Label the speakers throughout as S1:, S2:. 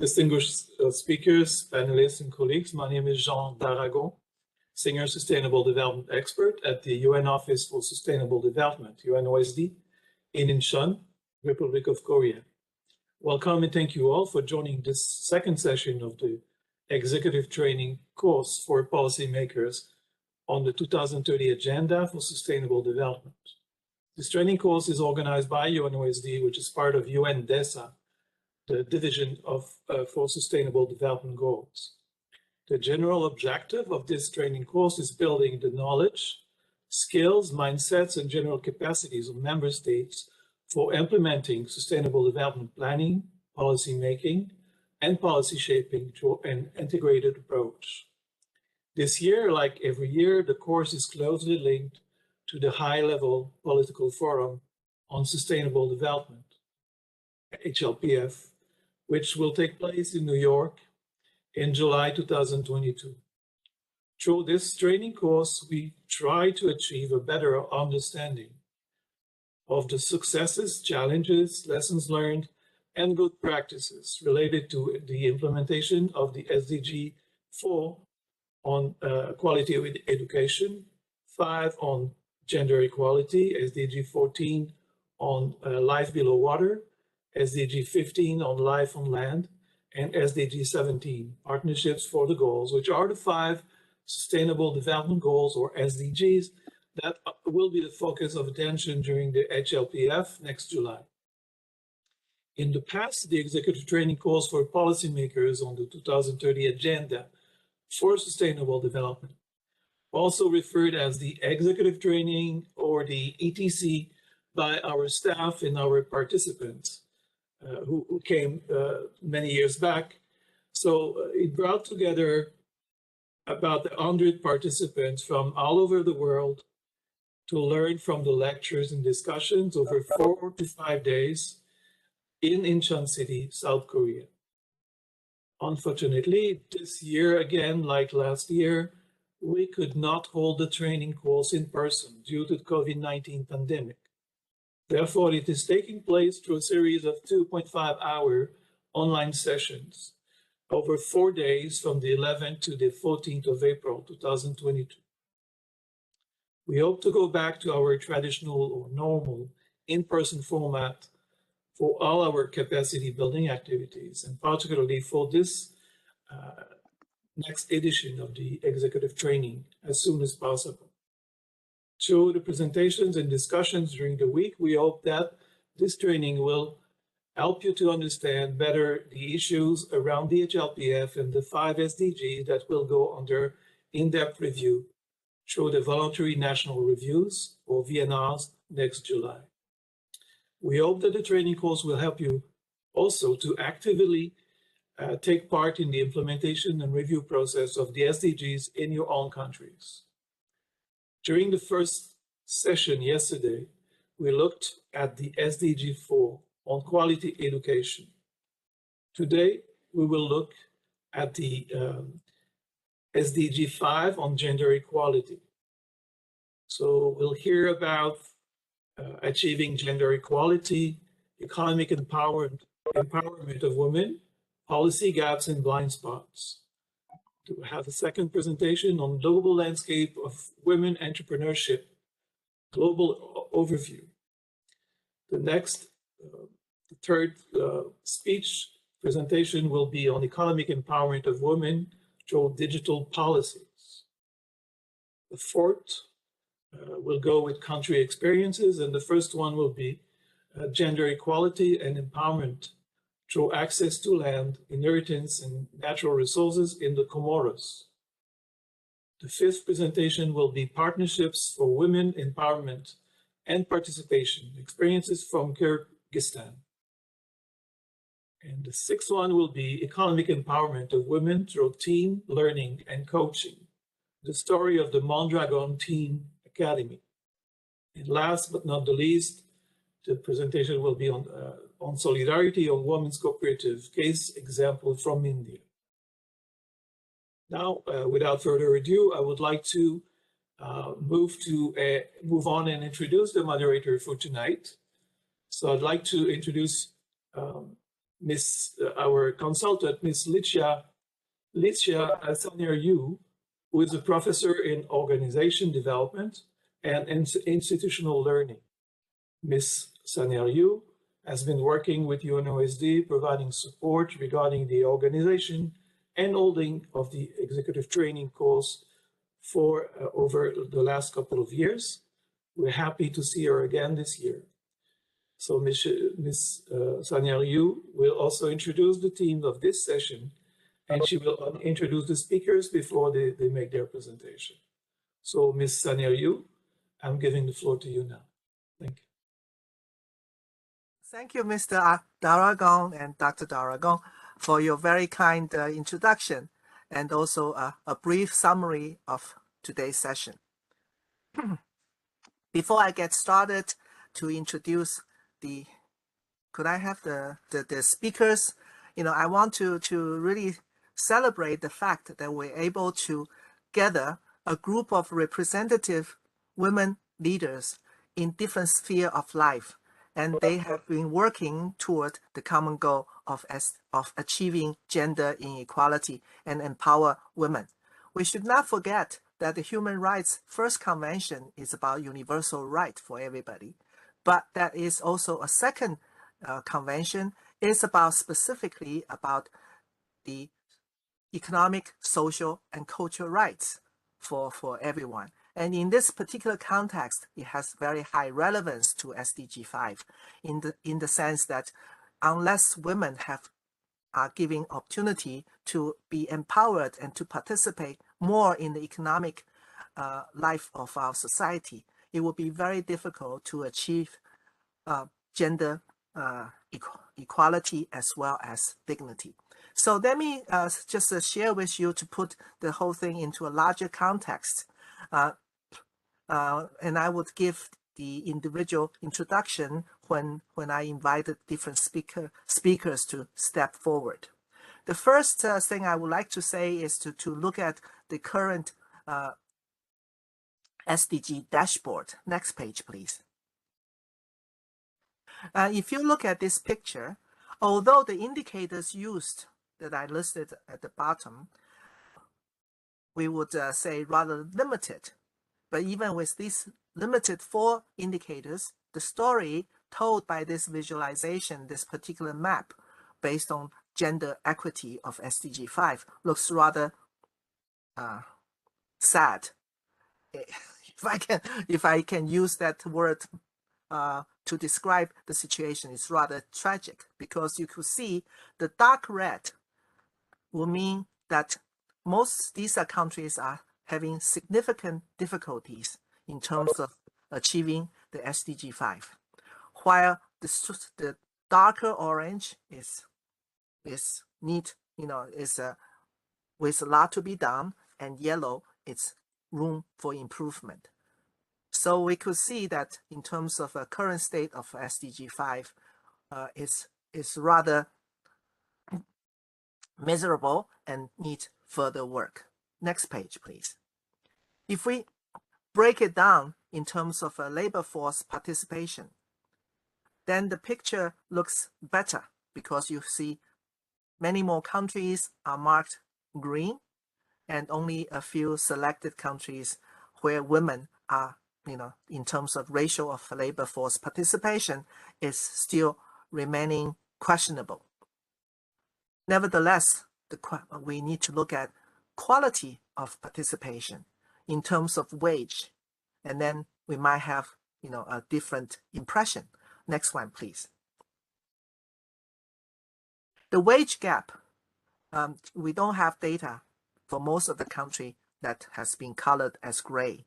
S1: Distinguished speakers, panelists, and colleagues, my name is Jean d'Aragon, Senior Sustainable Development Expert at the UN Office for Sustainable Development, UNOSD, in Incheon, Republic of Korea. Welcome and thank you all for joining this second session of the Executive Training course for policymakers on the 2030 Agenda for Sustainable Development. This training course is organized by UNOSD, which is part of UNDESA, the Division for Sustainable Development Goals. The general objective of this training course is building the knowledge, skills, mindsets, and general capacities of member states for implementing sustainable development planning, policy making, and policy shaping through an integrated approach. This year, like every year, the course is closely linked to the high-level political forum on sustainable development, HLPF, which will take place in New York in July 2022. Through this training course, we try to achieve a better understanding of the successes, challenges, lessons learned, and good practices related to the implementation of the SDG 4 on quality of education, 5 on gender equality, SDG 14 on life below water, SDG 15 on life on land, and SDG 17, partnerships for the goals, which are the 5 sustainable development goals, or SDGs, that will be the focus of attention during the HLPF next July. In the past, the Executive Training course for policymakers on the 2030 Agenda for Sustainable Development, also referred as the Executive Training or the ETC by our staff and our participants who came many years back. So it brought together about 100 participants from all over the world to learn from the lectures and discussions over 4 to 5 days in Incheon City, South Korea. Unfortunately, this year, again, like last year, we could not hold the training course in person due to the COVID-19 pandemic. Therefore, it is taking place through a series of 2.5-hour online sessions over 4 days from the 11th to the 14th of April, 2022. We hope to go back to our traditional or normal in-person format for all our capacity building activities, and particularly for this next edition of the Executive Training as soon as possible. Through the presentations and discussions during the week, we hope that this training will help you to understand better the issues around the HLPF and the 5 SDGs that will go under in-depth review through the voluntary national reviews, or VNRs, next July. We hope that the training course will help you also to actively take part in the implementation and review process of the SDGs in your own countries. During the first session yesterday, we looked at the SDG 4 on quality education. Today, we will look at the SDG 5 on gender equality. So we'll hear about achieving gender equality, economic empowerment of women, policy gaps and blind spots. To have a second presentation on global landscape of women entrepreneurship, global overview. The next, the third speech presentation will be on economic empowerment of women through digital policies. The fourth will go with country experiences, and the first one will be gender equality and empowerment through access to land, inheritance, and natural resources in the Comoros. The fifth presentation will be partnerships for women empowerment and participation, experiences from Kyrgyzstan. And the sixth one will be economic empowerment of women through team learning and coaching, the story of the Mondragon Team Academy. And last but not the least, the presentation will be on solidarity of women's cooperative, case example from India. Now, without further ado, I would like to move on and introduce the moderator for tonight. So I'd like to introduce our consultant, Miss Licia Saner-Yiu, who is a professor in organization development and institutional learning. Ms. Saner-Yiu has been working with UNOSD, providing support regarding the organization and holding of the executive training course for over the last couple of years. We're happy to see her again this year. So Ms. Saner-Yiu will also introduce the theme of this session, and she will introduce the speakers before they make their presentation. So Ms. Saner-Yiu, I'm giving the floor to you now. Thank you.
S2: Thank you, Mr. D'Aragon and Dr. D'Aragon, for your very kind introduction and also a brief summary of today's session. Before I get started to introduce could I have the speakers? I want to really celebrate the fact that we're able to gather a group of representative women leaders in different spheres of life. And they have been working toward the common goal of achieving gender inequality and empower women. We should not forget that the Human Rights First Convention is about universal right for everybody, but that is also a second convention is specifically about the economic, social, and cultural rights for everyone. And in this particular context, it has very high relevance to SDG 5 in the sense that unless women are given opportunity to be empowered and to participate more in the economic life of our society, it will be very difficult to achieve gender equality as well as dignity. So let me just share with you to put the whole thing into a larger context. And I would give the individual introduction when I invited different speakers to step forward. The first thing I would like to say is to look at the current SDG dashboard. Next page, please. If you look at this picture, although the indicators used that I listed at the bottom, we would say rather limited. But even with these limited 4 indicators, the story told by this visualization, this particular map, based on gender equity of SDG 5, looks rather sad. If I can use that word to describe the situation, it's rather tragic, because you could see the dark red will mean that these countries are having significant difficulties in terms of achieving the SDG 5, while the darker orange is with a lot to be done, and yellow it's room for improvement. So we could see that in terms of a current state of SDG 5 is rather miserable and need further work. Next page, please. If we break it down in terms of a labor force participation, then the picture looks better, because you see many more countries are marked green, and only a few selected countries where women are, in terms of ratio of labor force participation, is still remaining questionable. Nevertheless, we need to look at quality of participation in terms of wage, and then we might have a different impression. Next one, please. The wage gap, we don't have data for most of the country that has been colored as gray,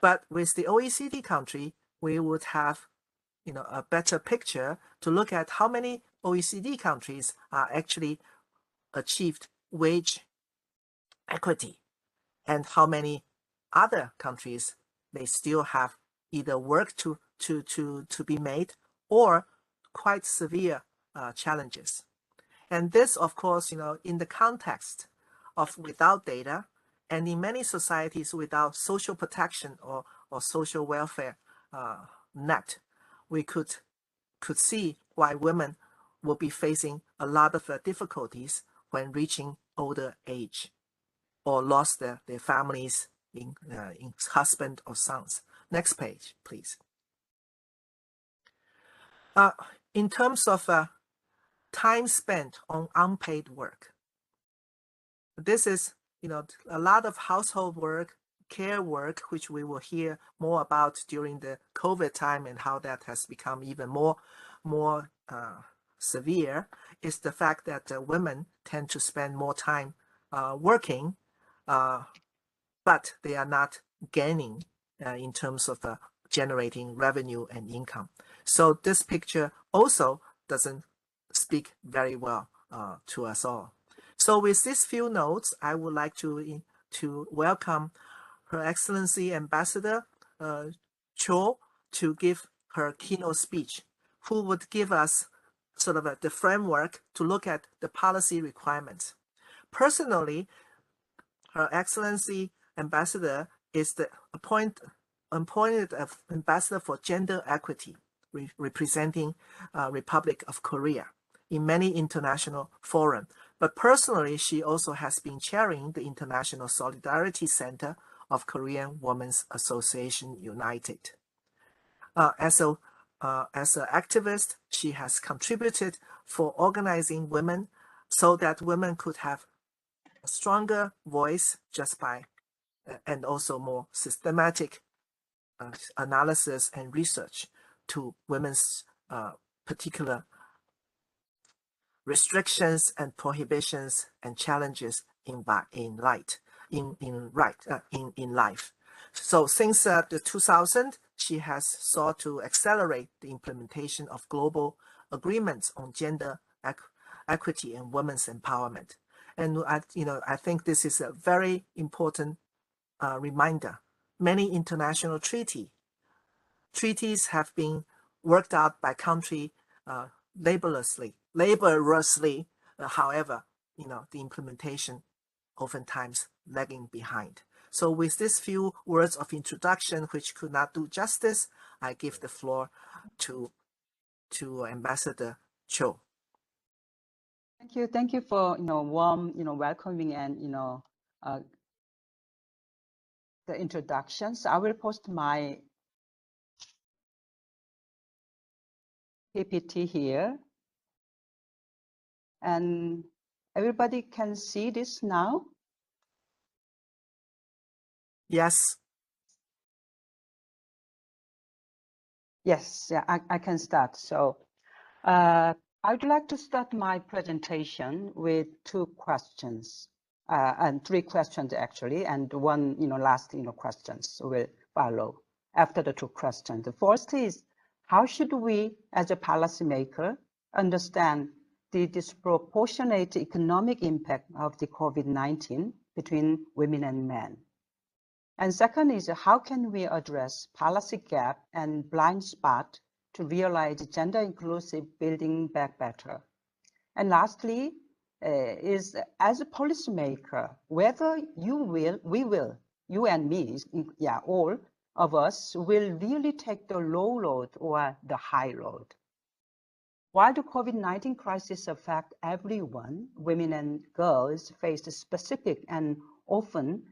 S2: but with the OECD country, we would have a better picture to look at how many OECD countries are actually achieved wage equity, and how many other countries they still have either work to be made or quite severe challenges. And this, of course, in the context of without data, and in many societies without social protection or social welfare net, we could see why women will be facing a lot of difficulties when reaching older age or lost their families in husband or sons. Next page, please. In terms of time spent on unpaid work, this is, a lot of household work, care work, which we will hear more about during the COVID time and how that has become even more severe, is the fact that women tend to spend more time working, but they are not gaining in terms of generating revenue and income. So this picture also doesn't speak very well to us all. So with these few notes, I would like to welcome Her Excellency Ambassador Cho to give her keynote speech, who would give us sort of the framework to look at the policy requirements. Personally, Her Excellency Ambassador is the appointed Ambassador for Gender Equity, representing Republic of Korea in many international forums. But personally, she also has been chairing the International Solidarity Center of Korean Women's Association United. As an activist, she has contributed for organizing women so that women could have a stronger voice just by, and also more systematic analysis and research to women's particular restrictions and prohibitions and challenges in life. So since the 2000, she has sought to accelerate the implementation of global agreements on gender equity and women's empowerment. And I think this is a very important reminder. Many international treaties have been worked out by country laboriously. However, the implementation oftentimes lagging behind. So with these few words of introduction, which could not do justice, I give the floor to Ambassador Cho.
S3: Thank you for warm welcoming and the introductions. I will post my PPT here, and everybody can see this now.
S2: Yes.
S3: Yes, yeah, I can start. So I would like to start my presentation with two questions, and three questions actually, and one last questions will follow after the two questions. The first is, how should we as a policymaker understand the disproportionate economic impact of the COVID-19 between women and men? And second is, how can we address policy gap and blind spot to realize gender inclusive building back better? And lastly, is as a policymaker, whether you and me, yeah, all of us will really take the low road or the high road. While the COVID-19 crisis affects everyone, women and girls face specific and often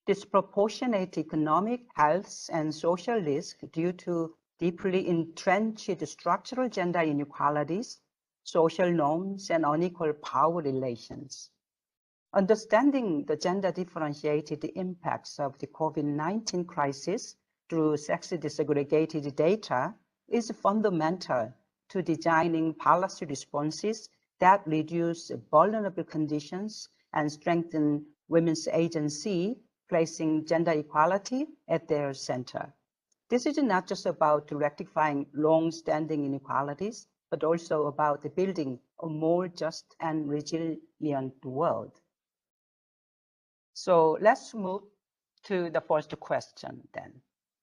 S3: disproportionate economic, health, and social risk due to deeply entrenched structural gender inequalities, social norms, and unequal power relations. Understanding the gender differentiated impacts of the COVID-19 crisis through sex disaggregated data is fundamental to designing policy responses that reduce vulnerable conditions and strengthen women's agency, placing gender equality at their center. This is not just about rectifying long-standing inequalities, but also about building a more just and resilient world. So let's move to the first question then.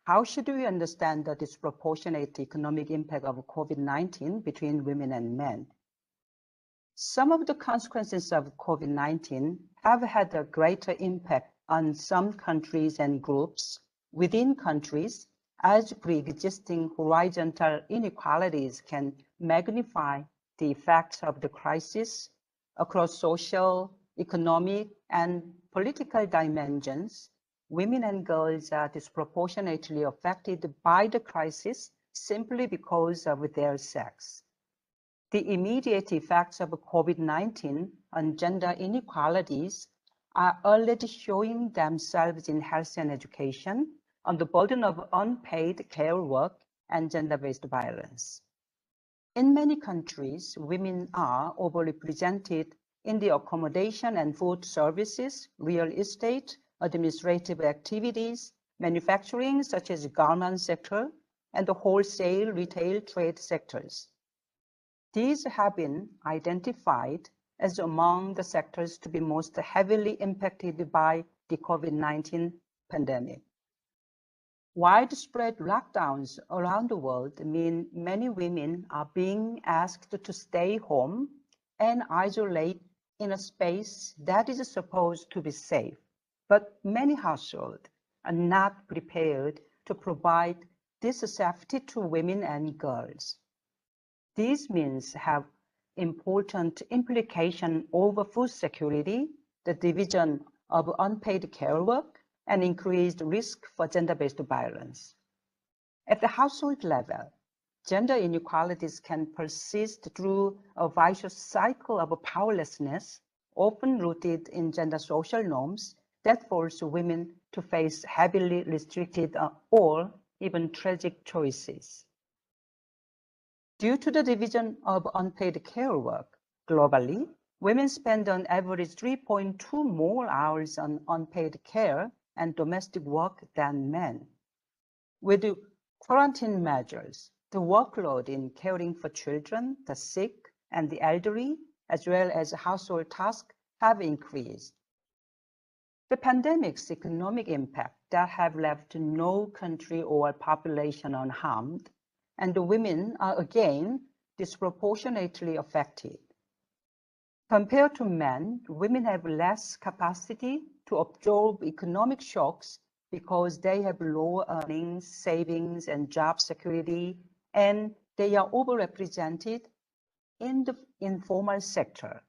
S3: How should we understand the disproportionate economic impact of COVID-19 between women and men? Some of the consequences of COVID-19 have had a greater impact on some countries and groups within countries, as pre-existing horizontal inequalities can magnify the effects of the crisis across social, economic, and political dimensions, women and girls are disproportionately affected by the crisis simply because of their sex. The immediate effects of COVID-19 on gender inequalities are already showing themselves in health and education, on the burden of unpaid care work and gender-based violence. In many countries, women are overrepresented in the accommodation and food services, real estate, administrative activities, manufacturing such as the garment sector, and the wholesale retail trade sectors. These have been identified as among the sectors to be most heavily impacted by the COVID-19 pandemic. Widespread lockdowns around the world mean many women are being asked to stay home and isolate in a space that is supposed to be safe. But many households are not prepared to provide this safety to women and girls. These means have important implications over food security, the division of unpaid care work, and increased risk for gender-based violence. At the household level, gender inequalities can persist through a vicious cycle of powerlessness, often rooted in gender social norms that force women to face heavily restricted or even tragic choices. Due to the division of unpaid care work, globally, women spend on average 3.2 more hours on unpaid care and domestic work than men. With the quarantine measures, the workload in caring for children, the sick, and the elderly, as well as household tasks, have increased. The pandemic's economic impact that have left no country or population unharmed, and the women are again disproportionately affected. Compared to men, women have less capacity to absorb economic shocks because they have lower earnings, savings, and job security, and they are overrepresented in the informal sector.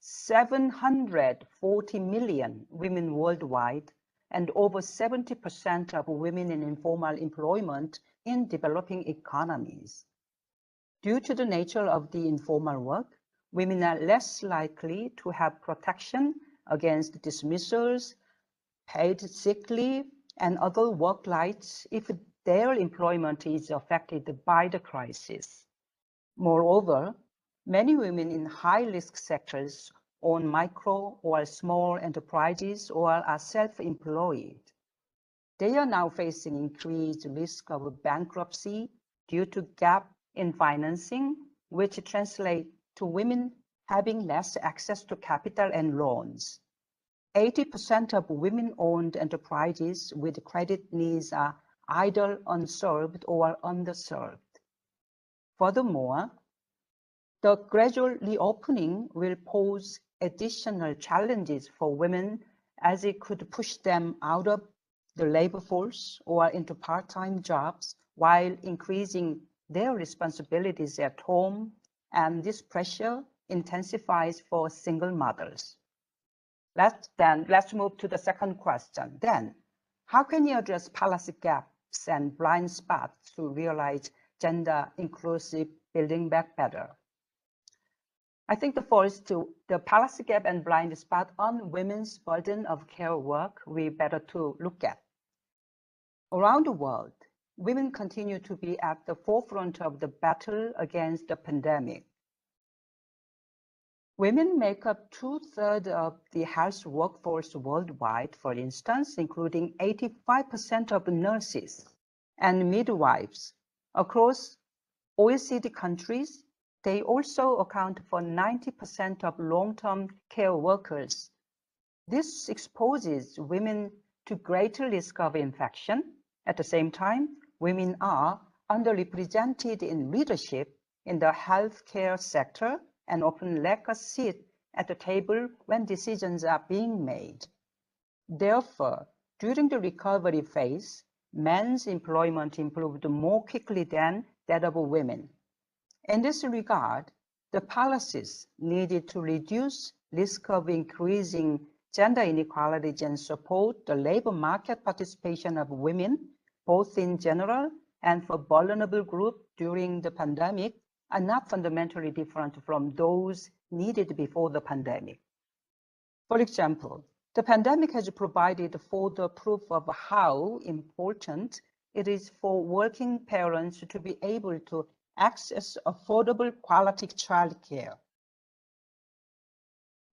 S3: 740 million women worldwide, and over 70% of women in informal employment in developing economies. Due to the nature of the informal work, women are less likely to have protection against dismissals, paid sick leave, and other work rights if their employment is affected by the crisis. Moreover, many women in high-risk sectors own micro or small enterprises or are self-employed. They are now facing increased risk of bankruptcy due to gap in financing, which translates to women having less access to capital and loans. 80% of women-owned enterprises with credit needs are either unserved or underserved. Furthermore, the gradual reopening will pose additional challenges for women as it could push them out of the labor force or into part-time jobs while increasing their responsibilities at home, and this pressure intensifies for single mothers. Let's move to the second question. Then, how can you address policy gaps and blind spots to realize gender-inclusive building back better? I think the policy gap and blind spot on women's burden of care work we better to look at. Around the world, women continue to be at the forefront of the battle against the pandemic. Women make up 2/3 of the health workforce worldwide, for instance, including 85% of nurses and midwives. Across OECD countries, they also account for 90% of long-term care workers. This exposes women to greater risk of infection. At the same time, women are underrepresented in leadership in the healthcare sector and often lack a seat at the table when decisions are being made. Therefore, during the recovery phase, men's employment improved more quickly than that of women. In this regard, the policies needed to reduce risk of increasing gender inequalities and support the labor market participation of women, both in general and for vulnerable groups during the pandemic, are not fundamentally different from those needed before the pandemic. For example, the pandemic has provided further proof of how important it is for working parents to be able to access affordable quality childcare.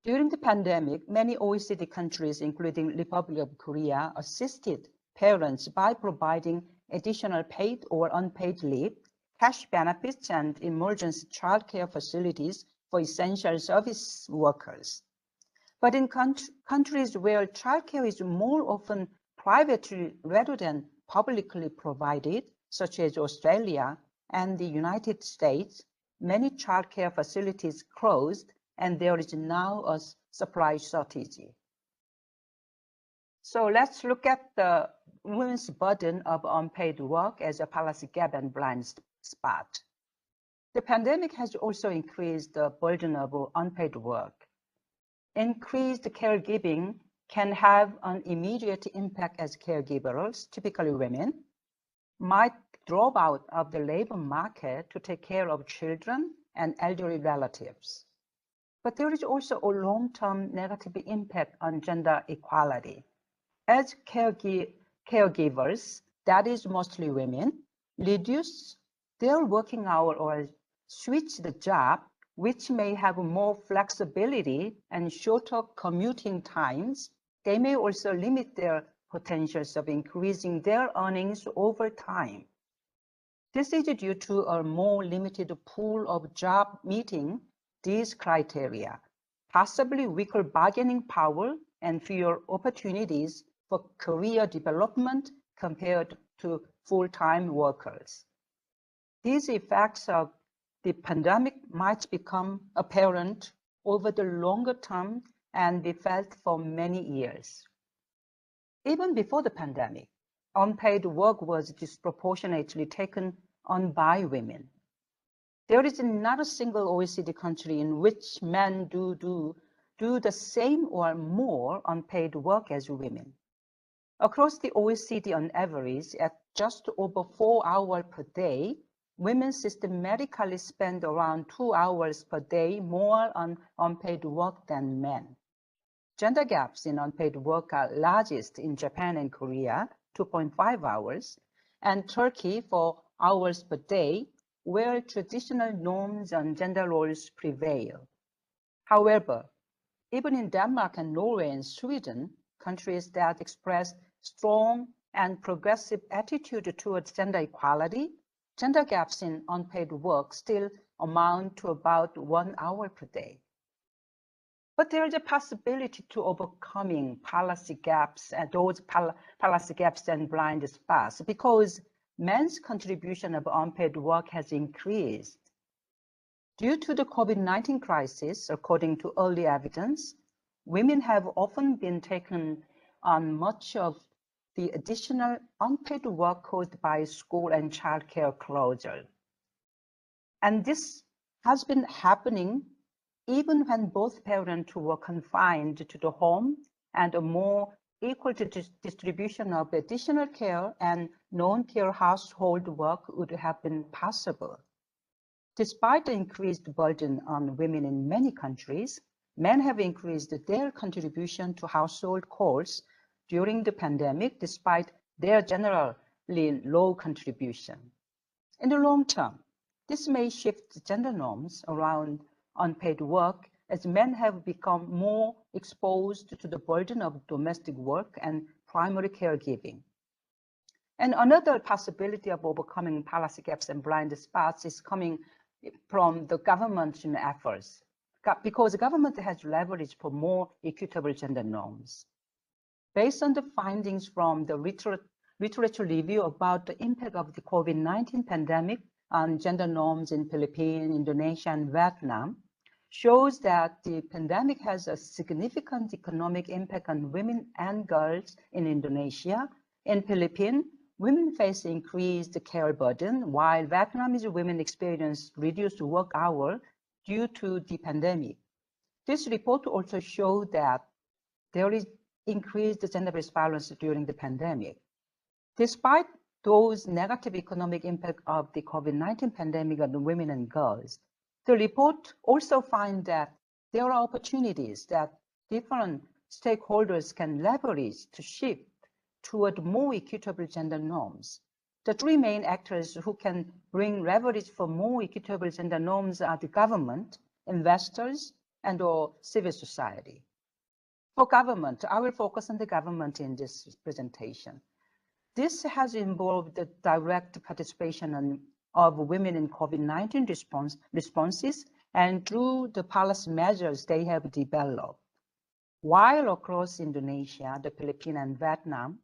S3: During the pandemic, many OECD countries, including Republic of Korea, assisted parents by providing additional paid or unpaid leave, cash benefits, and emergency childcare facilities for essential service workers. But in countries where childcare is more often privately rather than publicly provided, such as Australia and the United States, many childcare facilities closed, and there is now a supply shortage. So let's look at the women's burden of unpaid work as a policy gap and blind spot. The pandemic has also increased the burden of unpaid work. Increased caregiving can have an immediate impact as caregivers, typically women, might drop out of the labor market to take care of children and elderly relatives. But there is also a long-term negative impact on gender equality. As caregivers, that is mostly women, reduce their working hour or switch the job, which may have more flexibility and shorter commuting times, they may also limit their potentials of increasing their earnings over time. This is due to a more limited pool of jobs meeting these criteria, possibly weaker bargaining power and fewer opportunities for career development compared to full-time workers. These effects of the pandemic might become apparent over the longer term and be felt for many years. Even before the pandemic, unpaid work was disproportionately taken on by women. There is not a single OECD country in which men do the same or more unpaid work as women. Across the OECD, on average, at just over 4 hours per day, women systematically spend around 2 hours per day more on unpaid work than men. Gender gaps in unpaid work are largest in Japan and Korea, 2.5 hours, and Turkey, 4 hours per day, where traditional norms and gender roles prevail. However, even in Denmark and Norway and Sweden, countries that express strong and progressive attitude towards gender equality, gender gaps in unpaid work still amount to about 1 hour per day. But there is a possibility to overcoming policy gaps and those policy gaps and blind spots because men's contribution of unpaid work has increased. Due to the COVID-19 crisis, according to early evidence, women have often been taken on much of the additional unpaid work caused by school and childcare closure. And this has been happening even when both parents were confined to the home and a more equal distribution of additional care and non-care household work would have been possible. Despite the increased burden on women in many countries, men have increased their contribution to household chores during the pandemic despite their generally low contribution. In the long term, this may shift gender norms around unpaid work as men have become more exposed to the burden of domestic work and primary caregiving. And another possibility of overcoming policy gaps and blind spots is coming from the government's efforts, because the government has leverage for more equitable gender norms. Based on the findings from the literature review about the impact of the COVID-19 pandemic on gender norms in Philippines, Indonesia, and Vietnam, shows that the pandemic has a significant economic impact on women and girls in Indonesia. In Philippines, women face increased care burden, while Vietnamese women experience reduced work hours due to the pandemic. This report also showed that there is increased gender-based violence during the pandemic. Despite those negative economic impact of the COVID-19 pandemic on women and girls, the report also finds that there are opportunities that different stakeholders can leverage to shift toward more equitable gender norms. The three main actors who can bring leverage for more equitable gender norms are the government, investors, and or civil society. For government, I will focus on the government in this presentation. This has involved the direct participation of women in COVID-19 responses and through the policy measures they have developed. While across Indonesia, the Philippines, and Vietnam,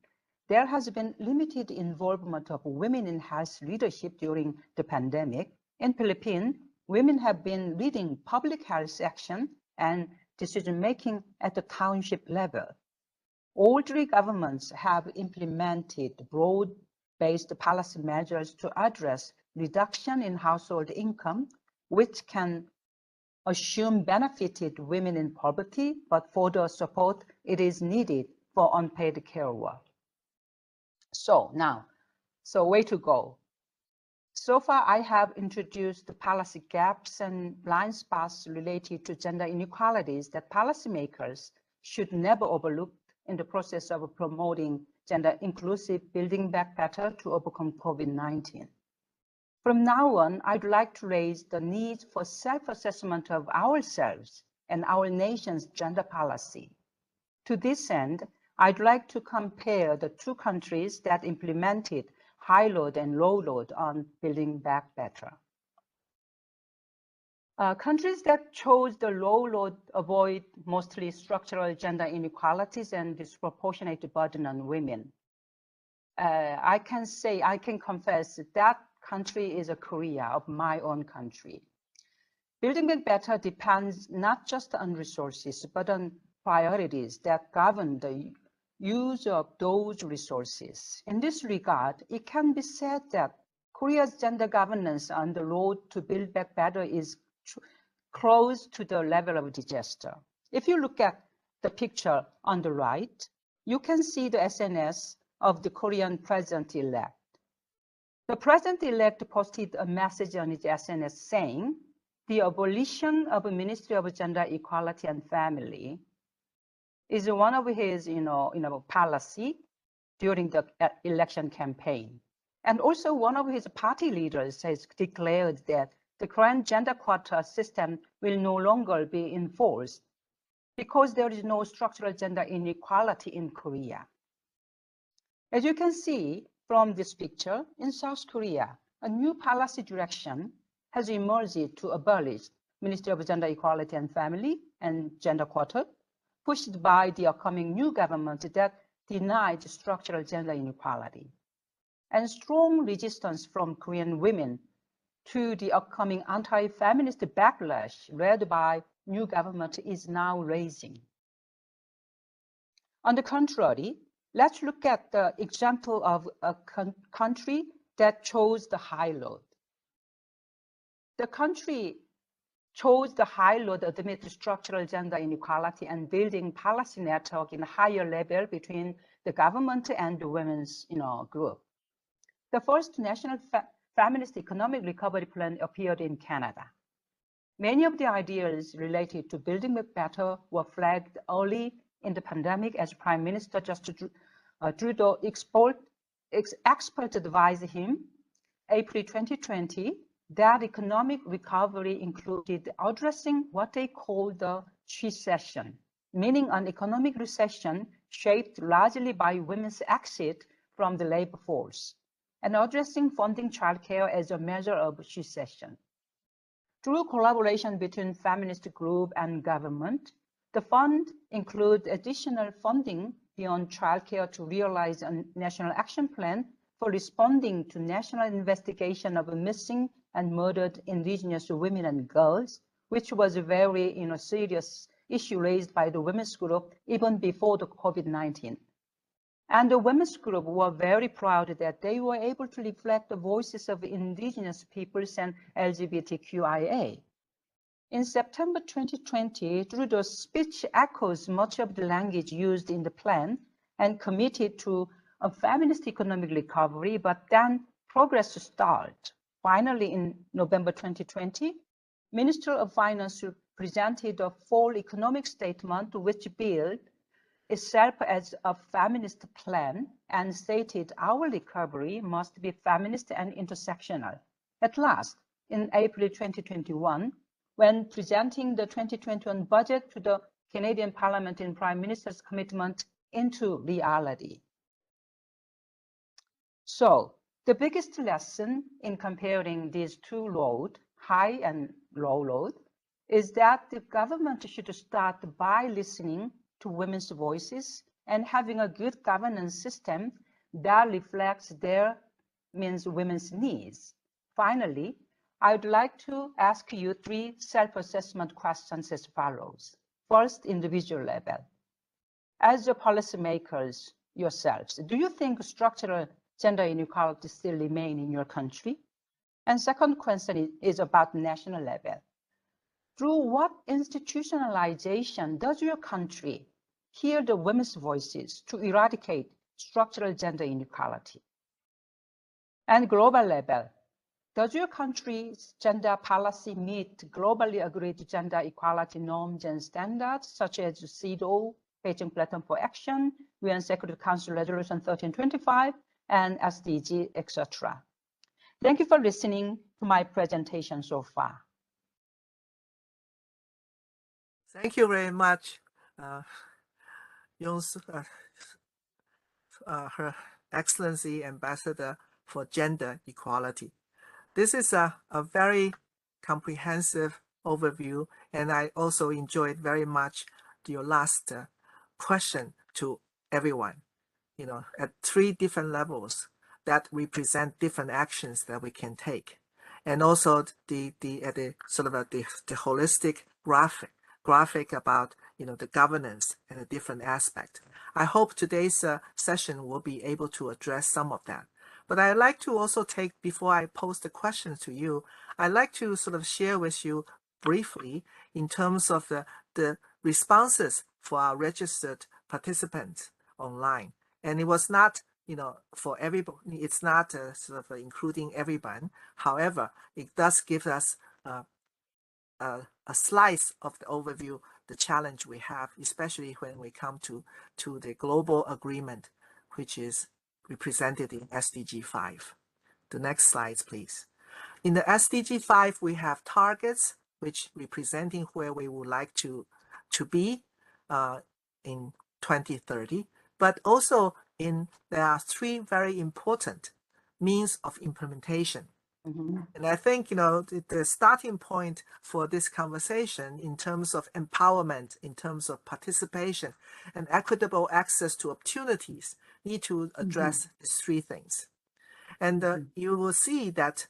S3: there has been limited involvement of women in health leadership during the pandemic. In Philippines, women have been leading public health action and decision-making at the township level. All three governments have implemented broad-based policy measures to address reduction in household income, which can assume benefited women in poverty, but further support it is needed for unpaid care work. So way to go. So far, I have introduced the policy gaps and blind spots related to gender inequalities that policymakers should never overlook in the process of promoting gender-inclusive Building Back Better to overcome COVID-19. From now on, I'd like to raise the need for self-assessment of ourselves and our nation's gender policy. To this end, I'd like to compare the two countries that implemented high load and low load on Building Back Better. Countries that chose the low load avoid mostly structural gender inequalities and disproportionate burden on women. I can confess that country is Korea, of my own country. Building Back Better depends not just on resources, but on priorities that govern the use of those resources. In this regard, it can be said that Korea's gender governance on the road to Build Back Better is close to the level of disaster. If you look at the picture on the right, you can see the SNS of the Korean president-elect. The president-elect posted a message on his SNS saying, the abolition of the Ministry of Gender Equality and Family is one of his policy during the election campaign. And also one of his party leaders has declared that the current gender quota system will no longer be enforced because there is no structural gender inequality in Korea. As you can see from this picture, in South Korea, a new policy direction has emerged to abolish Ministry of Gender Equality and Family and gender quota, pushed by the upcoming new government that denied structural gender inequality. And strong resistance from Korean women to the upcoming anti-feminist backlash led by new government is now raising. On the contrary, let's look at the example of a country that chose the high load. The country chose the high load amid structural gender inequality and building policy network in a higher level between the government and the women's group. The first national feminist economic recovery plan appeared in Canada. Many of the ideas related to Building Back Better were flagged early in the pandemic as Prime Minister Justin Trudeau expert advised him, April 2020, that economic recovery included addressing what they call the recession, meaning an economic recession shaped largely by women's exit from the labor force, and addressing funding childcare as a measure of recession. Through collaboration between feminist group and government, the fund includes additional funding beyond childcare to realize a national action plan for responding to national investigation of missing and murdered indigenous women and girls, which was a very serious issue raised by the women's group even before the COVID-19. And the women's group were very proud that they were able to reflect the voices of indigenous peoples and LGBTQIA. In September 2020, Trudeau's speech echoes much of the language used in the plan and committed to a feminist economic recovery, but then progress stalled. Finally, in November 2020, Minister of Finance presented a full economic statement which billed itself as a feminist plan and stated our recovery must be feminist and intersectional. At last, in April 2021, when presenting the 2021 budget to the Canadian Parliament in Prime Minister's commitment into reality. So the biggest lesson in comparing these two load, high and low load, is that the government should start by listening to women's voices and having a good governance system that reflects their women's needs. Finally, I would like to ask you 3 self-assessment questions as follows. First, individual level. As the policymakers yourselves, do you think structural gender inequality still remain in your country? And second question is about national level. Through what institutionalization does your country hear the women's voices to eradicate structural gender inequality? And global level, does your country's gender policy meet globally agreed gender equality norms and standards, such as CEDAW, Beijing Platform for Action, UN Security Council Resolution 1325, and SDG, etc.? Thank you for listening to my presentation so far.
S2: Thank you very much, Young-Sook, Her Excellency Ambassador for Gender Equality. This is a very comprehensive overview, and I also enjoyed very much your last question to everyone. You know, at 3 different levels that represent different actions that we can take, and also the sort of the holistic graphic about the governance and the different aspect. I hope today's session will be able to address some of that. But I'd like to also take, before I pose the questions to you, I'd like to sort of share with you briefly in terms of the responses for our registered participants online. And it was not, for everybody, it's not sort of including everyone. However, it does give us a slice of the overview, the challenge we have, especially when we come to the global agreement, which is represented in SDG 5. The next slides, please. In the SDG 5, we have targets, which representing where we would like to be in 2030, but also there are 3 very important means of implementation. And I think, the starting point for this conversation in terms of empowerment, in terms of participation and equitable access to opportunities need to address these 3 things. And you will see that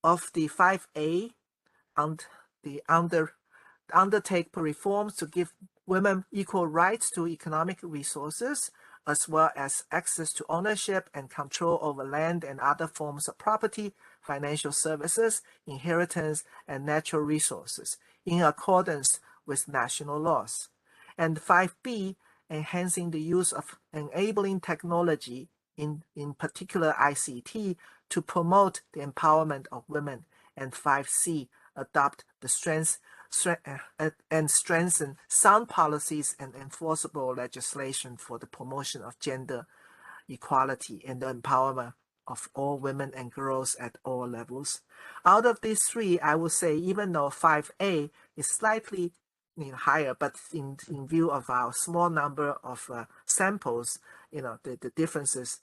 S2: of the 5A, the undertake reforms to give women equal rights to economic resources, as well as access to ownership and control over land and other forms of property, financial services, inheritance, and natural resources in accordance with national laws. And 5B, enhancing the use of enabling technology, in particular ICT, to promote the empowerment of women. And 5C, adopt the strengthen sound policies and enforceable legislation for the promotion of gender equality and the empowerment of all women and girls at all levels. Out of these 3, I would say, even though 5A is slightly higher, but in view of our small number of samples, the differences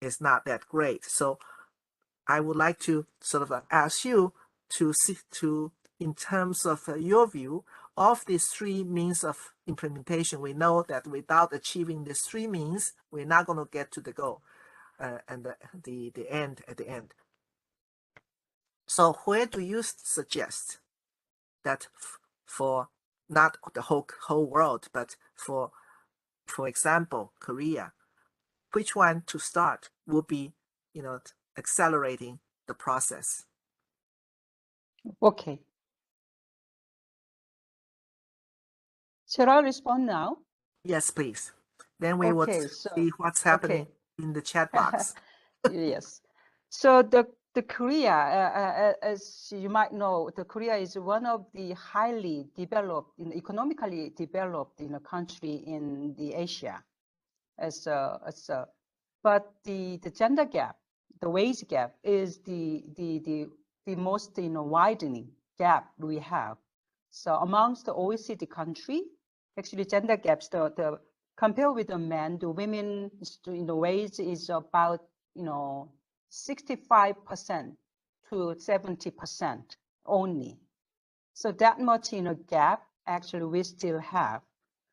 S2: is not that great. So I would like to sort of ask you to in terms of your view of these 3 means of implementation. We know that without achieving these 3 means, we're not going to get to the goal and the end at the end. So where do you suggest that for not the whole world, but for example, Korea, which one to start would be, accelerating the process?
S3: Okay. Shall I respond now?
S2: Yes, please. Then we would
S3: Okay, so
S2: see what's happening in the chat box.
S3: yes. So the Korea, as you might know, the Korea is one of the highly developed, economically developed country in the Asia. But the gender gap, the wage gap, is the most widening gap we have. So amongst the OECD country, actually gender gaps, the compared with the men, the women wage is about 65% to 70% only. So that much gap actually we still have.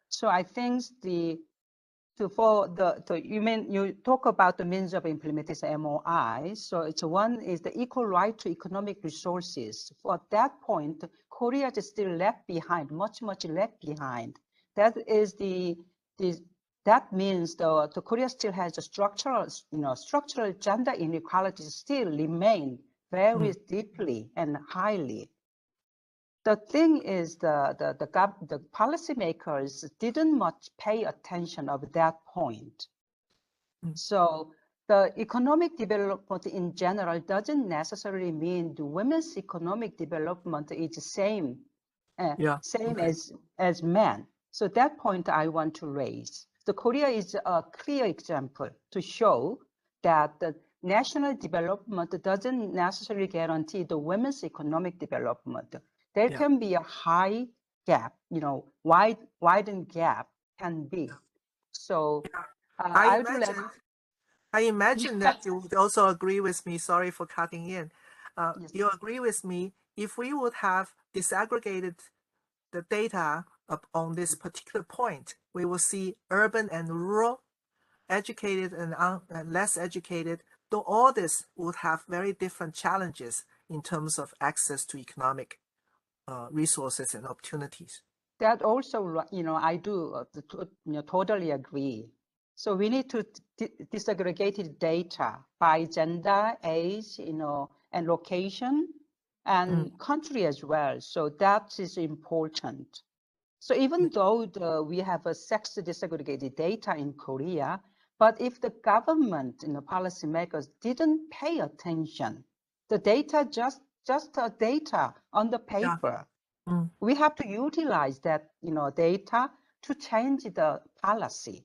S3: So I think you talk about the means of implementation MOI. So it's one is the equal right to economic resources. For that point, Korea is still left behind, much left behind. That is that means the Korea still has a structural gender inequalities still remain very deeply and highly. The thing is the policymakers didn't much pay attention of that point. So the economic development in general doesn't necessarily mean the women's economic development is the same, as men. So that point I want to raise. The Korea is a clear example to show that the national development doesn't necessarily guarantee the women's economic development. There can be a high gap, widened gap can be. So
S2: I imagine that you would also agree with me. Sorry for cutting in.
S3: Yes.
S2: You agree with me if we would have disaggregated the data on this particular point, we will see urban and rural, educated and less educated, though all this would have very different challenges in terms of access to economic resources and opportunities.
S3: That also, I do totally agree. So we need to disaggregate data by gender, age, and location, and country as well. So that is important. So even though we have a sex disaggregated data in Korea, but if the government and the policymakers didn't pay attention, the data just data on the paper. We have to utilize that data to change the policy.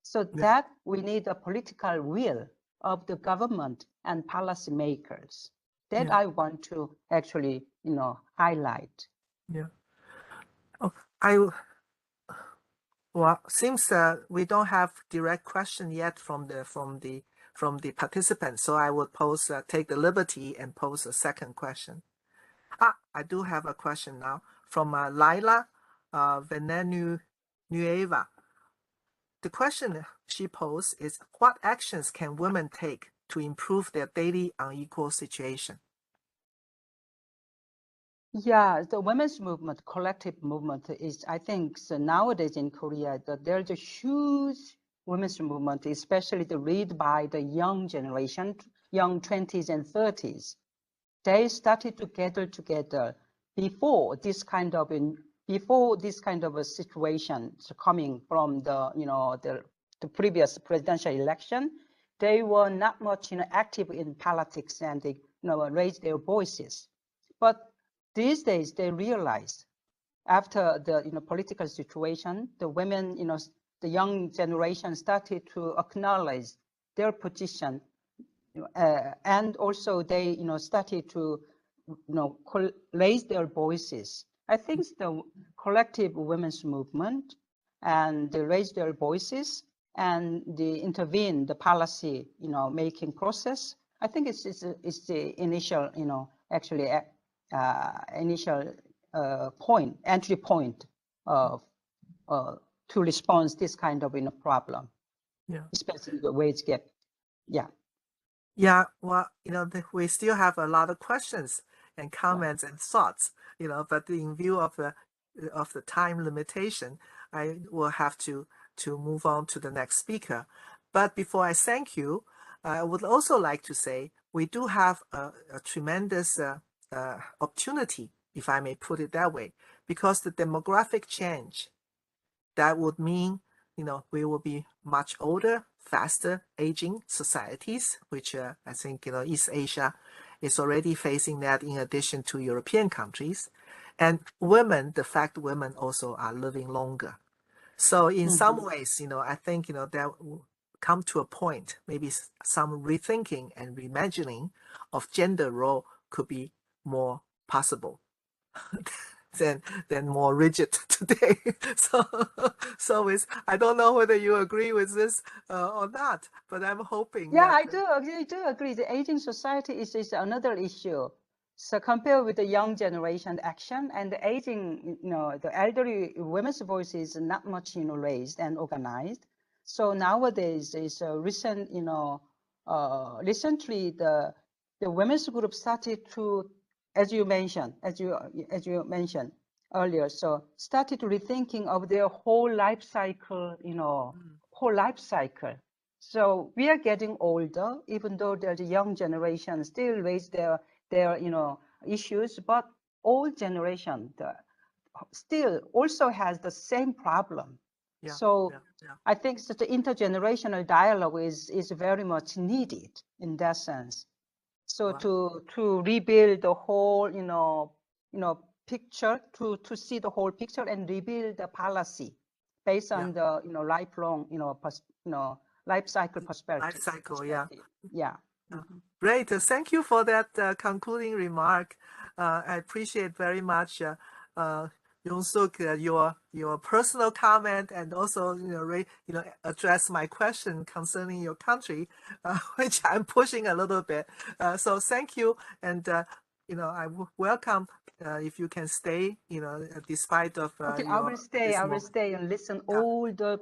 S3: So that we need a political will of the government and policymakers. That I want to actually highlight.
S2: Yeah. Oh, well, seems we don't have direct question yet from the participants, so I would take the liberty and pose a second question. I do have a question now from Lila Djanaeva. The question she posed is, what actions can women take to improve their daily unequal situation?
S3: Yeah, the women's movement, collective movement is, I think, so nowadays in Korea, there's a huge women's movement, especially led by the young generation, young 20s and 30s. They started to gather together before this kind of a situation coming from the previous presidential election. They were not much active in politics, and they raised their voices. But these days they realize, after the political situation, the women, the young generation started to acknowledge their position. And also they started to raise their voices. I think the collective women's movement, and they raise their voices and they intervene the policy making process. I think it's the initial actually initial entry point of to respond to this kind of problem, especially the wage gap.
S2: Yeah, well, we still have a lot of questions and comments and thoughts, but in view of the time limitation, I will have to move on to the next speaker. But before I thank you, I would also like to say we do have a tremendous opportunity, if I may put it that way, because the demographic change that would mean, we will be much older, faster aging societies, which I think, East Asia is already facing that in addition to European countries. And women, the fact women also are living longer. So in some ways, I think, that will come to a point, maybe some rethinking and reimagining of gender role could be more possible than more rigid today. So I don't know whether you agree with this or not, but I'm hoping.
S3: Yeah,
S2: that,
S3: I do agree. The aging society is another issue. So compared with the young generation action and the aging, the elderly women's voice is not much, raised and organized. So nowadays is a recent, recently the women's group started to, as you mentioned earlier, so started rethinking of their whole life cycle, whole life cycle. So we are getting older, even though the young generation still raise their issues, but old generation still also has the same problem.
S2: Yeah,
S3: so
S2: yeah.
S3: I think that the intergenerational dialogue is very much needed in that sense. So
S2: Wow.
S3: to rebuild the whole picture, to see the whole picture and rebuild the policy based on the lifelong life cycle perspective.
S2: Life cycle, yeah.
S3: Yeah.
S2: Great. Thank you for that concluding remark. I appreciate very much, Young-Sook, your personal comment, and also address my question concerning your country, which I'm pushing a little bit. So thank you, and I welcome if you can stay. Despite of
S3: Okay, I will stay. I will stay and listen all the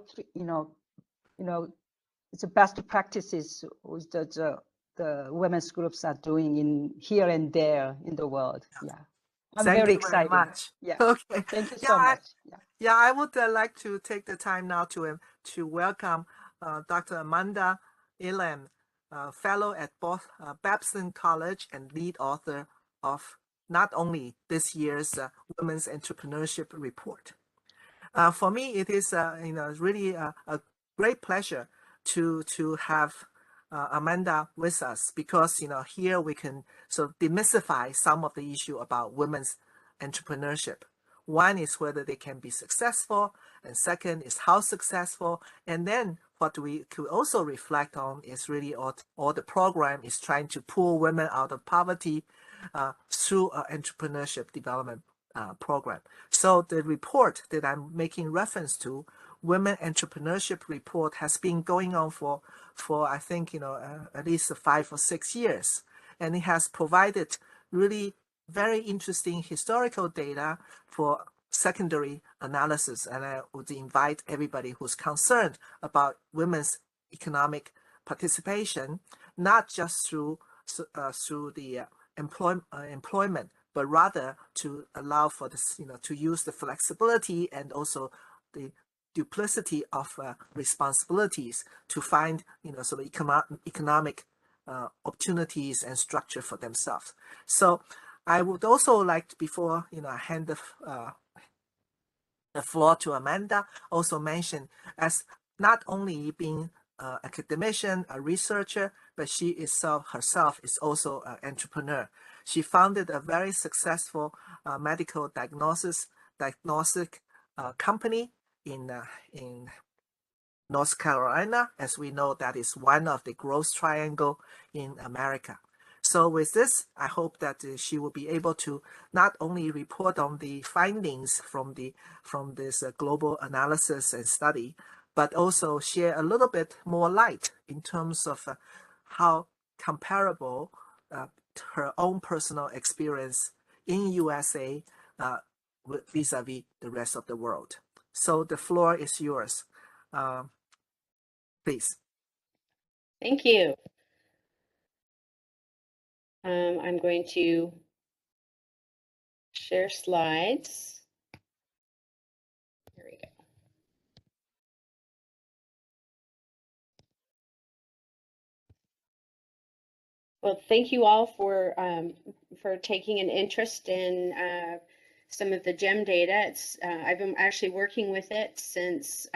S3: it's the best practices with the women's groups are doing in here and there in the world. Yeah, I'm
S2: Thank
S3: very
S2: you
S3: excited.
S2: very much.
S3: Yeah.
S2: Okay.
S3: Thank you so much.
S2: Yeah, I would like to take the time now to welcome Dr. Amanda Elam, fellow at both Babson College and lead author of not only this year's Women's Entrepreneurship Report. For me, it is really a great pleasure to have Amanda with us, because here we can sort of demystify some of the issue about women's entrepreneurship. One is whether they can be successful, and second is how successful, and then what we could also reflect on is really all the program is trying to pull women out of poverty through entrepreneurship development program. So the report that I'm making reference to, Women Entrepreneurship Report, has been going on for I think at least 5 or 6 years, and it has provided really very interesting historical data for secondary analysis. And I would invite everybody who's concerned about women's economic participation, not just through the employment, but rather to allow for this, to use the flexibility and also the duplicity of responsibilities to find, sort of economic opportunities and structure for themselves. So I would also like to, before I hand the floor to Amanda, also mention, as not only being an academician, a researcher, but she herself is also an entrepreneur. She founded a very successful medical diagnostic company in North Carolina. As we know, that is one of the growth triangle in America. So with this, I hope that she will be able to not only report on the findings from this global analysis and study, but also share a little bit more light in terms of how comparable her own personal experience in USA vis-a-vis the rest of the world. So the floor is yours. Please.
S4: Thank you. I'm going to share slides. Here we go. Well, thank you all for taking an interest in some of the GEM data. I've been actually working with it since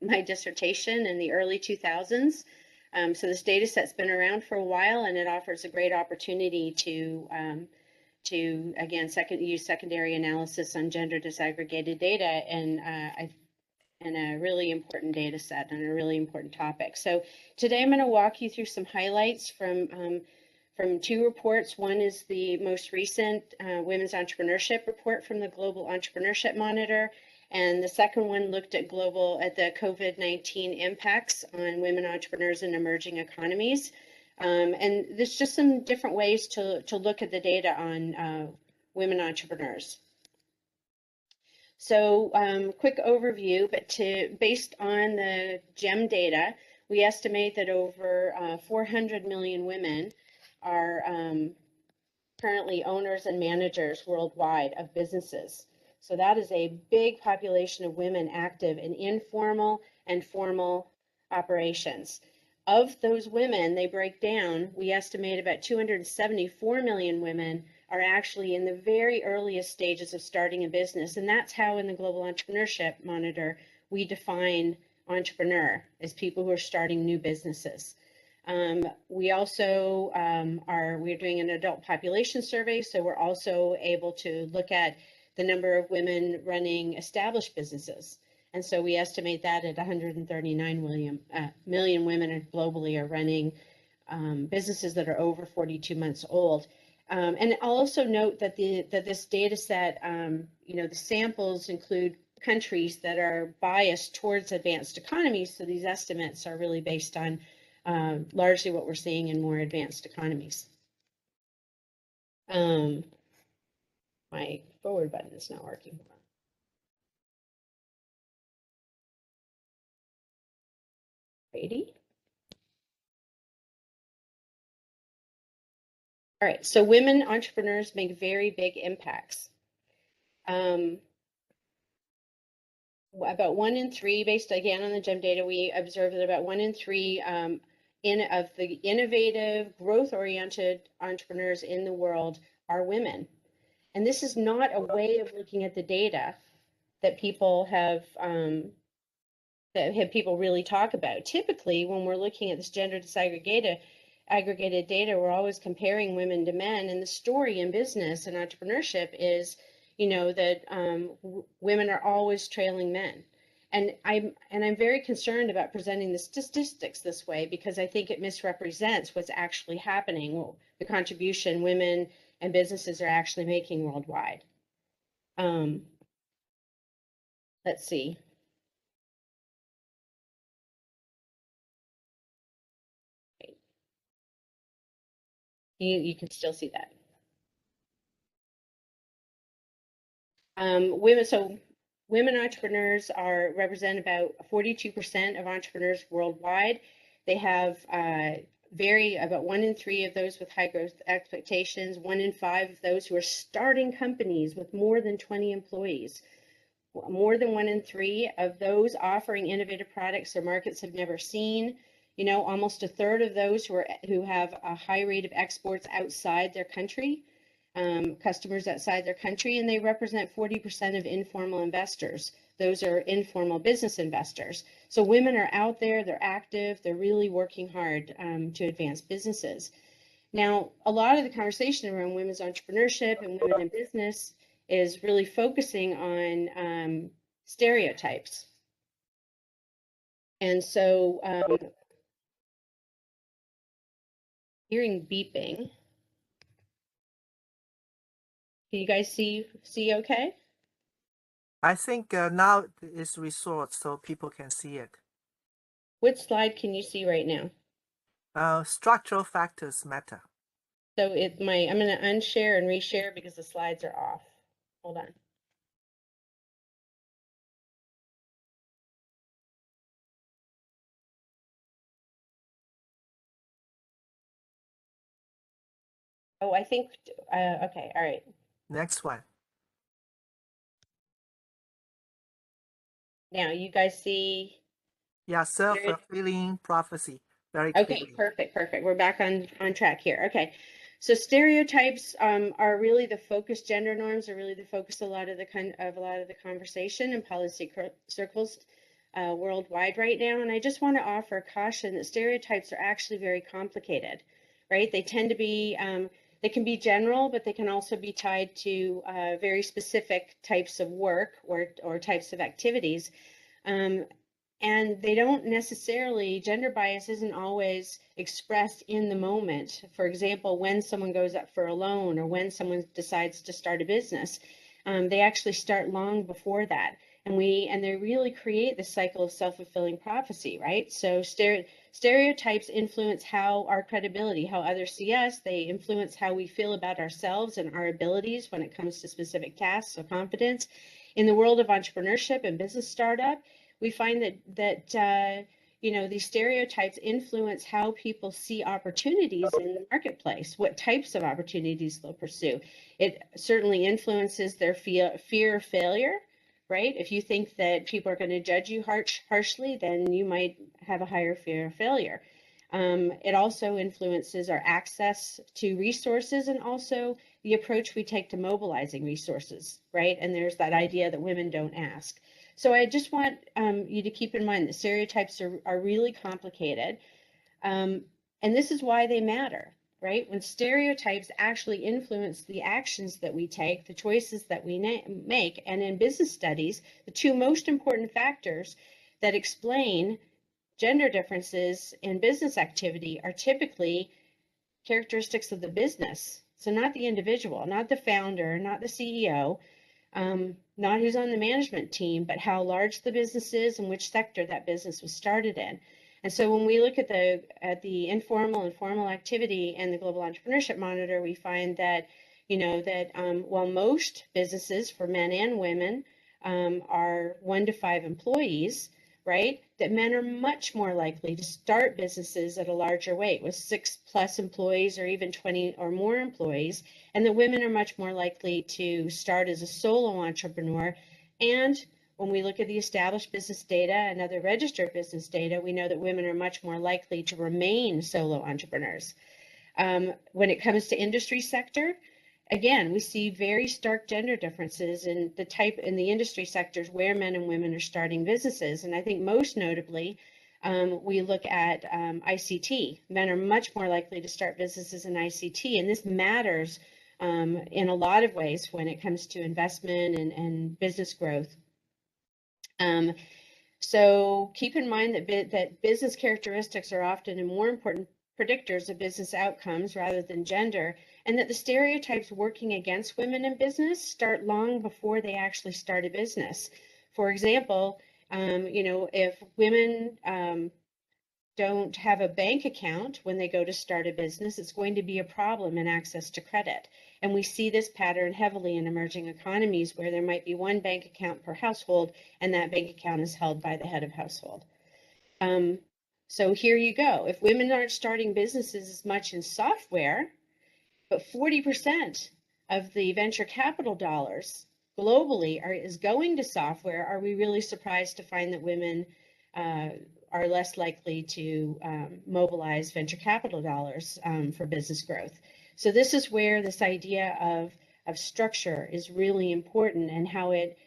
S4: my dissertation in the early 2000s. So this data set's been around for a while, and it offers a great opportunity to again, use secondary analysis on gender disaggregated data and a really important data set and a really important topic. So today I'm going to walk you through some highlights from two reports. One is the most recent Women's Entrepreneurship report from the Global Entrepreneurship Monitor, and the second one looked at the COVID-19 impacts on women entrepreneurs in emerging economies. And there's just some different ways to look at the data on women entrepreneurs. So quick overview, but based on the GEM data, we estimate that over 400 million women are currently owners and managers worldwide of businesses. So that is a big population of women active in informal and formal operations. Of those women, they break down, we estimate about 274 million women are actually in the very earliest stages of starting a business. And that's how in the Global Entrepreneurship Monitor, we define entrepreneur as people who are starting new businesses. We also we're doing an adult population survey, so we're also able to look at the number of women running established businesses. And so we estimate that at 139 million women globally are running businesses that are over 42 months old. And I'll also note that this data set, the samples include countries that are biased towards advanced economies. So these estimates are really based on largely what we're seeing in more advanced economies. My forward button is not working. Ready? All right, so women entrepreneurs make very big impacts. About 1 in 3, based again on the GEM data, we observed that about 1 in 3 of the innovative, growth-oriented entrepreneurs in the world are women. And this is not a way of looking at the data that people have people really talk about. Typically, when we're looking at this gender disaggregated aggregated data, we're always comparing women to men. And the story in business and entrepreneurship is, that women are always trailing men. And I'm very concerned about presenting the statistics this way because I think it misrepresents what's actually happening, the contribution women and businesses are actually making worldwide. Let's see. You can still see that. Women entrepreneurs represent about 42% of entrepreneurs worldwide. They have about 1 in 3 of those with high growth expectations, 1 in 5 of those who are starting companies with more than 20 employees. More than 1 in 3 of those offering innovative products their markets have never seen. Almost a third of those who have a high rate of exports outside their country. Customers outside their country, and they represent 40% of informal investors. Those are informal business investors. So women are out there, they're active, they're really working hard to advance businesses. Now, a lot of the conversation around women's entrepreneurship and women in business is really focusing on stereotypes. And so hearing beeping. Can you guys see okay?
S2: I think now it's restored so people can see it.
S4: Which slide can you see right now?
S2: Structural factors matter.
S4: So I'm going to unshare and reshare because the slides are off. Hold on. Oh, I think, okay, all right.
S2: Next one.
S4: Now you guys see?
S2: Yeah, self-fulfilling prophecy. Very clearly.
S4: Okay, perfect. We're back on track here. Okay, So stereotypes are really the focus. Gender norms are really the focus of a lot of the conversation in policy circles worldwide right now. And I just want to offer a caution that stereotypes are actually very complicated, right? They tend to be they can be general, but they can also be tied to very specific types of work or types of activities. And they don't necessarily, gender bias isn't always expressed in the moment. For example, when someone goes up for a loan or when someone decides to start a business, they actually start long before that. And they really create this cycle of self-fulfilling prophecy, right? So stereotypes influence how our credibility, how others see us. They influence how we feel about ourselves and our abilities when it comes to specific tasks or competence. In the world of entrepreneurship and business startup, we find that these stereotypes influence how people see opportunities in the marketplace, what types of opportunities they'll pursue. It certainly influences their fear of failure, right? If you think that people are going to judge you harshly, then you might have a higher fear of failure. It also influences our access to resources and also the approach we take to mobilizing resources, right? And there's that idea that women don't ask. So I just want you to keep in mind that stereotypes are really complicated. And this is why they matter, right? When stereotypes actually influence the actions that we take, the choices that we make, and in business studies, the two most important factors that explain gender differences in business activity are typically characteristics of the business. So not the individual, not the founder, not the CEO, not who's on the management team, but how large the business is and which sector that business was started in. And so when we look at the informal and formal activity and the Global Entrepreneurship Monitor, we find that, while most businesses for men and women are 1 to 5 employees, right, that men are much more likely to start businesses at a larger weight with 6+ employees or even 20 or more employees, and that women are much more likely to start as a solo entrepreneur. And when we look at the established business data and other registered business data, we know that women are much more likely to remain solo entrepreneurs. When it comes to industry sector, again, we see very stark gender differences in the industry sectors where men and women are starting businesses. And I think most notably, we look at ICT. Men are much more likely to start businesses in ICT, and this matters in a lot of ways when it comes to investment and business growth. So keep in mind that business characteristics are often more important predictors of business outcomes rather than gender, and that the stereotypes working against women in business start long before they actually start a business. For example, if women don't have a bank account when they go to start a business, it's going to be a problem in access to credit. And we see this pattern heavily in emerging economies where there might be 1 bank account per household, and that bank account is held by the head of household. So here you go. If women aren't starting businesses as much in software, but 40% of the venture capital dollars globally is going to software, are we really surprised to find that women are less likely to mobilize venture capital dollars for business growth? So this is where this idea of structure is really important, and how it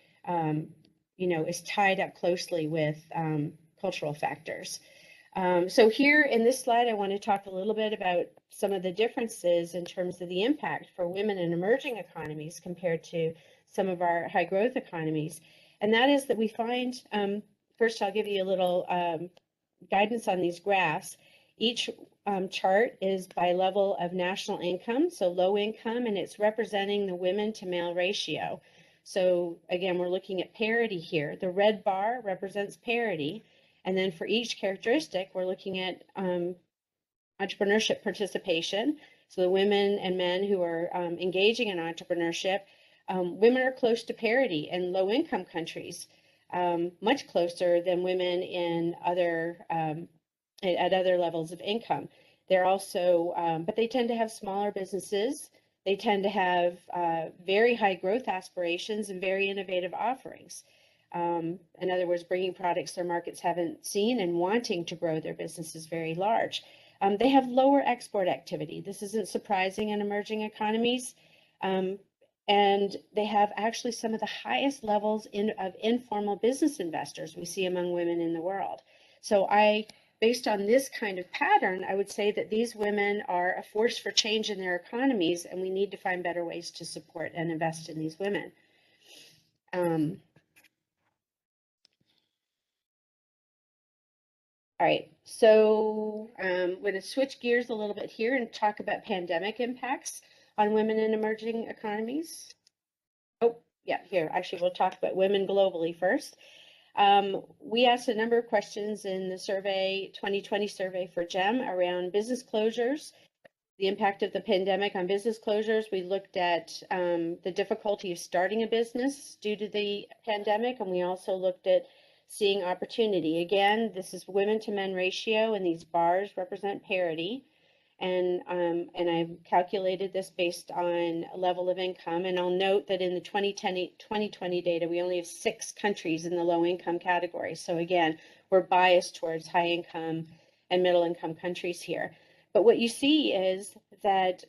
S4: is tied up closely with cultural factors. So here in this slide, I want to talk a little bit about some of the differences in terms of the impact for women in emerging economies compared to some of our high growth economies. And that is that we find, first I'll give you a little guidance on these graphs. Each chart is by level of national income, so low income, and it's representing the women to male ratio. So again, we're looking at parity here. The red bar represents parity. And then for each characteristic, we're looking at entrepreneurship participation. So the women and men who are engaging in entrepreneurship, women are close to parity in low income countries, much closer than women in at other levels of income. They're also, but they tend to have smaller businesses. They tend to have very high growth aspirations and very innovative offerings. In other words, bringing products their markets haven't seen and wanting to grow their businesses very large. They have lower export activity. This isn't surprising in emerging economies. And they have actually some of the highest levels of informal business investors we see among women in the world. So based on this kind of pattern, I would say that these women are a force for change in their economies, and we need to find better ways to support and invest in these women. All right, so I'm going to switch gears a little bit here and talk about pandemic impacts on women in emerging economies. Oh, yeah, here, actually, we'll talk about women globally first. We asked a number of questions in the survey, 2020 survey for GEM around business closures, the impact of the pandemic on business closures. We looked at the difficulty of starting a business due to the pandemic, and we also looked at seeing opportunity. Again, this is women to men ratio, and these bars represent parity. And I've calculated this based on level of income. And I'll note that in the 2020 data, we only have 6 countries in the low income category. So again, we're biased towards high income and middle income countries here. But what you see is that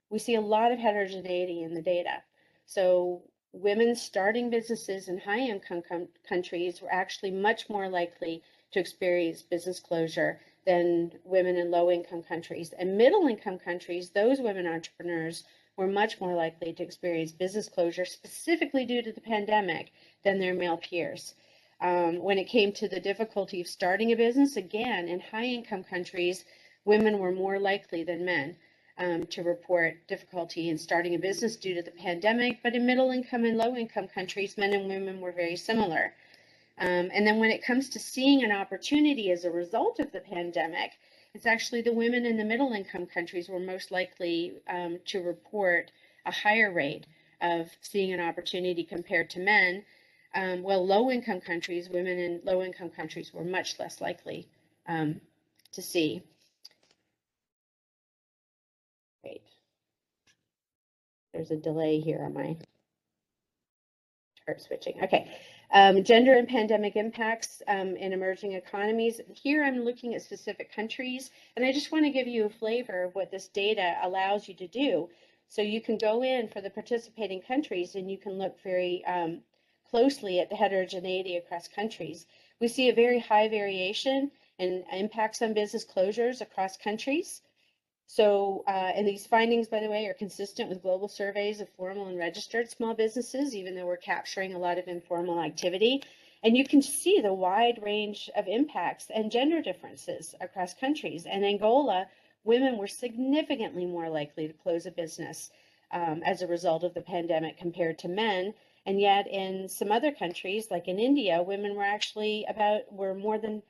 S4: we see a lot of heterogeneity in the data. So women starting businesses in high income countries were actually much more likely to experience business closure than women in low-income countries. And middle-income countries, those women entrepreneurs were much more likely to experience business closure, specifically due to the pandemic, than their male peers. When it came to the difficulty of starting a business, again, in high-income countries, women were more likely than men to report difficulty in starting a business due to the pandemic. But in middle-income and low-income countries, men and women were very similar. And then when it comes to seeing an opportunity as a result of the pandemic, it's actually the women in the middle income countries were most likely to report a higher rate of seeing an opportunity compared to men. While low income countries, women in low income countries were much less likely to see. Great. There's a delay here on my chart switching. Okay. Gender and pandemic impacts in emerging economies. Here I'm looking at specific countries, and I just want to give you a flavor of what this data allows you to do. So you can go in for the participating countries, and you can look very closely at the heterogeneity across countries. We see a very high variation in impacts on business closures across countries. So, and these findings, by the way, are consistent with global surveys of formal and registered small businesses, even though we're capturing a lot of informal activity. And you can see the wide range of impacts and gender differences across countries. In Angola, women were significantly more likely to close a business as a result of the pandemic compared to men. And yet in some other countries, like in India, women were actually were 40%,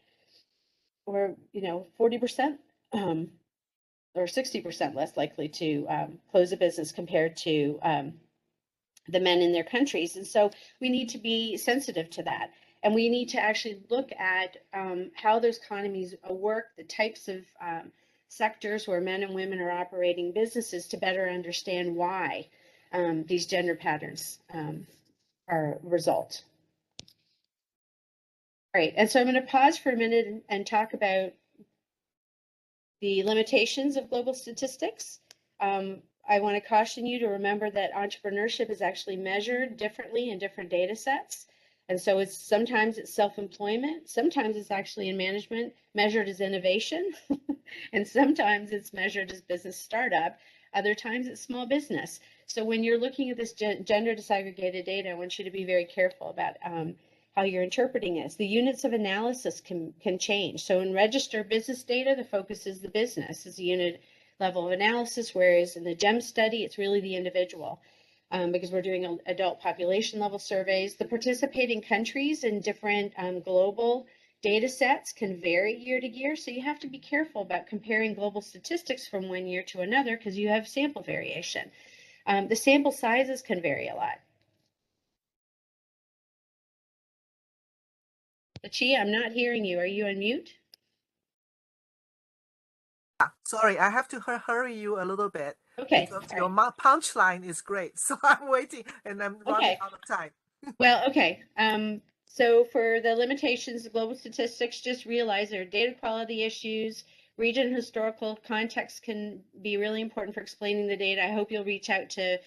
S4: or 60% less likely to close a business compared to the men in their countries. And so we need to be sensitive to that. And we need to actually look at how those economies work, the types of sectors where men and women are operating businesses, to better understand why these gender patterns are result. All right, and so I'm going to pause for a minute and talk about the limitations of global statistics. I want to caution you to remember that entrepreneurship is actually measured differently in different data sets. And so sometimes it's self-employment, sometimes it's actually in management measured as innovation, and sometimes it's measured as business startup. Other times it's small business. So when you're looking at this gender disaggregated data, I want you to be very careful about how you're interpreting this. The units of analysis can change. So in registered business data, the focus is the business as a unit level of analysis, whereas in the GEM study, it's really the individual. Because we're doing adult population level surveys. The participating countries in different global data sets can vary year to year, so you have to be careful about comparing global statistics from one year to another because you have sample variation. The sample sizes can vary a lot. Licia, I'm not hearing you. Are you on mute?
S2: Sorry, I have to hurry you a little bit.
S4: Okay.
S2: Because your punchline is great. So I'm waiting and I'm running out of time.
S4: Well, okay. So for the limitations of global statistics, just realize there are data quality issues, Region and historical context can be really important for explaining the data. I hope you'll reach out to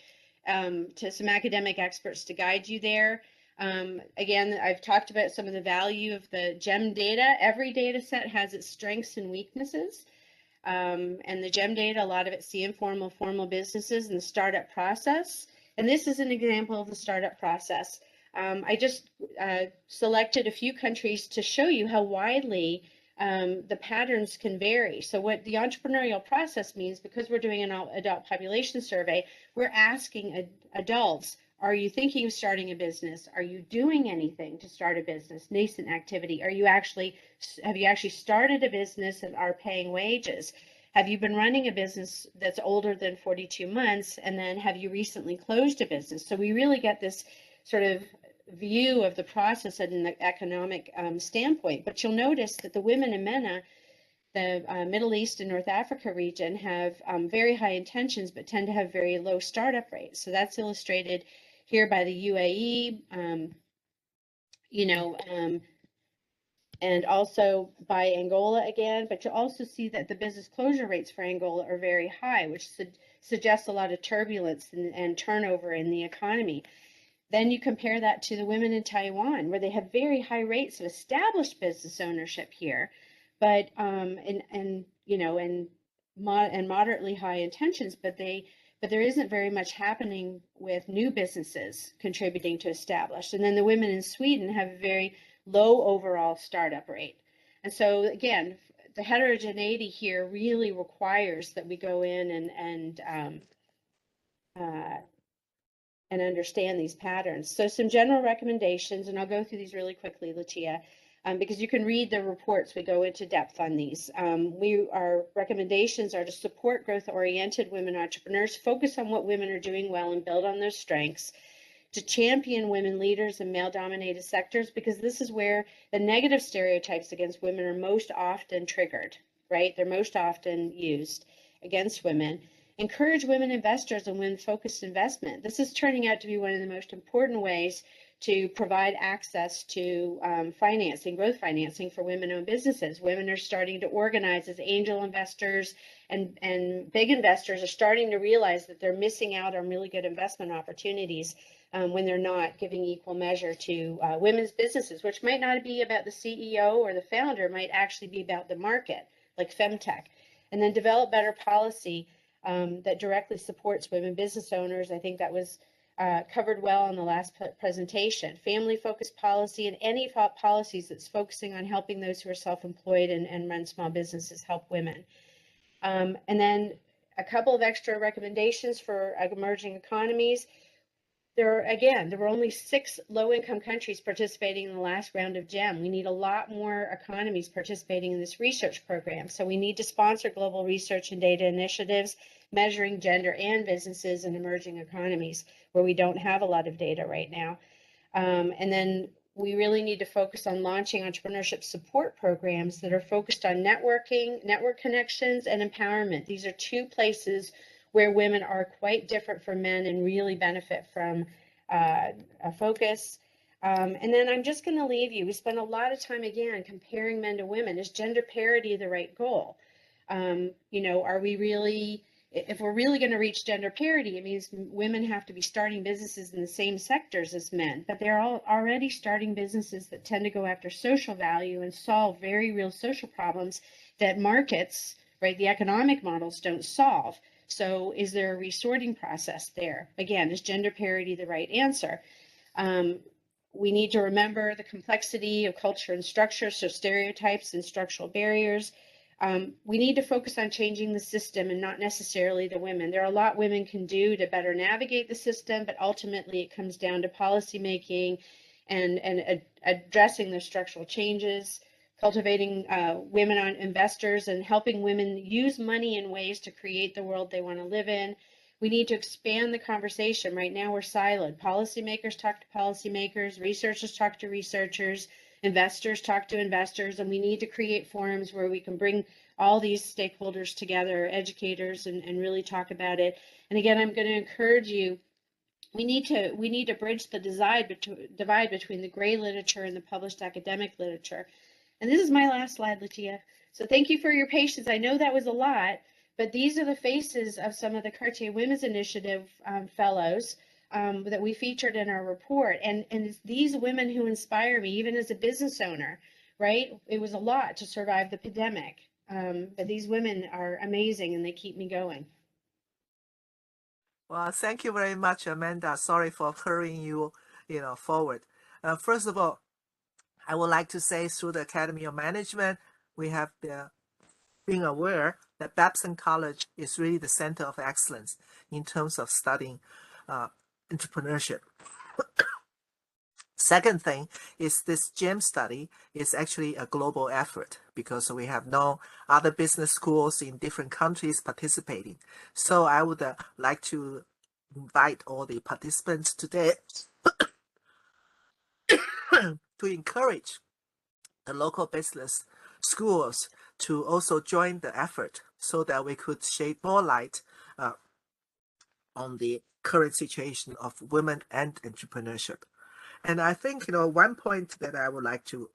S4: some academic experts to guide you there. Again, I've talked about some of the value of the GEM data. Every data set has its strengths and weaknesses. And the GEM data, a lot of it's the informal, formal businesses and the startup process. And this is an example of the startup process. I just selected a few countries to show you how widely the patterns can vary. So what the entrepreneurial process means, because we're doing an adult population survey, we're asking adults, are you thinking of starting a business? Are you doing anything to start a business? Nascent activity. Have you actually started a business and are paying wages? Have you been running a business that's older than 42 months? And then have you recently closed a business? So we really get this sort of view of the process at an economic standpoint. But you'll notice that the women in MENA, the Middle East and North Africa region, have very high intentions, but tend to have very low startup rates. So that's illustrated here by the UAE, and also by Angola again. But you'll also see that the business closure rates for Angola are very high, which suggests a lot of turbulence and turnover in the economy. Then you compare that to the women in Taiwan, where they have very high rates of established business ownership here, but and moderately high intentions, but there isn't very much happening with new businesses contributing to established. And then the women in Sweden have a very low overall startup rate. And so again, the heterogeneity here really requires that we go in and understand these patterns. So some general recommendations, and I'll go through these really quickly, Licia, because you can read the reports. We go into depth on these. Our recommendations are to support growth-oriented women entrepreneurs, focus on what women are doing well and build on their strengths, to champion women leaders in male-dominated sectors, because this is where the negative stereotypes against women are most often triggered, right? They're most often used against women. Encourage women investors and women-focused investment. This is turning out to be one of the most important ways to provide access to financing, growth financing for women-owned businesses. Women are starting to organize as angel investors, and big investors are starting to realize that they're missing out on really good investment opportunities when they're not giving equal measure to women's businesses, which might not be about the CEO or the founder, might actually be about the market, like femtech. And then develop better policy that directly supports women business owners. I think that was covered well in the last presentation. Family-focused policy and any policies that's focusing on helping those who are self-employed and run small businesses help women. And then a couple of extra recommendations for emerging economies. There were only 6 low-income countries participating in the last round of GEM. We need a lot more economies participating in this research program. So we need to sponsor global research and data initiatives measuring gender and businesses in emerging economies where we don't have a lot of data right now. And then we really need to focus on launching entrepreneurship support programs that are focused on networking, network connections, and empowerment. These are 2 places where women are quite different from men and really benefit from a focus. And then I'm just going to leave you. We spend a lot of time, again, comparing men to women. Is gender parity the right goal? Are we really, if we're really going to reach gender parity, it means women have to be starting businesses in the same sectors as men, but they're all already starting businesses that tend to go after social value and solve very real social problems that markets, right, the economic models don't solve. So is there a resorting process there? Again, is gender parity the right answer? We need to remember the complexity of culture and structure, so stereotypes and structural barriers. We need to focus on changing the system and not necessarily the women. There are a lot women can do to better navigate the system, but ultimately it comes down to policy making and addressing the structural changes, cultivating women investors and helping women use money in ways to create the world they want to live in. We need to expand the conversation. Right now we're siloed. Policymakers talk to policymakers, researchers talk to researchers, investors talk to investors, and we need to create forums where we can bring all these stakeholders together, educators, and really talk about it. And again, I'm going to encourage you, we need to bridge the divide between the gray literature and the published academic literature. And this is my last slide, Licia. So thank you for your patience. I know that was a lot, but these are the faces of some of the Cartier Women's Initiative fellows that we featured in our report. And it's these women who inspire me, even as a business owner, right? It was a lot to survive the pandemic. But these women are amazing and they keep me going.
S2: Well, thank you very much, Amanda. Sorry for hurrying you, forward. First of all, I would like to say through the Academy of Management, we have been aware that Babson College is really the center of excellence in terms of studying entrepreneurship. Second thing is this GEM study is actually a global effort because we have no other business schools in different countries participating. So I would like to invite all the participants today to encourage the local business schools to also join the effort so that we could shed more light on the current situation of women and entrepreneurship. And I think, one point that I would like to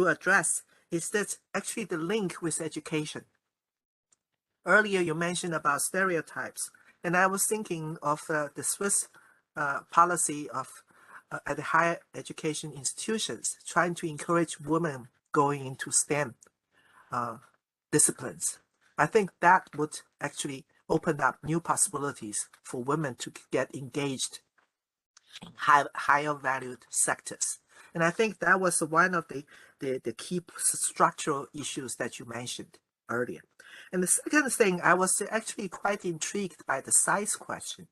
S2: address is that actually the link with education. Earlier, you mentioned about stereotypes, and I was thinking of the Swiss policy of at the higher education institutions, trying to encourage women going into STEM disciplines. I think that would actually open up new possibilities for women to get engaged in higher valued sectors. And I think that was one of the key structural issues that you mentioned earlier. And the second thing, I was actually quite intrigued by the size question.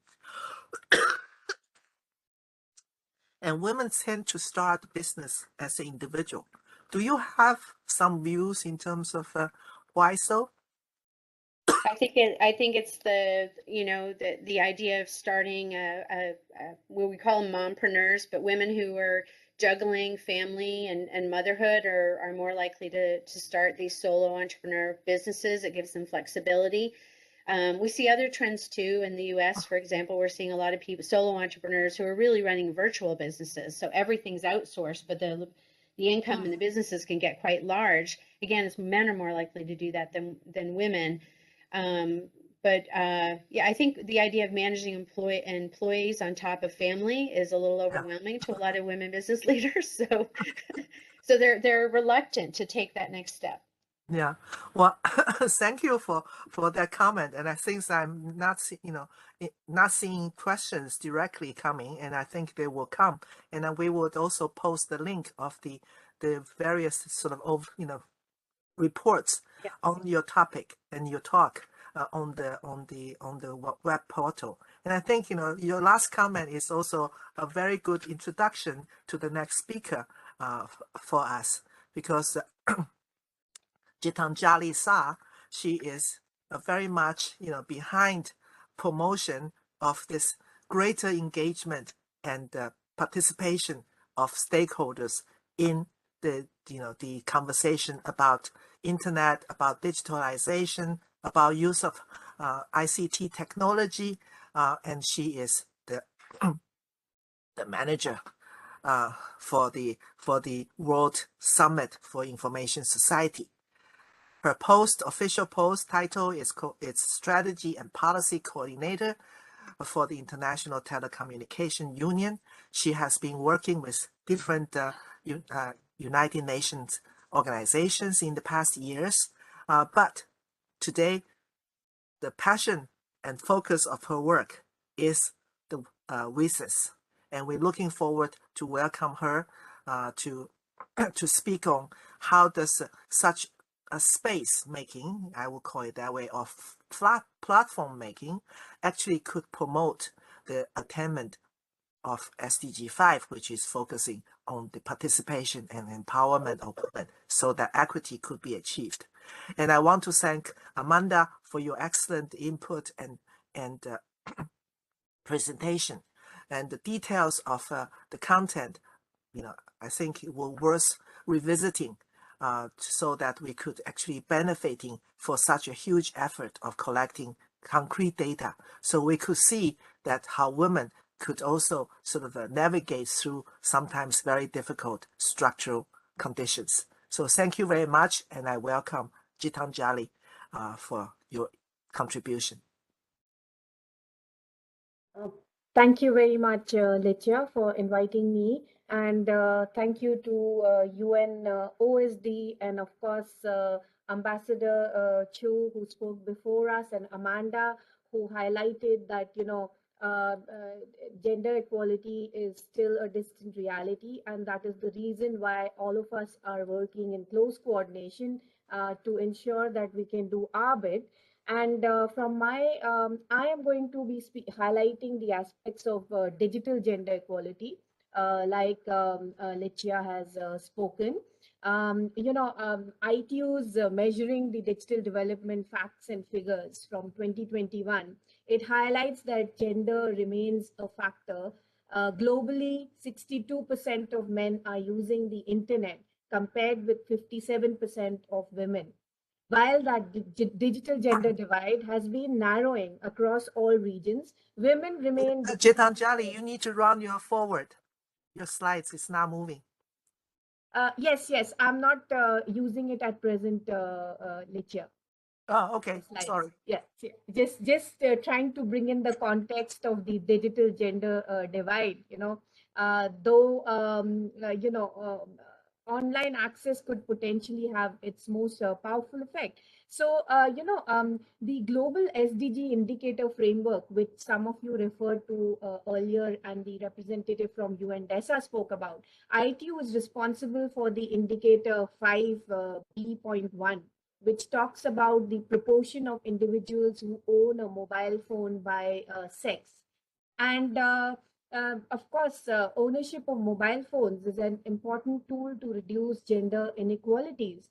S2: And women tend to start business as an individual. Do you have some views in terms of why so?
S4: I think it's the idea of starting what we call them mompreneurs, but women who are juggling family and motherhood are more likely to start these solo entrepreneur businesses. It gives them flexibility. We see other trends too in the US, for example. We're seeing a lot of people, solo entrepreneurs, who are really running virtual businesses. So everything's outsourced, but the income in the businesses can get quite large. Again, it's men are more likely to do that than women. Yeah, I think the idea of managing employees on top of family is a little overwhelming to a lot of women business leaders. So, so they're reluctant to take that next step.
S2: Yeah, well, thank you for that comment. And I think I'm not seeing questions directly coming, and I think they will come. And then we would also post the link of the various sort of reports on your topic and your talk on the web portal. And I think your last comment is also a very good introduction to the next speaker for us, because Gitanjali Sa, she is very much behind promotion of this greater engagement and participation of stakeholders in the conversation about internet, about digitalization, about use of ICT technology, and she is the the manager for the World Summit for Information Society. Her official post title is Strategy and Policy Coordinator for the International Telecommunication Union. She has been working with different United Nations organizations in the past years, but today the passion and focus of her work is the WSIS, and we're looking forward to welcome her to speak on how does such a space making, I will call it that way, of platform making actually could promote the attainment of SDG 5, which is focusing on the participation and empowerment of women so that equity could be achieved. And I want to thank Amanda for your excellent input and presentation. And the details of the content, I think it will worth revisiting so that we could actually benefiting for such a huge effort of collecting concrete data. So we could see that how women could also sort of navigate through sometimes very difficult structural conditions. So thank you very much, and I welcome Gitanjali for your contribution.
S5: Thank you very much, Licia, for inviting me. And thank you to UNOSD and, of course, Ambassador Chu, who spoke before us, and Amanda, who highlighted that, gender equality is still a distant reality. And that is the reason why all of us are working in close coordination to ensure that we can do our bit. And from my, I am going to be highlighting the aspects of digital gender equality, like Licia has spoken. ITU's measuring the digital development facts and figures from 2021. It highlights that gender remains a factor. Globally, 62% of men are using the internet, compared with 57% of women. While that digital gender divide has been narrowing across all regions, women remain...
S2: Gitanjali, you need to run your forward. Your slides is not moving.
S5: Yes, I'm not using it at present, Licia.
S2: Oh, okay. Sorry.
S5: Yeah, just trying to bring in the context of the digital gender divide. Online access could potentially have its most powerful effect. So, the global SDG indicator framework, which some of you referred to earlier, and the representative from UNDESA spoke about, ITU is responsible for the indicator 5B.1, which talks about the proportion of individuals who own a mobile phone by sex. And of course, ownership of mobile phones is an important tool to reduce gender inequalities.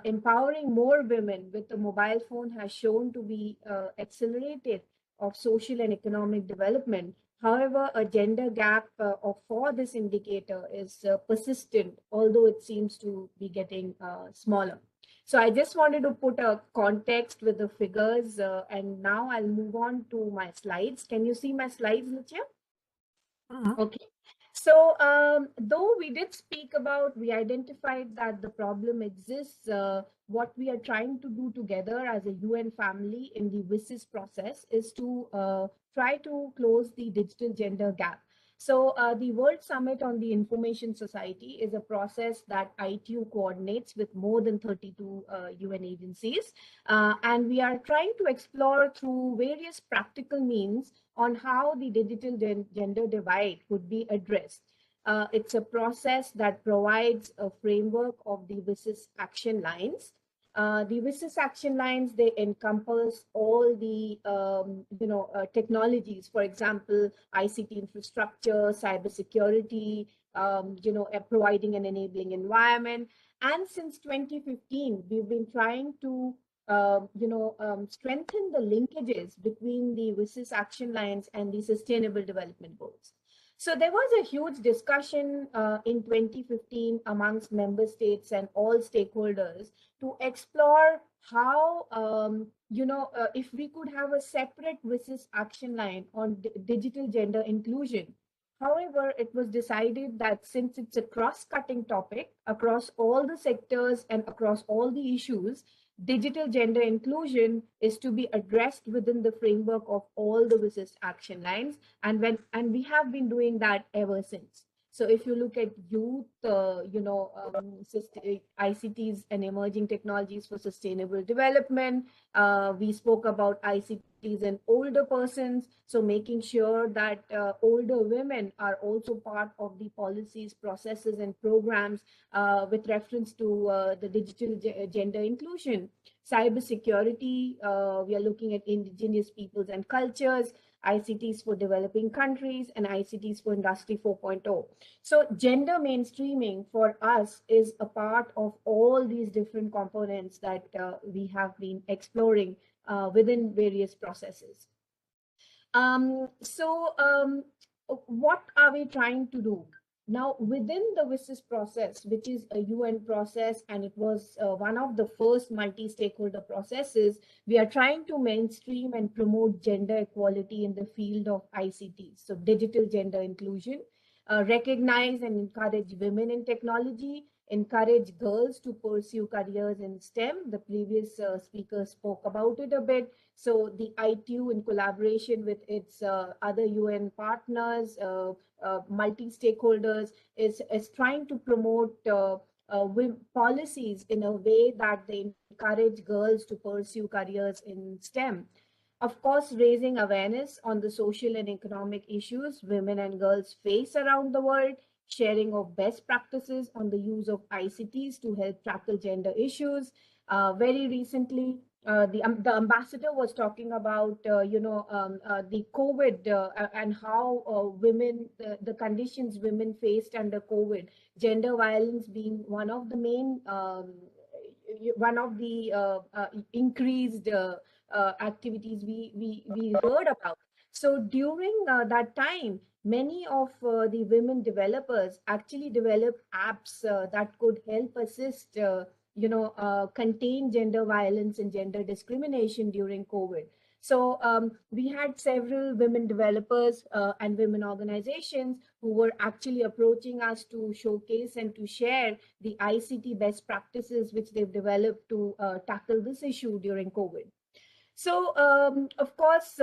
S5: Empowering more women with a mobile phone has shown to be accelerated of social and economic development. However, a gender gap for this indicator is persistent, although it seems to be getting smaller. So I just wanted to put a context with the figures, and now I'll move on to my slides. Can you see my slides, Licia? Okay. So though we did speak about, we identified that the problem exists, what we are trying to do together as a UN family in the WSIS process is to try to close the digital gender gap. So the World Summit on the Information Society is a process that ITU coordinates with more than 32 UN agencies. And we are trying to explore through various practical means on how the digital gender divide could be addressed. It's a process that provides a framework of the WSIS action lines. The WSIS action lines, they encompass all the technologies, for example, ICT infrastructure, cybersecurity, providing an enabling environment. And since 2015, we've been trying to strengthen the linkages between the WSIS action lines and the Sustainable Development Goals. So there was a huge discussion in 2015 amongst member states and all stakeholders to explore how, if we could have a separate WSIS action line on digital gender inclusion. However, it was decided that since it's a cross-cutting topic across all the sectors and across all the issues, digital gender inclusion is to be addressed within the framework of all the WSIS action lines, and we have been doing that ever since. So if you look at youth, ICTs and emerging technologies for sustainable development, we spoke about ICTs and older persons. So making sure that older women are also part of the policies, processes, and programs with reference to the digital gender inclusion. Cybersecurity, we are looking at indigenous peoples and cultures, ICTs for developing countries, and ICTs for Industry 4.0. So gender mainstreaming for us is a part of all these different components that we have been exploring within various processes. What are we trying to do? Now, within the WSIS process, which is a UN process, and it was one of the first multi-stakeholder processes, we are trying to mainstream and promote gender equality in the field of ICT, so digital gender inclusion, recognize and encourage women in technology, encourage girls to pursue careers in STEM. The previous speaker spoke about it a bit. So the ITU, in collaboration with its other UN partners, multi-stakeholders, is trying to promote policies in a way that they encourage girls to pursue careers in STEM. Of course, raising awareness on the social and economic issues women and girls face around the world, sharing of best practices on the use of ICTs to help tackle gender issues. Very recently, the ambassador was talking about, the COVID and how women, the conditions women faced under COVID, gender violence being one of the main, one of the increased activities we heard about. So during that time, many of the women developers actually developed apps that could help assist, contain gender violence and gender discrimination during COVID. So we had several women developers and women organizations who were actually approaching us to showcase and to share the ICT best practices which they've developed to tackle this issue during COVID. So, of course,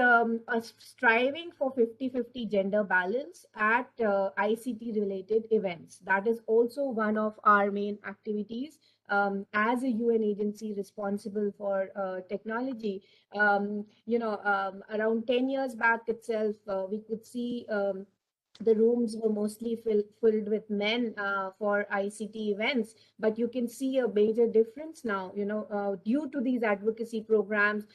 S5: striving for 50-50 gender balance at ICT-related events. That is also one of our main activities as a UN agency responsible for technology. Around 10 years back itself, we could see the rooms were mostly filled with men for ICT events, but you can see a major difference now, due to these advocacy programs,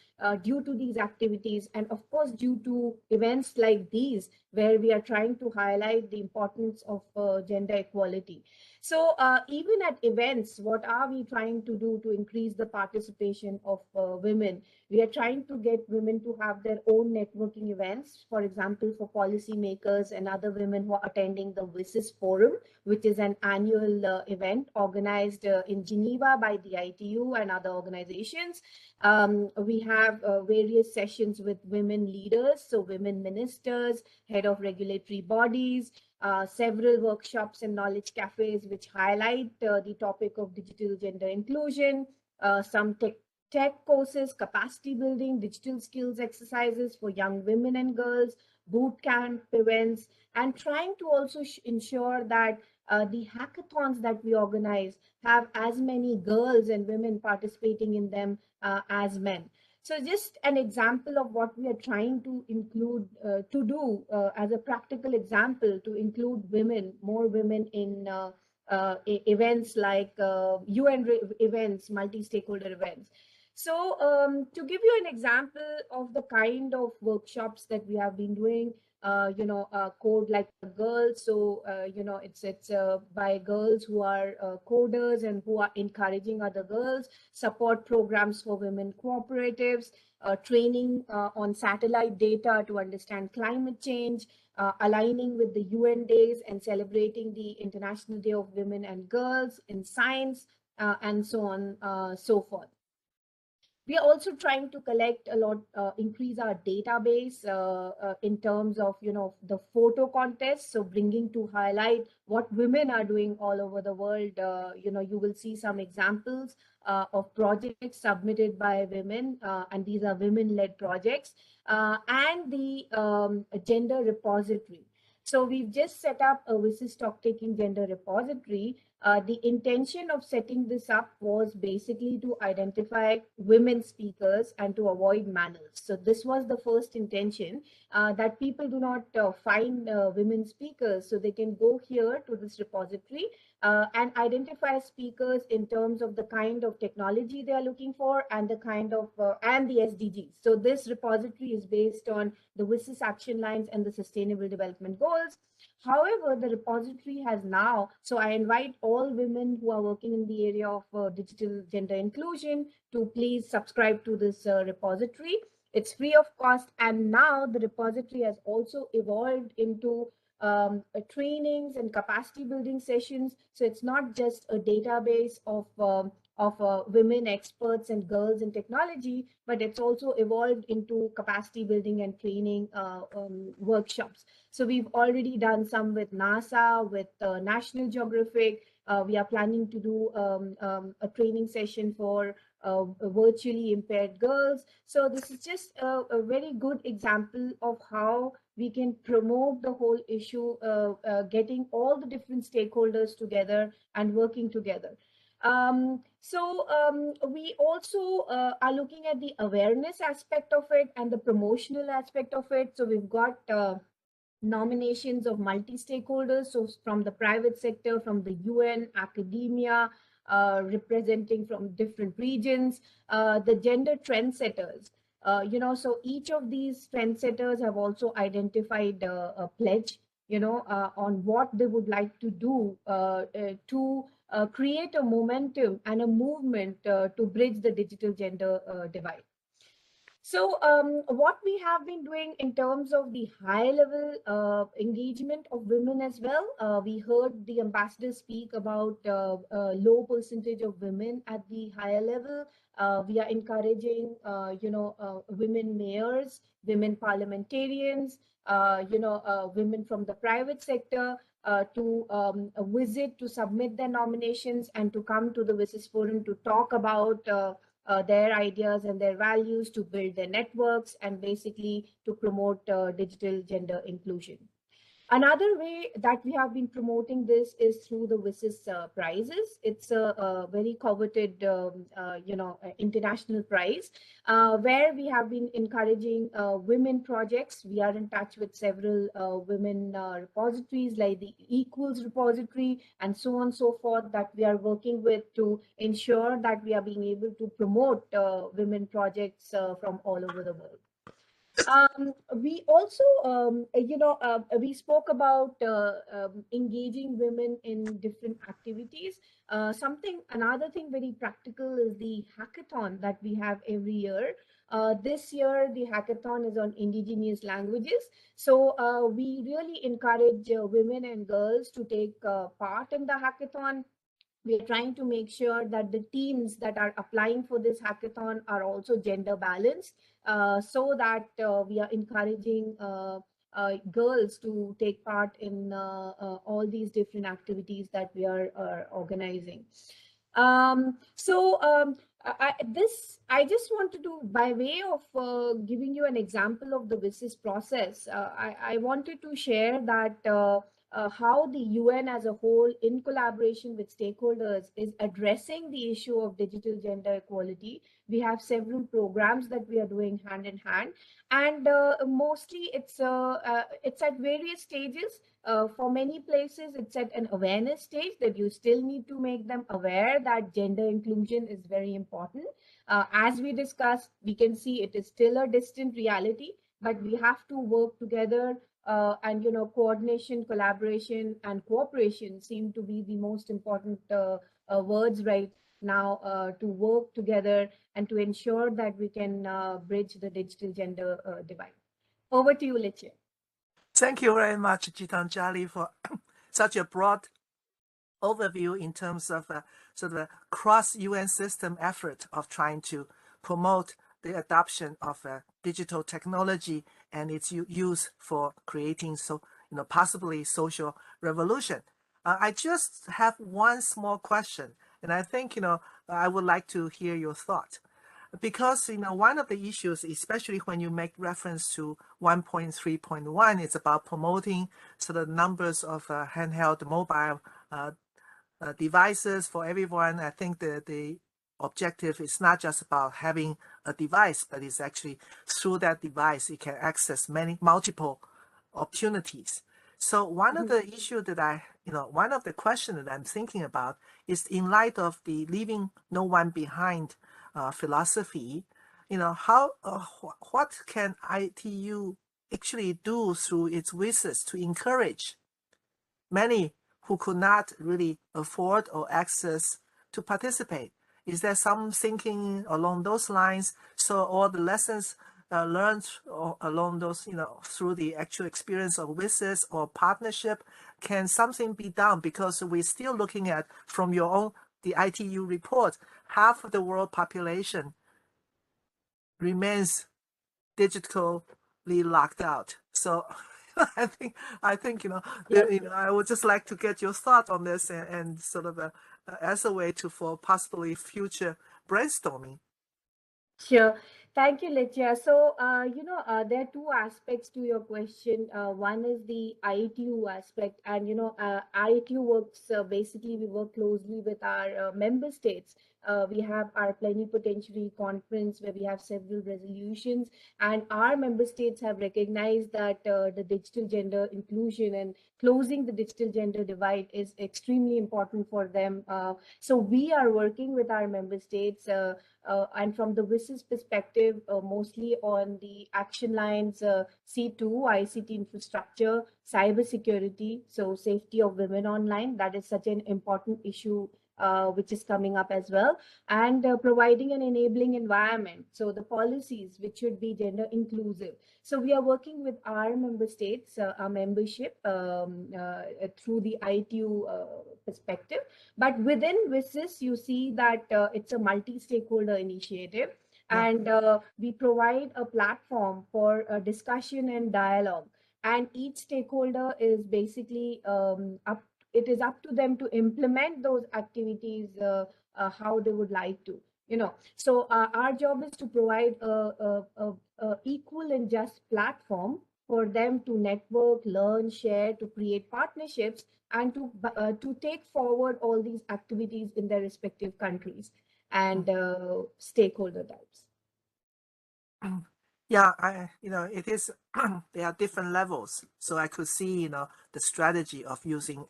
S5: due to these activities, and of course, due to events like these, where we are trying to highlight the importance of gender equality. So even at events, what are we trying to do to increase the participation of women? We are trying to get women to have their own networking events, for example, for policymakers and other women who are attending the WSIS Forum, which is an annual event organized in Geneva by the ITU and other organizations. We have various sessions with women leaders, so women ministers, head of regulatory bodies, several workshops and knowledge cafes which highlight the topic of digital gender inclusion, some tech courses, capacity building, digital skills exercises for young women and girls, boot camp events, and trying to also ensure that the hackathons that we organize have as many girls and women participating in them as men. So just an example of what we are trying to include, to do as a practical example, to include women, more women in events like UN events, multi-stakeholder events. So to give you an example of the kind of workshops that we have been doing, code like a girl. So, it's by girls who are coders and who are encouraging other girls, support programs for women cooperatives, training on satellite data to understand climate change, aligning with the UN days and celebrating the International Day of Women and Girls in Science, and so on, so forth. We are also trying to collect a lot, increase our database in terms of, the photo contest. So bringing to highlight what women are doing all over the world. You will see some examples of projects submitted by women, and these are women-led projects, and the gender repository. So we've just set up a WSIS stock-taking gender repository. The intention of setting this up was basically to identify women speakers and to avoid manels. So this was the first intention, that people do not find women speakers. So they can go here to this repository and identify speakers in terms of the kind of technology they are looking for and the kind of, and the SDGs. So this repository is based on the WSIS action lines and the Sustainable Development Goals. However, the repository has now, so I invite all women who are working in the area of digital gender inclusion to please subscribe to this repository. It's free of cost. And now the repository has also evolved into trainings and capacity building sessions. So it's not just a database of women experts and girls in technology, but it's also evolved into capacity building and training workshops. So we've already done some with NASA, with National Geographic. We are planning to do a training session for virtually impaired girls. So this is just a very good example of how we can promote the whole issue, getting all the different stakeholders together and working together. We also are looking at the awareness aspect of it and the promotional aspect of it. So we've got nominations of multi-stakeholders, so from the private sector, from the UN, academia, representing from different regions, the gender trendsetters. So each of these trendsetters have also identified a pledge, on what they would like to do to create a momentum and a movement to bridge the digital gender divide. So what we have been doing in terms of the high level engagement of women as well, we heard the ambassador speak about a low percentage of women at the higher level. We are encouraging, women mayors, women parliamentarians, women from the private sector to visit, to submit their nominations and to come to the WSIS Forum to talk about their ideas and their values, to build their networks and basically to promote digital gender inclusion. Another way that we have been promoting this is through the WSIS prizes. It's a very coveted, international prize where we have been encouraging women projects. We are in touch with several women repositories like the Equals repository and so on and so forth that we are working with to ensure that we are being able to promote women projects from all over the world. We also, we spoke about engaging women in different activities. Another thing very practical is the hackathon that we have every year. This year, the hackathon is on indigenous languages. So we really encourage women and girls to take part in the hackathon. We are trying to make sure that the teams that are applying for this hackathon are also gender balanced, so that we are encouraging girls to take part in all these different activities that we are organizing. I just wanted to, by way of giving you an example of the WSIS process, I wanted to share that how the UN as a whole, in collaboration with stakeholders, is addressing the issue of digital gender equality. We have several programs that we are doing hand in hand, and mostly it's at various stages. For many places, it's at an awareness stage that you still need to make them aware that gender inclusion is very important. As we discussed, we can see it is still a distant reality, but we have to work together. And coordination, collaboration, and cooperation seem to be the most important words right now to work together and to ensure that we can bridge the digital gender divide. Over to you, Licia.
S2: Thank you very much, Gitanjali, for such a broad overview in terms of sort of a cross-UN system effort of trying to promote the adoption of digital technology and its use for creating possibly social revolution. I just have one small question, and I think I would like to hear your thought, because one of the issues, especially when you make reference to 1.3.1, it's about promoting sort of numbers of handheld mobile devices for everyone. I think the objective is not just about having a device, but it's actually through that device it can access multiple opportunities. So one of the issues that one of the questions that I'm thinking about is, in light of the leaving no one behind philosophy, what can ITU actually do through its WSIS to encourage many who could not really afford or access to participate? Is there some thinking along those lines? So all the lessons learned along those, through the actual experience of WSIS or partnership? Can something be done? Because we're still looking at, from your own, the ITU report, half of the world population remains digitally locked out. So I think I would just like to get your thought on this and sort of as a way for possibly future brainstorming.
S5: Sure. Thank you, Licia. So, there are two aspects to your question. One is the ITU aspect, and ITU works basically. We work closely with our member states. We have our plenipotentiary conference where we have several resolutions, and our member states have recognized that the digital gender inclusion and closing the digital gender divide is extremely important for them. So we are working with our member states. And from the WSIS perspective, mostly on the action lines C2, ICT infrastructure, cybersecurity, so safety of women online. That is such an important issue which is coming up as well, and providing an enabling environment. So the policies which should be gender inclusive. So we are working with our member states, our membership through the ITU perspective. But within WSIS, you see that it's a multi-stakeholder initiative, and we provide a platform for discussion and dialogue. And each stakeholder is basically it is up to them to implement those activities how they would like to. So our job is to provide a equal and just platform for them to network, learn, share, to create partnerships, and to take forward all these activities in their respective countries and stakeholder types.
S2: Yeah, it is. There are different levels, so I could see, the strategy of using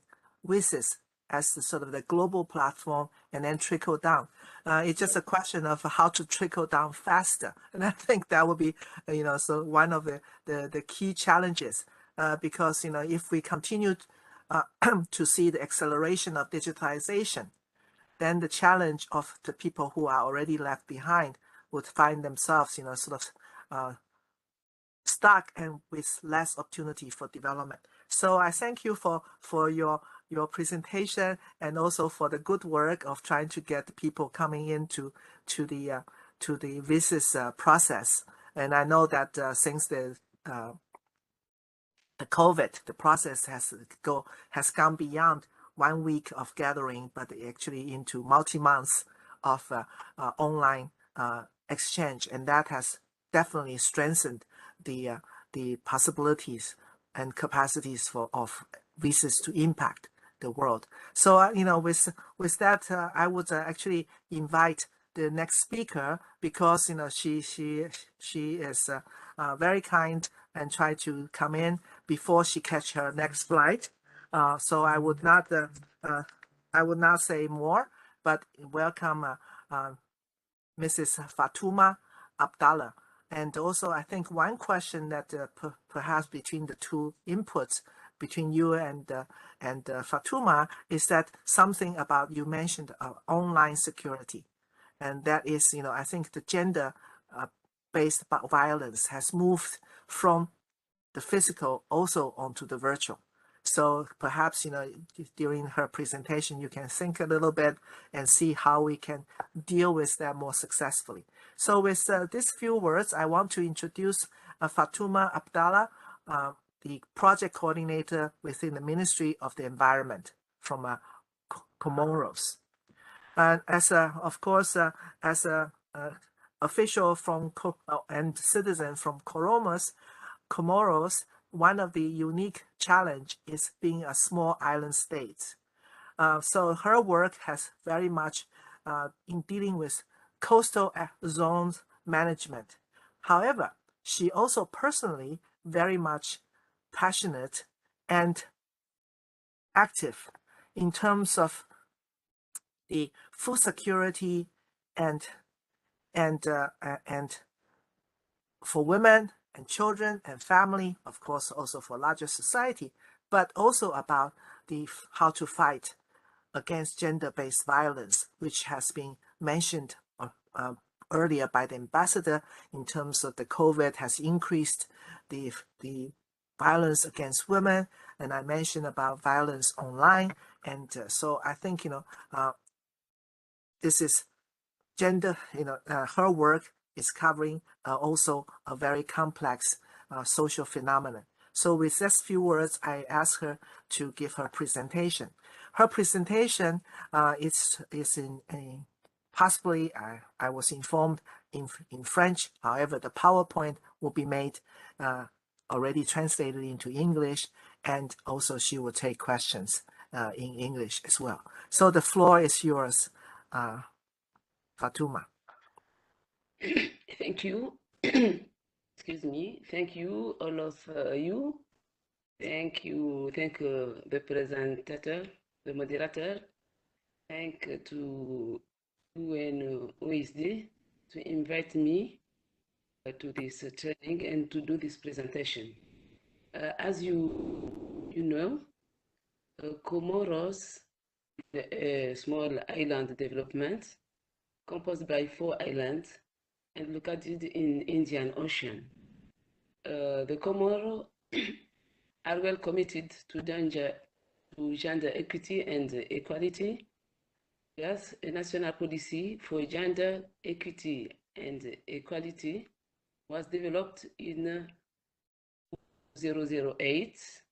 S2: WSIS as the sort of the global platform and then trickle down. It's just a question of how to trickle down faster, and I think that would be, so one of the key challenges, because if we continue to see the acceleration of digitalization, then the challenge of the people who are already left behind would find themselves, sort of stuck and with less opportunity for development. So I thank you for your presentation, and also for the good work of trying to get people coming into the WSIS process. And I know that since the COVID, the process has gone beyond 1 week of gathering, but actually into multi-months of online exchange, and that has definitely strengthened the possibilities and capacities of WSIS to impact the world. So with that, I would actually invite the next speaker, because she is very kind and try to come in before she catch her next flight. So I would not say more, but welcome Mrs. Fatouma Abdallah. And also, I think one question that perhaps between the two inputs between you and Fatouma is that something about, you mentioned online security, and that is, I think the gender based violence has moved from the physical also onto the virtual. So perhaps, during her presentation, you can think a little bit and see how we can deal with that more successfully. So with these few words, I want to introduce Fatouma Abdallah, the project coordinator within the Ministry of the Environment from Comoros. And as a official from and citizen from Comoros, one of the unique challenge is being a small island state. So her work has very much in dealing with coastal zones management. However, she also personally very much passionate and active in terms of the food security and for women and children and family, of course, also for larger society, but also about how to fight against gender-based violence, which has been mentioned earlier by the ambassador in terms of the COVID has increased the violence against women, and I mentioned about violence online, and so I think this is gender. Her work is covering also a very complex social phenomenon. So with these few words, I ask her to give her presentation. Her presentation is in a possibly, I was informed, in French. However, the PowerPoint will be made already translated into English, and also she will take questions in English as well. So the floor is yours, Fatouma.
S6: Thank you. Excuse me. Thank you, all of you. Thank you. Thank the presenter, the moderator. Thank to UNOSD to invite me to this training and to do this presentation. As you know, Comoros is a small island development composed by 4 islands and located in Indian Ocean. The Comoros are well committed to gender equity and equality. Yes, a national policy for gender equity and equality was developed in 2008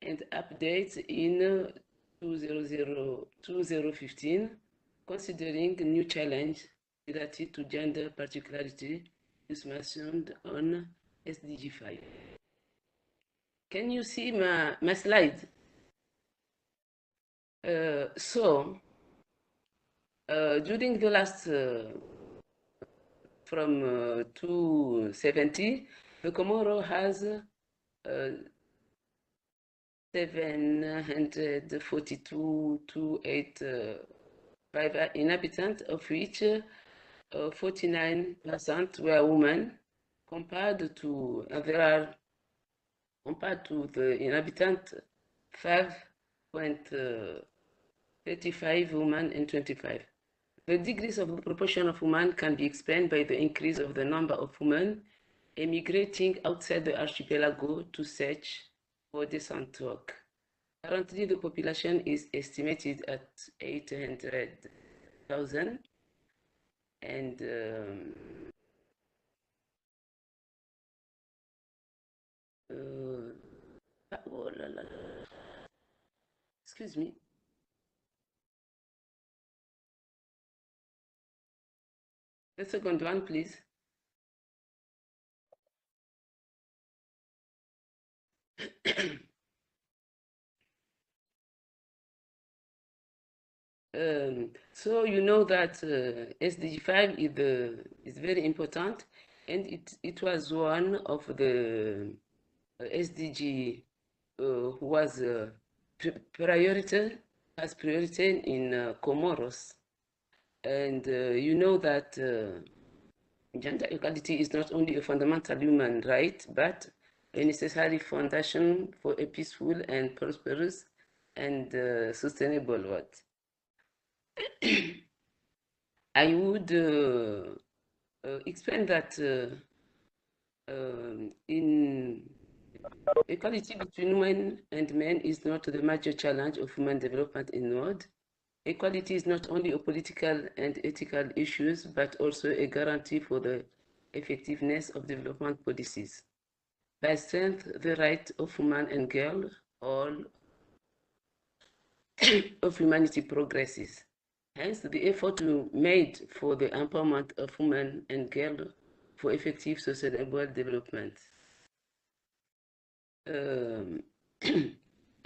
S6: and updated in 2015, considering new challenge related to gender particularity is mentioned on SDG 5. Can you see my slide? During the last, from 270, the Comoros has 742,285 inhabitants, of which 49% were women, compared to the inhabitants, 5.35 women and 25. The decrease of the proportion of women can be explained by the increase of the number of women emigrating outside the archipelago to search for decent work. Currently, the population is estimated at 800,000, and excuse me. The second one, please. So you know that SDG 5 is very important, and it was one of the SDG who was priority in Comoros. And you know that gender equality is not only a fundamental human right, but a necessary foundation for a peaceful and prosperous and sustainable world. I would explain that in equality between women and men is not the major challenge of human development in the world. Equality is not only a political and ethical issue, but also a guarantee for the effectiveness of development policies. By strength, the right of women and girls, all of humanity progresses. Hence, the effort made for the empowerment of women and girls for effective sustainable development.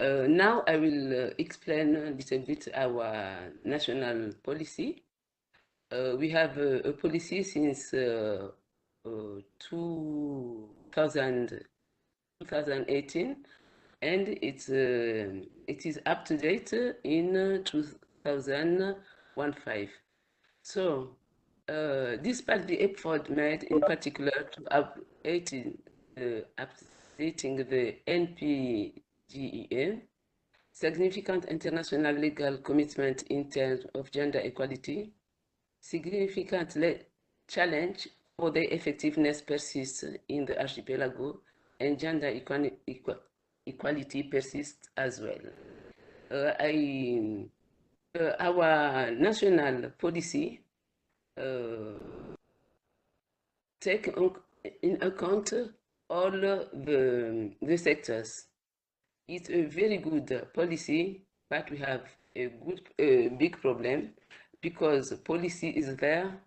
S6: Now I will explain a little bit our national policy. We have a policy since 2018, and it is up to date in 2015. So, despite the effort made in particular to updating the NPGEM, significant international legal commitment in terms of gender equality, significant challenge for their effectiveness persists in the archipelago, and gender equality persists as well. Our national policy take in account all the sectors. It's a very good policy, but we have a big problem because policy is there,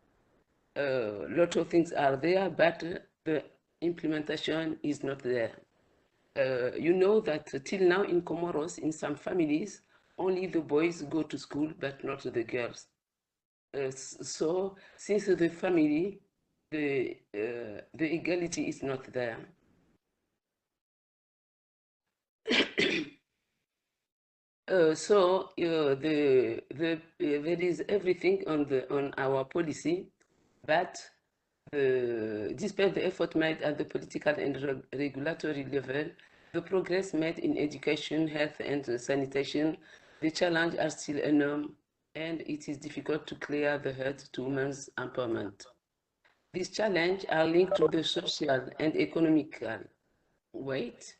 S6: a lot of things are there, but the implementation is not there. You know that till now in Comoros, in some families, only the boys go to school, but not the girls. So since the family, the equality is not there. There is everything on our policy, but despite the effort made at the political and regulatory level, the progress made in education, health, and sanitation, the challenges are still enormous, and it is difficult to clear the hurdle to women's empowerment. These challenges are linked to the social and economical weight,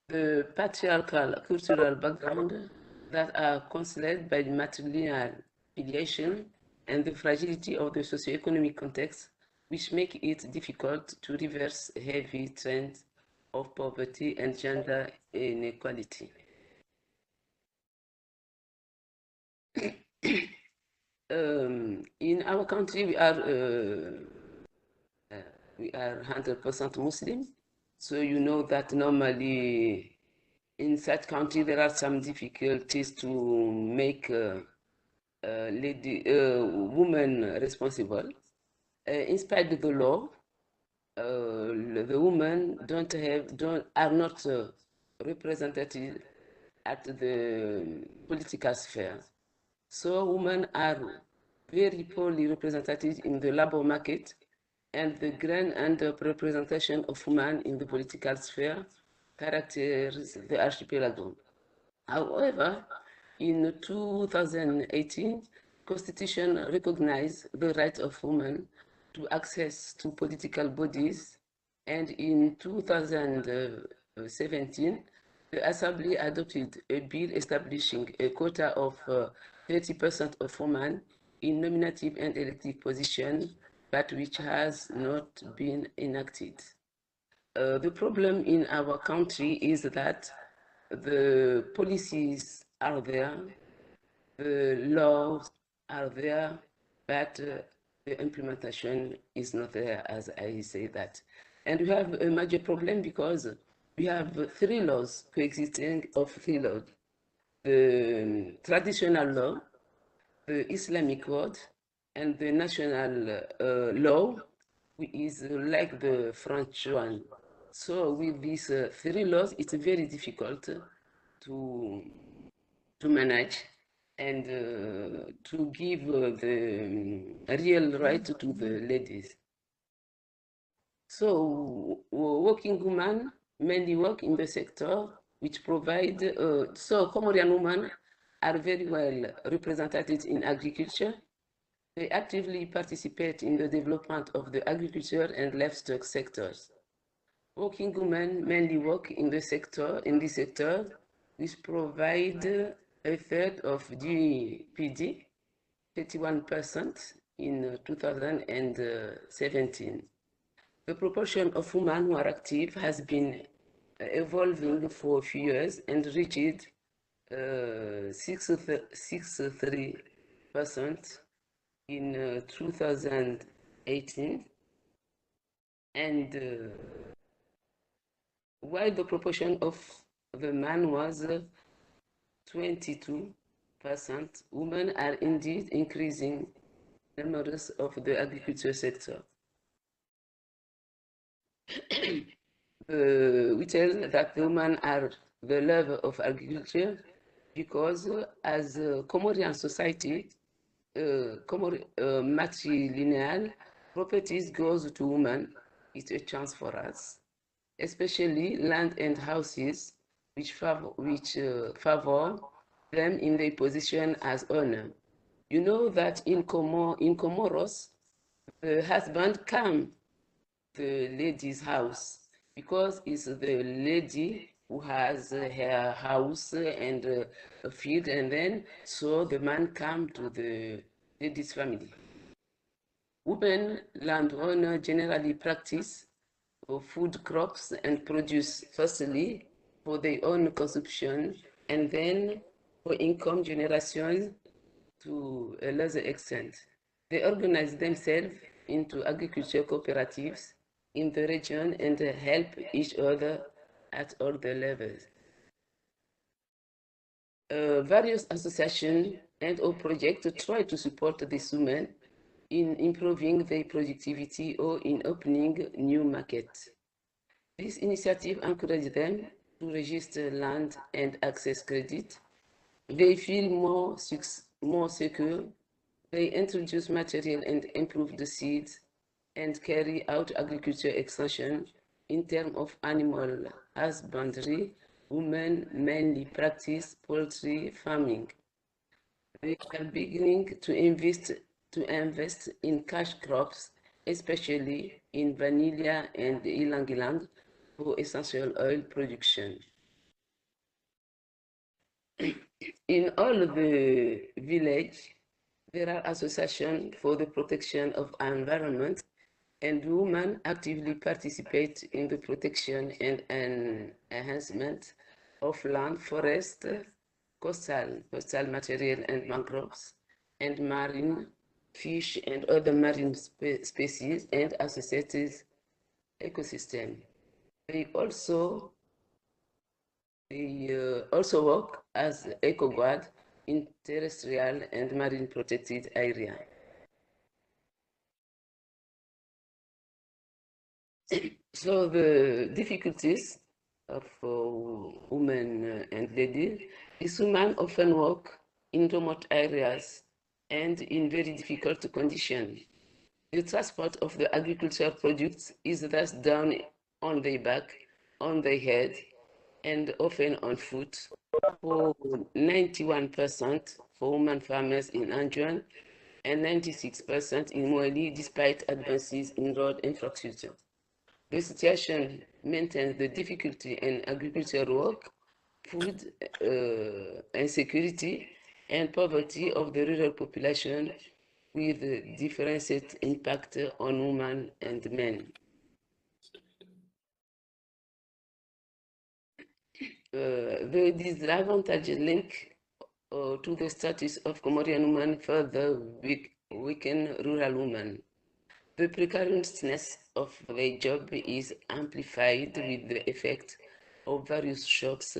S6: the patriarchal cultural background that are concealed by the matrilineal filiation, and the fragility of the socioeconomic context, which make it difficult to reverse heavy trends of poverty and gender inequality. In our country, we are 100% Muslim, so you know that normally in such country there are some difficulties to make women responsible. In spite of the law, the women are not represented at the political sphere. So women are very poorly represented in the labor market, and the grand underrepresentation of women in the political sphere characterizes the archipelago. However, in 2018, Constitution recognized the right of women to access to political bodies, and in 2017, the Assembly adopted a bill establishing a quota of 30% of women in nominative and elective positions, but which has not been enacted. The problem in our country is that the policies are there, the laws are there, but the implementation is not there, as I say that. And we have a major problem because we have 3 laws coexisting of 3 laws. The traditional law, the Islamic code, and the national law, which is like the French one. So with these 3 laws, it's very difficult to manage and to give the real right to the ladies. So working women mainly work in the sector which provide, so Comorian women are very well represented in agriculture. They actively participate in the development of the agriculture and livestock sectors. Working women mainly work in this sector, which provide a third of GPD, 31% in 2017. The proportion of women who are active has been evolving for a few years and reached 63% in 2018, and while the proportion of the man was 22%, women are indeed increasing numbers of the agriculture sector. We tell that the women are the level of agriculture because as a Comorian society, matrilineal properties goes to women. It's a chance for us, especially land and houses, which favor them in their position as owner. You know that in Comoros, the husband come to the lady's house because it's the lady who has her house and a field, and then so the man come to the lady's family. Women landowner generally practice food crops and produce firstly for their own consumption and then for income generation to a lesser extent. They organize themselves into agriculture cooperatives in the region and help each other at all the levels. Various associations and or projects try to support these women in improving their productivity or in opening new markets. This initiative encourages them to register land and access credit. They feel more secure. They introduce material and improve the seeds and carry out agriculture extension. In terms of animal husbandry, women mainly practice poultry farming. They are beginning to invest in cash crops, especially in vanilla and ylang-ylang for essential oil production. In all the village, there are associations for the protection of environment, and women actively participate in the protection and enhancement of land, forest, coastal material and mangroves, and marine fish and other marine species and associated ecosystems. They also work as eco-guard in terrestrial and marine protected area. So the difficulties of women and ladies is women often work in remote areas and in very difficult conditions. The transport of the agricultural products is thus done on their back, on their head, and often on foot. For 91% for women farmers in Anjouan and 96% in Moali, despite advances in road infrastructure. The situation maintains the difficulty in agricultural work, food insecurity, and poverty of the rural population, with differentiated impact on women and men. The disadvantage link to the status of Comorian women further weaken rural women. The precariousness of their job is amplified with the effect of various shocks,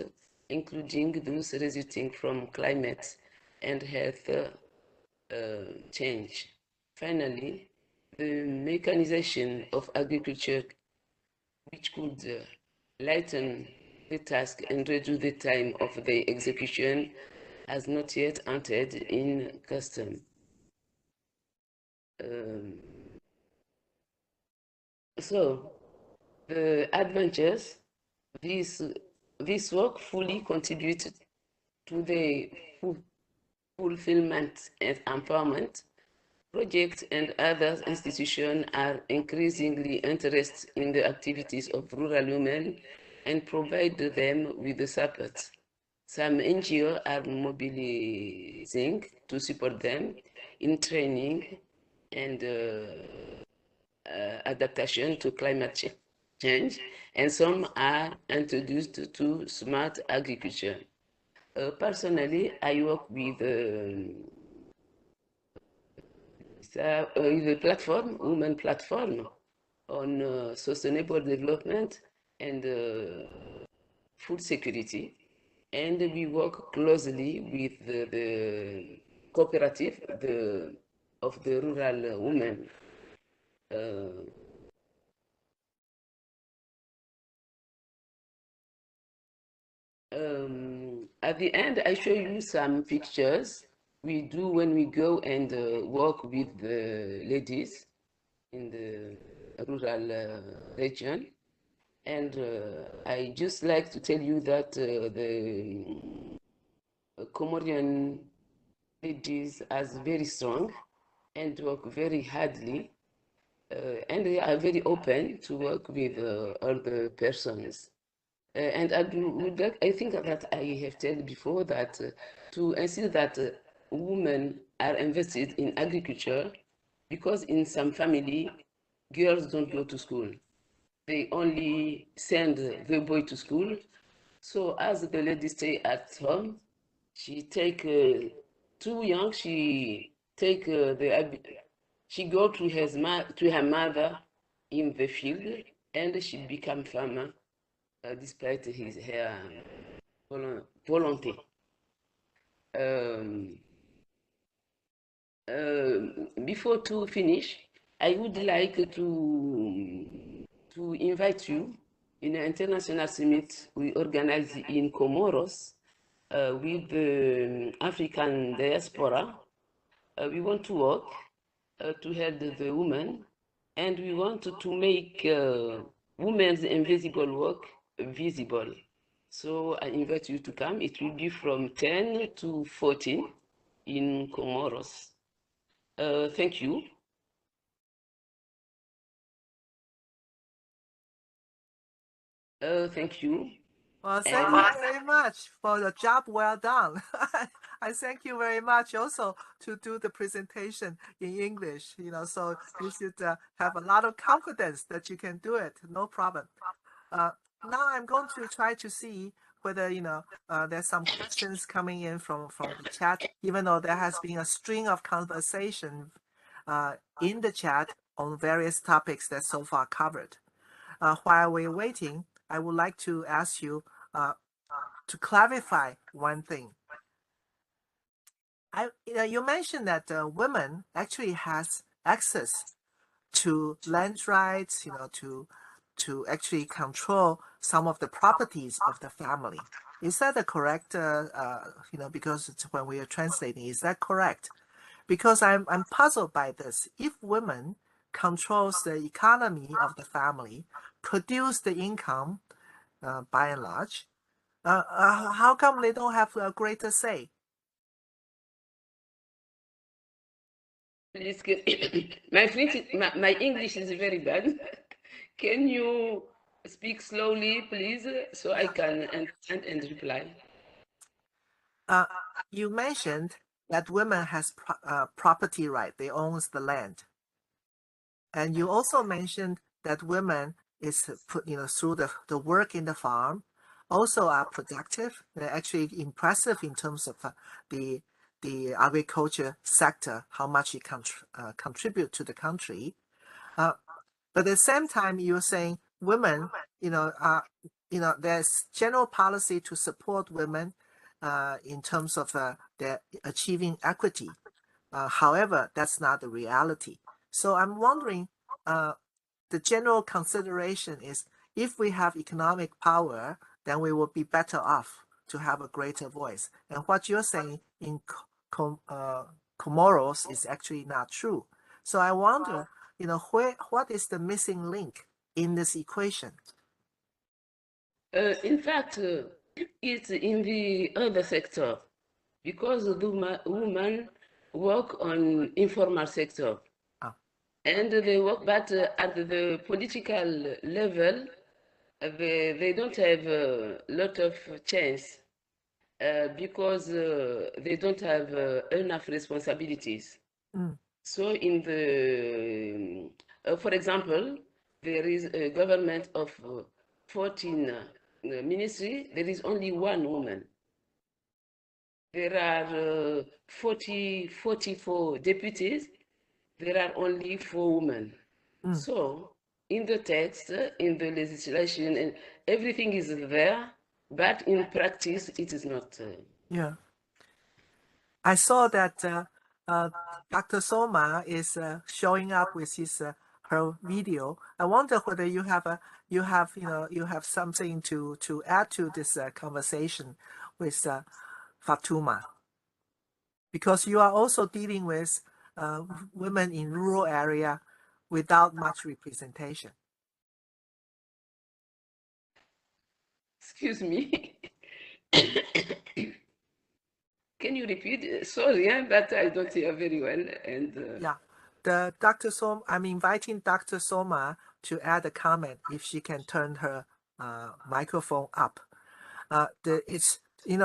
S6: including those resulting from climate and health change. Finally, the mechanization of agriculture, which could lighten the task and reduce the time of the execution, has not yet entered in custom. So, the adventures, this work fully contributed to the fulfillment and empowerment. Projects and other institutions are increasingly interested in the activities of rural women and provide them with the support. Some NGOs are mobilizing to support them in training and adaptation to climate change, and some are introduced to smart agriculture. Personally, I work with the platform, women platform, on sustainable development and food security, and we work closely with the cooperative of the rural women. At the end, I show you some pictures we do when we go and work with the ladies in the rural region. And I just like to tell you that the Comorian ladies are very strong and work very hardly and they are very open to work with all the persons. And I think that I have told before that to insist that women are invested in agriculture, because in some family, girls don't go to school. They only send the boy to school. So as the lady stay at home, she take too young. She go to her mother in the field, and she become farmer despite her volunteer. Before to finish, I would like to invite you in an international summit we organize in Comoros with the African diaspora. We want to work to help the women, and we want to make women's invisible work visible. So I invite you to come. It will be from 10 to 14 in Comoros. Thank you. Thank you.
S2: Well, thank you very much for the job well done. I thank you very much also to do the presentation in English, so you should have a lot of confidence that you can do it, no problem. Now I'm going to try to see whether, there's some questions coming in from the chat, even though there has been a string of conversation in the chat on various topics that so far covered. While we're waiting, I would like to ask you to clarify one thing. You mentioned that women actually has access to land rights, to actually control some of the properties of the family. Is that a correct? Because it's when we are translating, is that correct? Because I'm puzzled by this. If women controls the economy of the family, produce the income, by and large, how come they don't have a greater say?
S6: Please, my English is very bad. Can you speak slowly, please, so I can understand and reply?
S2: You mentioned that women has property right; they owns the land, and you also mentioned that women is put through the work in the farm, also are productive. They're actually impressive in terms of the agriculture sector, how much it contribute to the country. But at the same time, you're saying women, there's general policy to support women in terms of their achieving equity. However, that's not the reality. So I'm wondering, the general consideration is if we have economic power, then we will be better off to have a greater voice. And what you're saying in Comoros is actually not true. So I wonder, what is the missing link in this equation?
S6: In fact, it's in the other sector, because the women work on informal sector. And they work, but at the political level, they don't have a lot of chance because they don't have enough responsibilities. So in the, for example, there is a government of 14 ministry, there is only one woman. There are 44 deputies, there are only 4 women. So in the text, in the legislation, and everything is there, but in practice, it is not.
S2: Yeah. I saw that Dr. Soma is showing up with her video. I wonder whether you have something to add to this conversation with Fatouma, because you are also dealing with women in rural area without much representation.
S6: Excuse me. Can you repeat? Sorry, but I don't hear very well. And
S2: yeah, Dr. Soma, I'm inviting Dr. Soma to add a comment if she can turn her microphone up. It's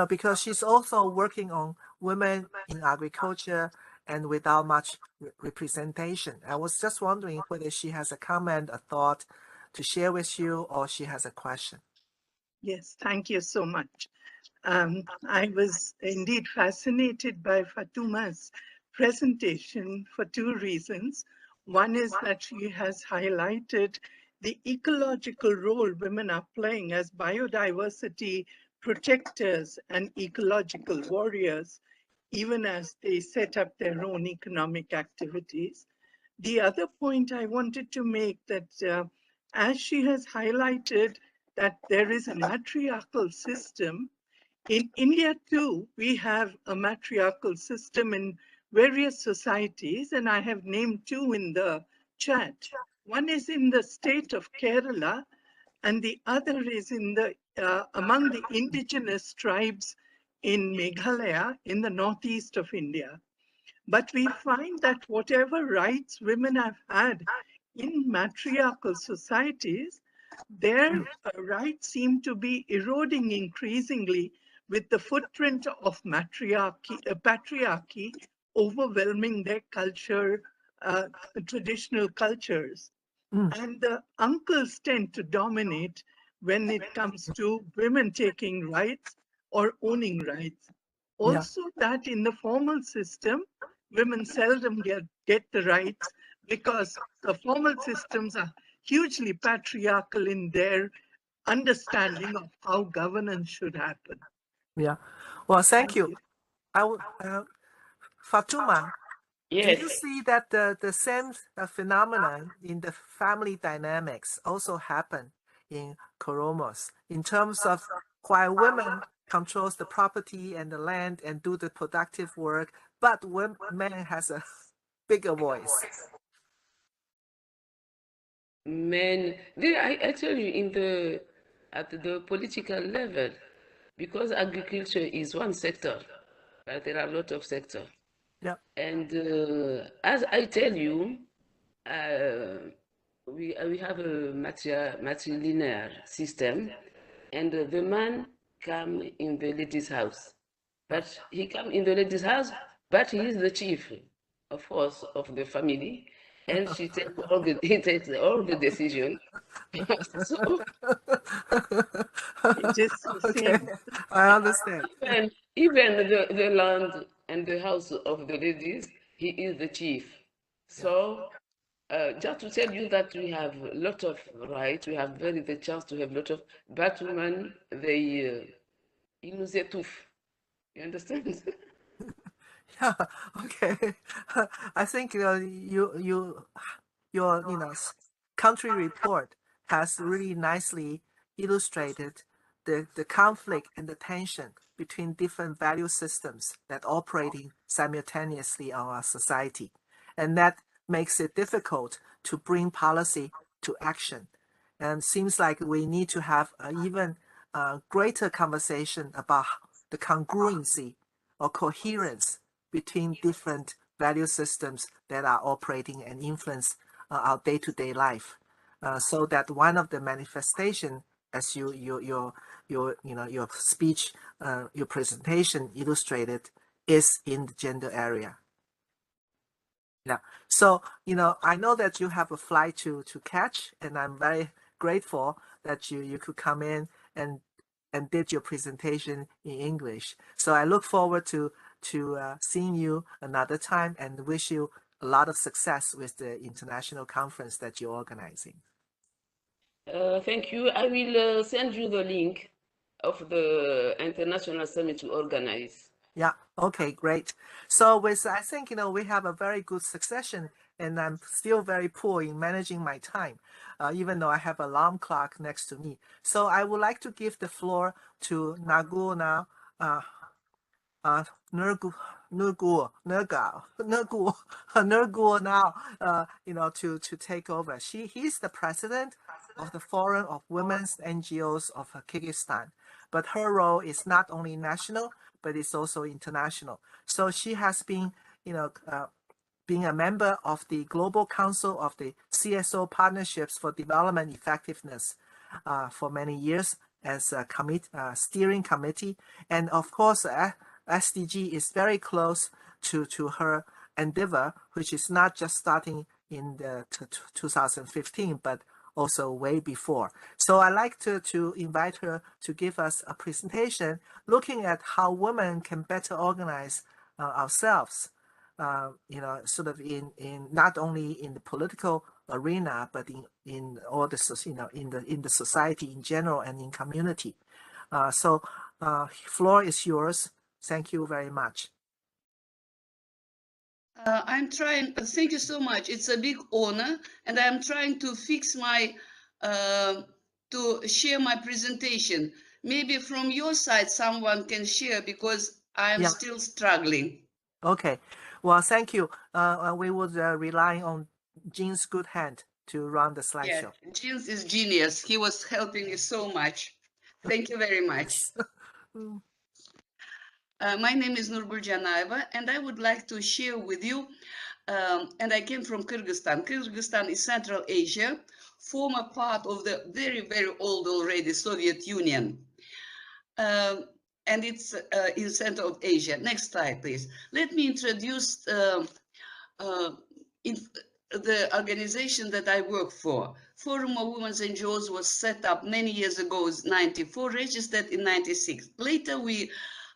S2: because she's also working on women in agriculture and without much representation. I was just wondering whether she has a comment, a thought to share with you, or she has a question.
S7: Yes, thank you so much. I was indeed fascinated by Fatouma's presentation for two reasons. One is that she has highlighted the ecological role women are playing as biodiversity protectors and ecological warriors, even as they set up their own economic activities. The other point I wanted to make that as she has highlighted that there is a matriarchal system, in India too, we have a matriarchal system in various societies, and I have named two in the chat. One is in the state of Kerala, and the other is in the among the indigenous tribes in Meghalaya in the northeast of India. But we find that whatever rights women have had in matriarchal societies, their rights seem to be eroding increasingly with the footprint of patriarchy overwhelming their culture, traditional cultures. And the uncles tend to dominate when it comes to women taking rights or owning rights. Also, that in the formal system, women seldom get the rights because the formal systems are hugely patriarchal in their understanding of how governance should happen.
S2: Yeah. Well, thank you. I would, Fatouma,
S6: Yes.
S2: do you see that the same phenomenon in the family dynamics also happen in Comoros in terms of while women controls the property and the land and do the productive work, but when men has a bigger voice?
S6: Men, I tell you, at the political level, because agriculture is one sector, but there are a lot of sectors.
S2: Yeah.
S6: And as I tell you, we have a matrilinear system, and the man come in the lady's house, but he come in the lady's house, but he is the chief, of course, of the family, and he takes all the decision. So
S7: It is so
S2: Okay,
S7: same.
S2: I understand.
S6: even the land and the house of the ladies, he is the chief. So just to tell you that we have a lot of rights, we have very the chance to have a lot of, but women, ils nous étouffent. You understand?
S2: Yeah, okay. I think your country report has really nicely illustrated the conflict and the tension between different value systems that operating simultaneously on our society, and that makes it difficult to bring policy to action. And seems like we need to have an even greater conversation about the congruency or coherence between different value systems that are operating and influence our day-to-day life, so that one of the manifestation, as your speech, your presentation illustrated, is in the gender area. Yeah. So I know that you have a flight to catch, and I'm very grateful that you could come in and did your presentation in English. So I look forward to seeing you another time and wish you a lot of success with the international conference that you're organizing.
S6: Thank you. I will send you the link of the international summit to organize.
S2: Yeah. Okay. Great. So I think we have a very good succession, and I'm still very poor in managing my time, even though I have an alarm clock next to me. So I would like to give the floor to Nurgul now. Nurgul now, to take over. He's the president of the Forum of Women's NGOs of Kyrgyzstan, but her role is not only national, but it's also international. So she has been, being a member of the Global Council of the CSO Partnerships for Development Effectiveness for many years as a steering committee. And of course, SDG is very close to her endeavor, which is not just starting in the 2015, but also way before. So I'd like to invite her to give us a presentation looking at how women can better organize ourselves, sort of in not only in the political arena, but in all the, in the society in general and in community. So floor is yours. Thank you very much.
S8: I'm trying, thank you so much. It's a big honor, and I'm trying to fix my, to share my presentation. Maybe from your side, someone can share because I'm still struggling.
S2: Okay, well, thank you. We would rely on Jean's good hand to run the slideshow.
S8: Yeah, Jean is genius. He was helping me so much. Thank you very much. My name is Nurgul Djanaeva, and I would like to share with you, and I came from Kyrgyzstan. Kyrgyzstan is Central Asia, former part of the very, very old already Soviet Union. And it's in center of Asia. Next slide, please. Let me introduce the organization that I work for. Forum of Women's NGOs was set up many years ago, in 94, registered in 96. Later,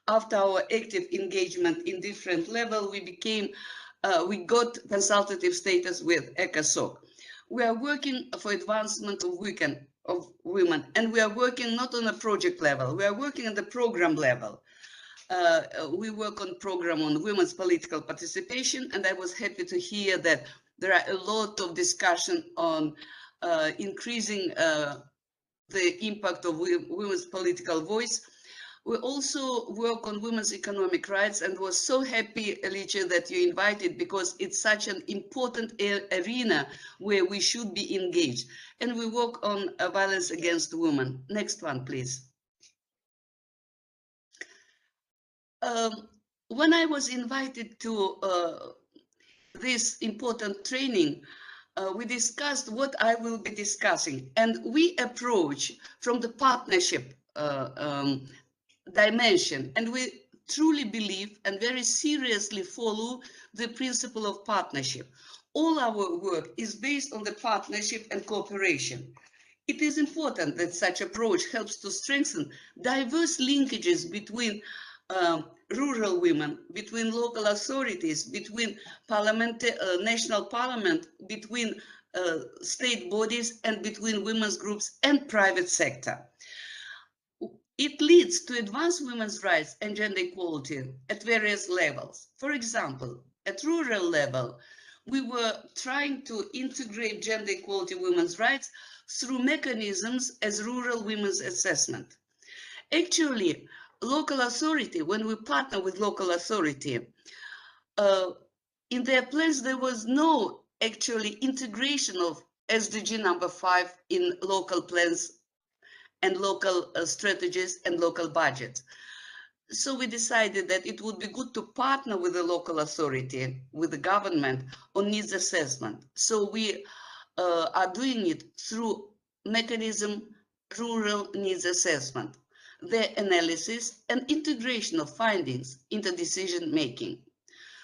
S8: after our active engagement in different levels, we got consultative status with ECOSOC. We are working for advancement of women, and we are working not on a project level, we are working at the program level. We work on program on women's political participation, and I was happy to hear that there are a lot of discussion on increasing the impact of women's political voice. We also work on women's economic rights, and was so happy, Licia, that you invited, because it's such an important arena where we should be engaged. And we work on violence against women. Next one, please. When I was invited to this important training, we discussed what I will be discussing, and we approach from the partnership dimension, and we truly believe and very seriously follow the principle of partnership. All our work is based on the partnership and cooperation. It is important that such approach helps to strengthen diverse linkages between rural women, between local authorities, between national parliament, between state bodies, and between women's groups and private sector. It leads to advance women's rights and gender equality at various levels. For example, at rural level, we were trying to integrate gender equality women's rights through mechanisms as rural women's assessment. Actually, local authority, when we partner with local authority, in their plans, there was no actually integration of SDG number 5 in local plans and local strategies and local budgets. So we decided that it would be good to partner with the local authority, with the government on needs assessment. So we are doing it through mechanism rural needs assessment, their analysis and integration of findings into decision making.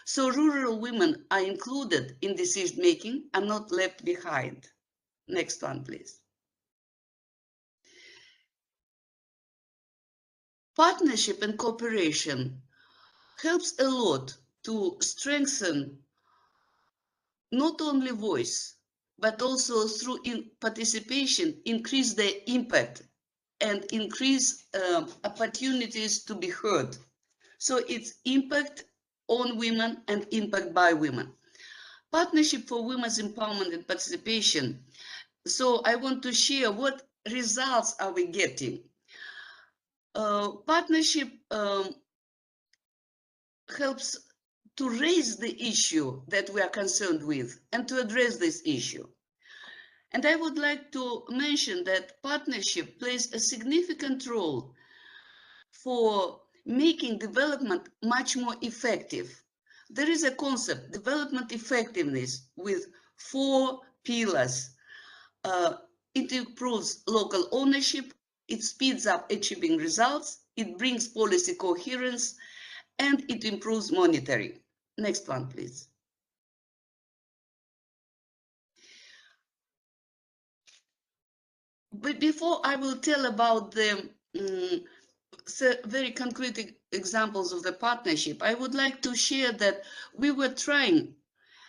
S8: So rural women are included in decision making and not left behind. Next one, please. Partnership and cooperation helps a lot to strengthen not only voice, but also through participation, increase their impact and increase opportunities to be heard. So it's impact on women and impact by women. Partnership for women's empowerment and participation. So I want to share what results are we getting. Partnership helps to raise the issue that we are concerned with and to address this issue. And I would like to mention that partnership plays a significant role for making development much more effective. there is a concept, development effectiveness, with 4 pillars. It improves local ownership, it speeds up achieving results, it brings policy coherence, and it improves monitoring. Next one, please. But before I will tell about the very concrete examples of the partnership, I would like to share that we were trying,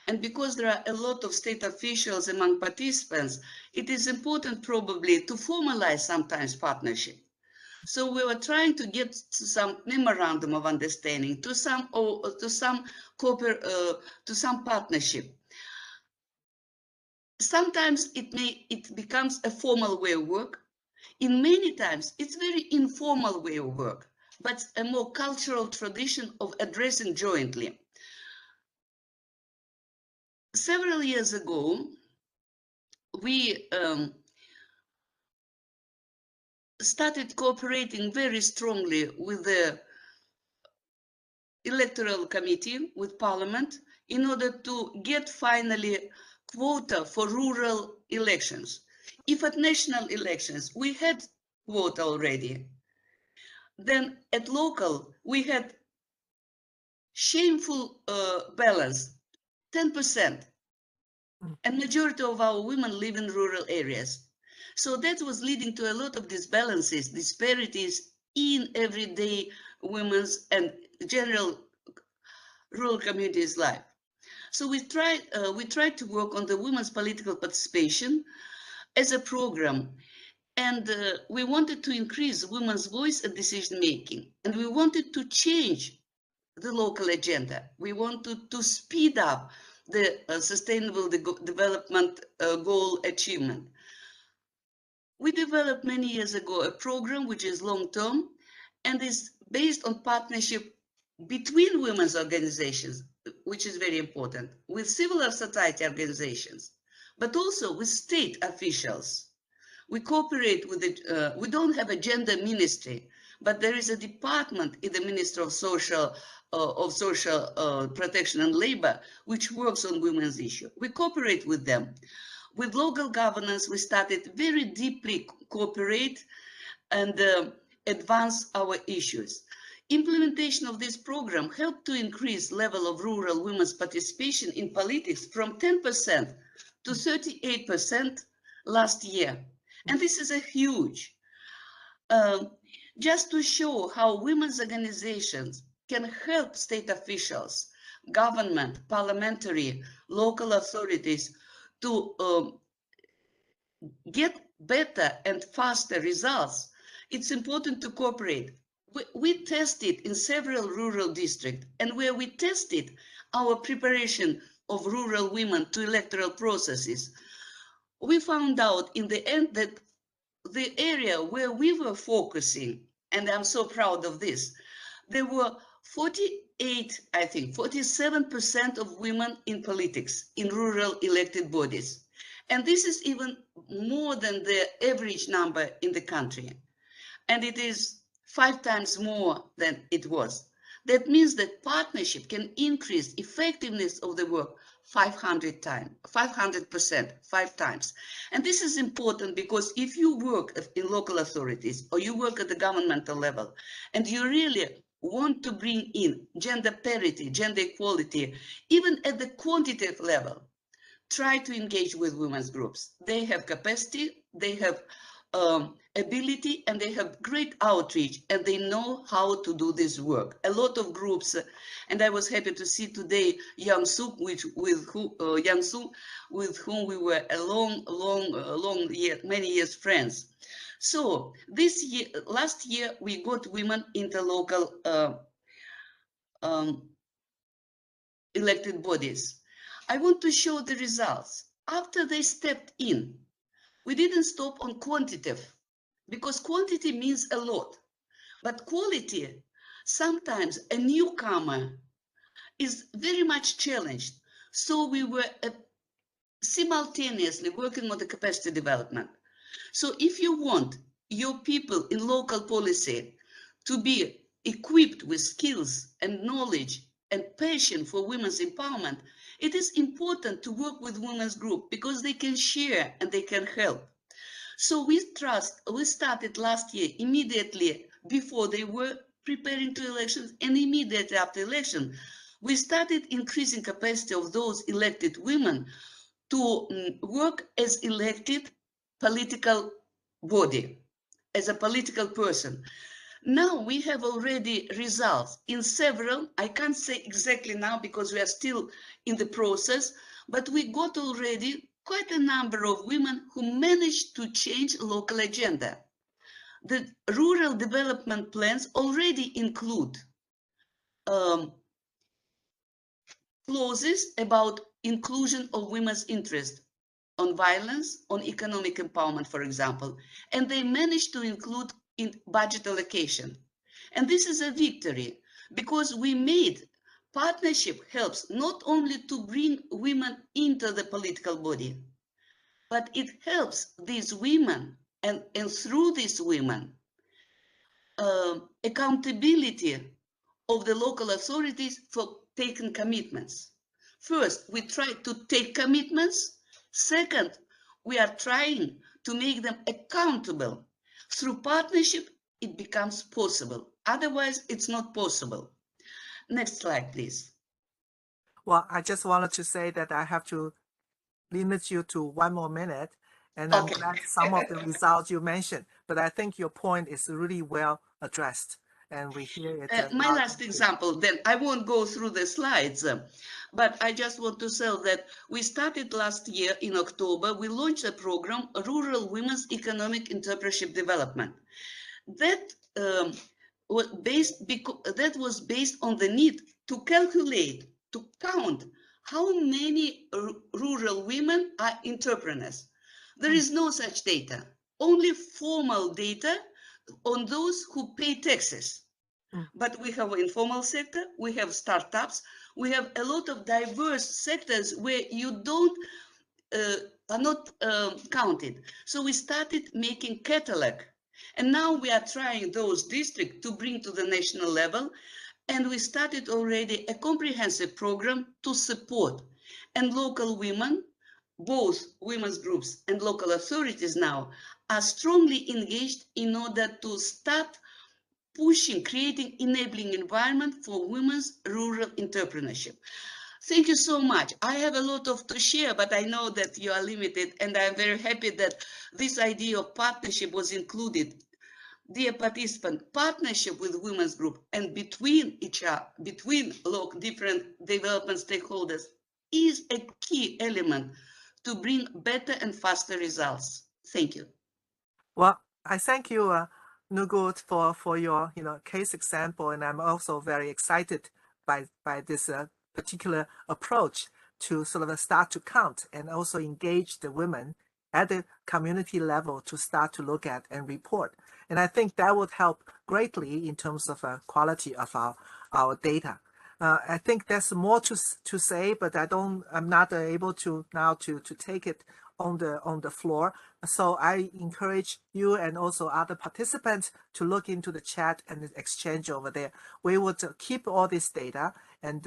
S8: and because there are a lot of state officials among participants, it is important probably to formalize sometimes partnership. So we were trying to get to some memorandum of understanding, to some partnership. Sometimes it becomes a formal way of work. In many times, it's very informal way of work, but a more cultural tradition of addressing jointly. Several years ago, we started cooperating very strongly with the electoral committee, with parliament, in order to get finally quota for rural elections. If at national elections we had quota already, then at local we had shameful balance, 10%. And majority of our women live in rural areas. So that was leading to a lot of disbalances, disparities in everyday women's and general rural communities' life. So we tried to work on the women's political participation as a program. And we wanted to increase women's voice and decision making. And we wanted to change the local agenda. We wanted to speed up the sustainable development goal achievement. We developed many years ago a program which is long-term and is based on partnership between women's organizations, which is very important, with civil society organizations, but also with state officials. We cooperate with the, we don't have a gender ministry, but there is a department in the Ministry of Social Protection and Labor, which works on women's issues. We cooperate with them. With local governance, we started very deeply cooperate and advance our issues. Implementation of this program helped to increase level of rural women's participation in politics from 10% to 38% last year. And this is a huge, just to show how women's organizations can help state officials, government, parliamentary, local authorities to get better and faster results. It's important to cooperate. We tested in several rural districts, and where we tested our preparation of rural women to electoral processes, we found out in the end that the area where we were focusing, and I'm so proud of this, there were 47% of women in politics in rural elected bodies. And this is even more than the average number in the country. And it is 5 times more than it was. That means that partnership can increase effectiveness of the work 500%, 5 times. And this is important because if you work in local authorities or you work at the governmental level and you really want to bring in gender parity, gender equality, even at the quantitative level, try to engage with women's groups. They have capacity, they have ability, and they have great outreach, and they know how to do this work. A lot of groups, and I was happy to see today Young-Sook, with whom we were many years friends. So this year, last year, we got women into local elected bodies. I want to show the results. After they stepped in, we didn't stop on quantitative, because quantity means a lot. But quality, sometimes a newcomer is very much challenged. So we were simultaneously working on the capacity development. So if you want your people in local policy to be equipped with skills and knowledge and passion for women's empowerment, it is important to work with women's group because they can share and they can help. So we started last year immediately before they were preparing to elections and immediately after election. We started increasing capacity of those elected women to work as elected political body, as a political person. Now we have already results in several, I can't say exactly now because we are still in the process, but we got already quite a number of women who managed to change local agenda. The rural development plans already include clauses about inclusion of women's interest on violence, on economic empowerment, for example, and they managed to include in budget allocation. And this is a victory because we made partnership helps not only to bring women into the political body, but it helps these women and through these women, accountability of the local authorities for taking commitments. First, we try to take commitments. Second, we are trying to make them accountable. Through partnership, it becomes possible. Otherwise, it's not possible. Next slide, please.
S2: Well, I just wanted to say that I have to limit you to 1 more minute, and I'm glad some of the results you mentioned, but I think your point is really well addressed. And we hear it.
S8: My last example, then I won't go through the slides, but I just want to say that we started last year in October, we launched a program, Rural Women's Economic Entrepreneurship Development. That was based on the need to calculate, to count how many rural women are entrepreneurs. There is no such data, only formal data on those who pay taxes. But we have informal sector, we have startups, we have a lot of diverse sectors where you don't are not counted. So we started making catalog, and now we are trying those districts to bring to the national level, and we started already a comprehensive program to support. And local women, both women's groups and local authorities now are strongly engaged in order to start pushing, creating enabling environment for women's rural entrepreneurship. Thank you so much. I have a lot to share, but I know that you are limited, and I'm very happy that this idea of partnership was included. Dear participant, partnership with women's group and between each other, between different development stakeholders is a key element to bring better and faster results. Thank you.
S2: Well, I thank you, Nurgul, for your case example, and I'm also very excited by this particular approach to sort of start to count and also engage the women at the community level to start to look at and report. And I think that would help greatly in terms of quality of our data. I think there's more to say, but I'm not able to now to take it on the floor. So I encourage you and also other participants to look into the chat and the exchange over there. We would keep all this data and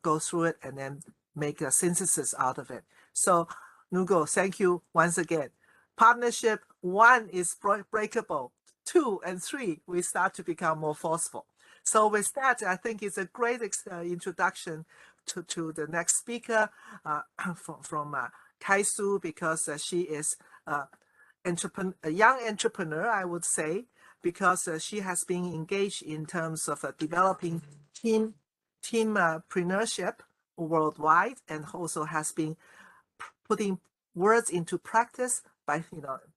S2: go through it and then make a synthesis out of it. So Nurgul, thank you once again. Partnership 1 is breakable. 2 and 3, we start to become more forceful. So with that, I think it's a great introduction to the next speaker from Kaisu, because she is a young entrepreneur, I would say, because she has been engaged in terms of developing teampreneurship worldwide, and also has been putting words into practice by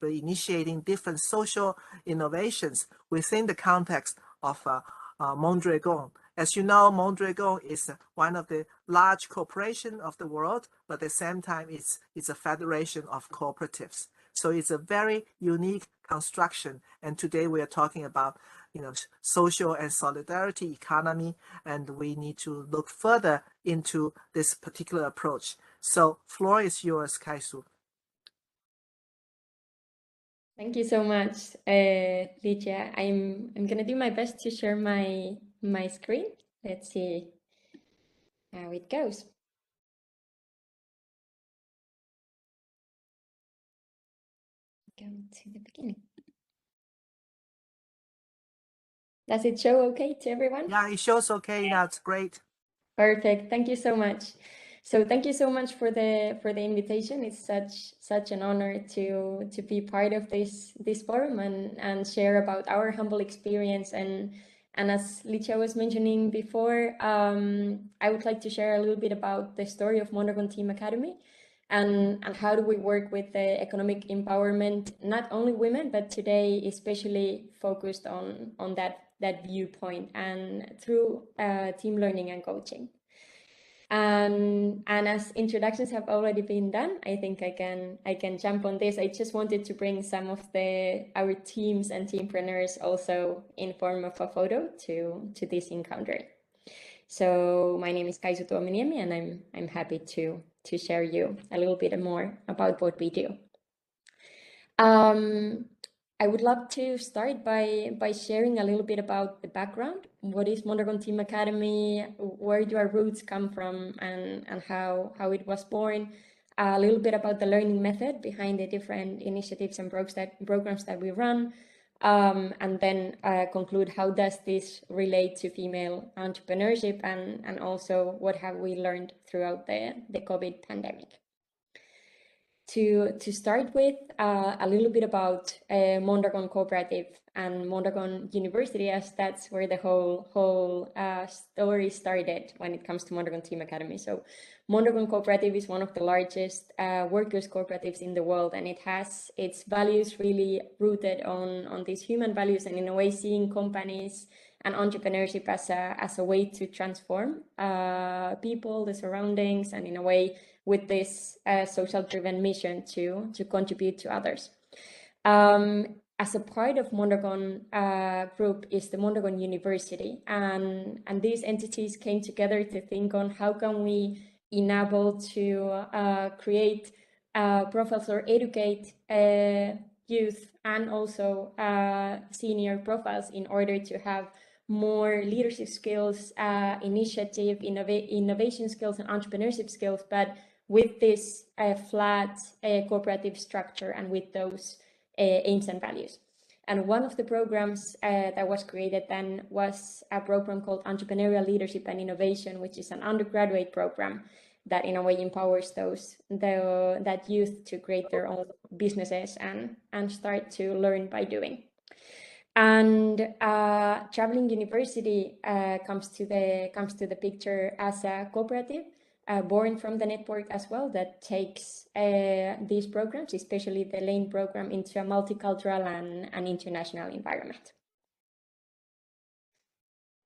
S2: initiating different social innovations within the context of Mondragon. As you know, Mondragon is one of the large corporations of the world, but at the same time, it's a federation of cooperatives. So it's a very unique construction. And today we are talking about social and solidarity economy, and we need to look further into this particular approach. So floor is yours, Kaisu.
S9: Thank you so much, Licia. I'm gonna do my best to share my screen. Let's see. how it goes. Go to the beginning. Does it show okay to everyone?
S2: Yeah, it shows okay. That's great.
S9: Perfect. Thank you so much. So thank you so much for the invitation. It's such an honor to be part of this forum and share about our humble experience. And as Licia was mentioning before, I would like to share a little bit about the story of Mondragon Team Academy and how do we work with the economic empowerment, not only women, but today especially focused on that viewpoint and through team learning and coaching. And as introductions have already been done, I think I can jump on this. I just wanted to bring some of our teams and teampreneurs also in form of a photo to this encounter. So my name is Kaisu Tuominiemi, and I'm happy to share you a little bit more about what we do. I would love to start by sharing a little bit about the background. What is Mondragon Team Academy? Where do our roots come from, and how it was born? A little bit about the learning method behind the different initiatives and programs that we run, and then conclude how does this relate to female entrepreneurship, and also what have we learned throughout the COVID pandemic. To start with, a little bit about Mondragon Cooperative and Mondragon University, as that's where the whole story started when it comes to Mondragon Team Academy. So Mondragon Cooperative is one of the largest workers' cooperatives in the world, and it has its values really rooted on these human values, and in a way seeing companies and entrepreneurship as a way to transform people, the surroundings, and in a way with this social-driven mission to contribute to others. As a part of Mondragon group is the Mondragon University, and these entities came together to think on how can we enable to create profiles or educate youth and also senior profiles in order to have more leadership skills, initiative, innovation skills, and entrepreneurship skills, but with this flat cooperative structure and with those aims and values. And one of the programs that was created then was a program called Entrepreneurial Leadership and Innovation, which is an undergraduate program that in a way empowers that youth to create their own businesses and start to learn by doing. And Traveling University comes to the picture as a cooperative born from the network as well that takes these programs, especially the LANE program, into a multicultural and international environment.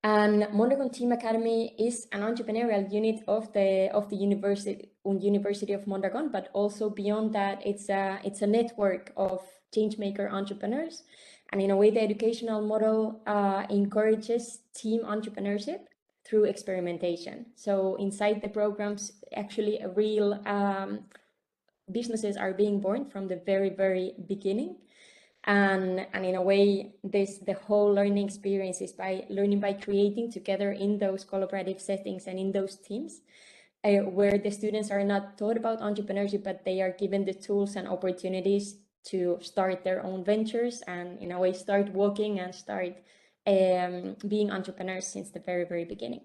S9: And Mondragon Team Academy is an entrepreneurial unit of the University of Mondragon, but also beyond that, it's a network of changemaker entrepreneurs. And in a way, the educational model encourages team entrepreneurship through experimentation. So inside the programs, actually real businesses are being born from the very, very beginning. And in a way, the whole learning experience is by learning by creating together in those collaborative settings and in those teams where the students are not taught about entrepreneurship, but they are given the tools and opportunities to start their own ventures and in a way start walking and start being entrepreneurs since the very, very beginning.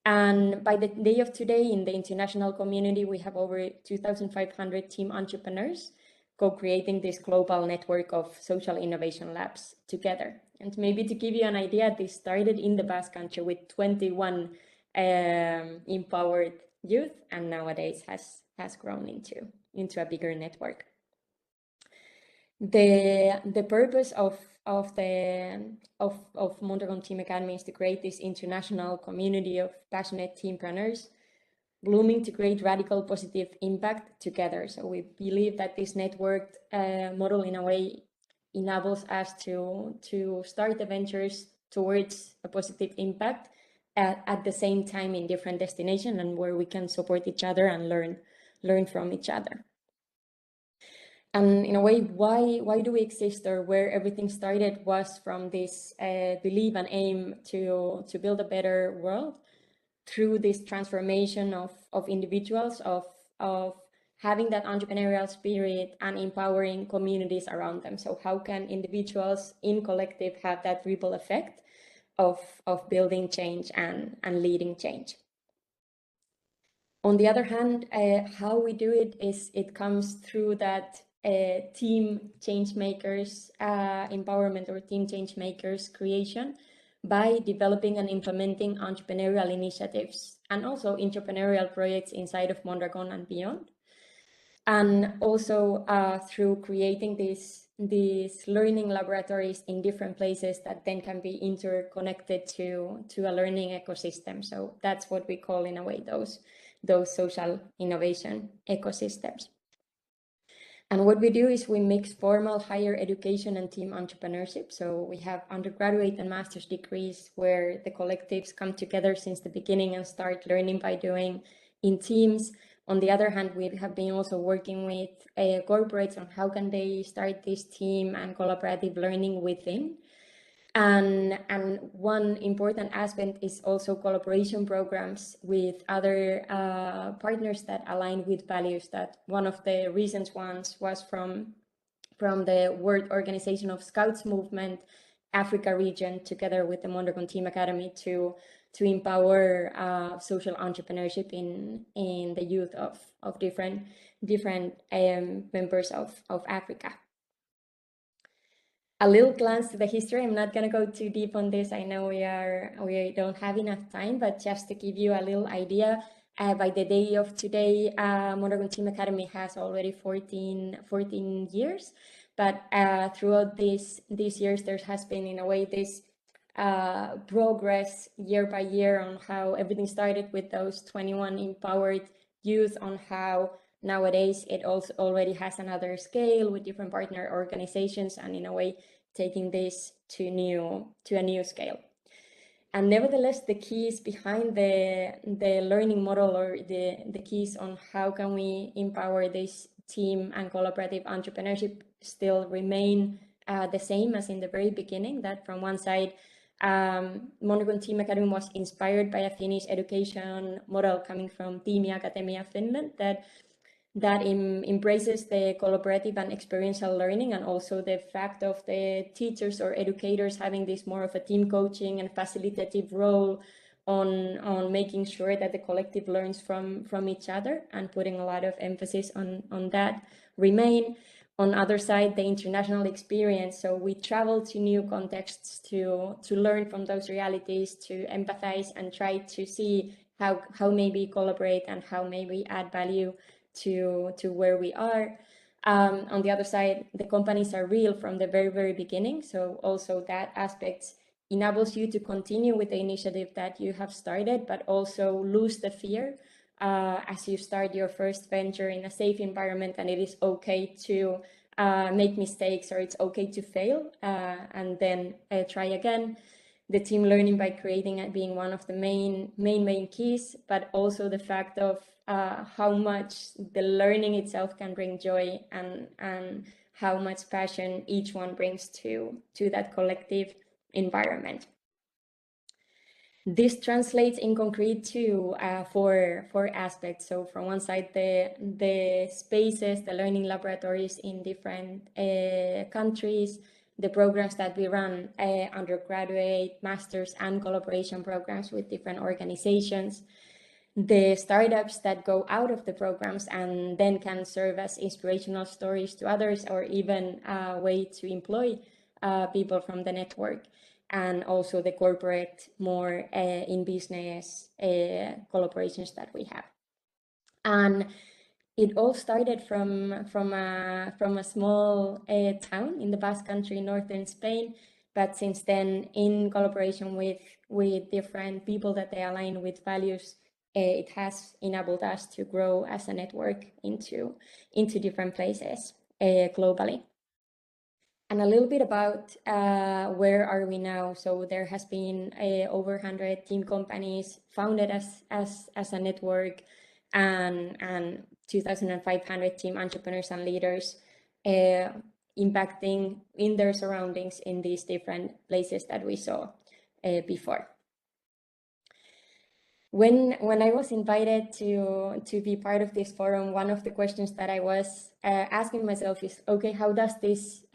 S9: And by the day of today in the international community, we have over 2,500 team entrepreneurs co-creating this global network of social innovation labs together. And maybe to give you an idea, this started in the Basque Country with 21 empowered youth, and nowadays has grown into a bigger network. The purpose of Mondragon Team Academy is to create this international community of passionate teampreneurs blooming to create radical positive impact together. So we believe that this networked model in a way enables us to start the ventures towards a positive impact at the same time in different destinations and where we can support each other and learn from each other. And in a way, why do we exist, or where everything started was from this belief and aim to build a better world through this transformation of individuals, of having that entrepreneurial spirit and empowering communities around them. So how can individuals in collective have that ripple effect of building change and leading change? On the other hand, how we do it is it comes through that team change makers empowerment or team change makers creation by developing and implementing entrepreneurial initiatives and also entrepreneurial projects inside of Mondragon and beyond. And also through creating these learning laboratories in different places that then can be interconnected to a learning ecosystem. So that's what we call in a way those social innovation ecosystems. And what we do is we mix formal higher education and team entrepreneurship. So we have undergraduate and master's degrees where the collectives come together since the beginning and start learning by doing in teams. On the other hand, we have been also working with corporates on how can they start this team and collaborative learning within. And one important aspect is also collaboration programs with other partners that align with values. That one of the recent ones was from the World Organization of Scouts Movement, Africa region, together with the Mondragon Team Academy to empower social entrepreneurship in the youth of different members of Africa. A little glance to the history. I'm not going to go too deep on this. I know we don't have enough time, but just to give you a little idea, by the day of today, Mondragon Team Academy has already 14 years. But throughout these years, there has been, in a way, this progress year by year on how everything started with those 21 empowered youth, on how nowadays it also already has another scale with different partner organizations, and in a way taking this to a new scale. And nevertheless, the keys behind the learning model, or the keys on how can we empower this team and collaborative entrepreneurship, still remain the same as in the very beginning. That from one side, Mondragon Team Academy was inspired by a Finnish education model coming from Tiimi Akatemia Finland that embraces the collaborative and experiential learning, and also the fact of the teachers or educators having this more of a team coaching and facilitative role on making sure that the collective learns from each other, and putting a lot of emphasis on that remain. On other side, the international experience. So we travel to new contexts to learn from those realities, to empathize and try to see how maybe collaborate and how maybe add value to where we are. On the other side, the companies are real from the very, very beginning. So also that aspect enables you to continue with the initiative that you have started, but also lose the fear as you start your first venture in a safe environment, and it is okay to make mistakes, or it's okay to fail and then try again. The team learning by creating and being one of the main keys, but also the fact of how much the learning itself can bring joy, and how much passion each one brings to that collective environment. This translates in concrete to four aspects. So from one side, the spaces, the learning laboratories in different countries, the programs that we run, undergraduate, masters, and collaboration programs with different organizations, the startups that go out of the programs and then can serve as inspirational stories to others, or even a way to employ people from the network, and also the corporate, more in business collaborations that we have. And it all started from a small town in the Basque Country, northern Spain. But since then, in collaboration with different people that they align with values, it has enabled us to grow as a network into different places globally. And a little bit about where are we now. So there has been over 100 team companies founded as a network, and 2,500 team entrepreneurs and leaders impacting in their surroundings in these different places that we saw before. When I was invited to be part of this forum, one of the questions that I was asking myself is, okay, how does this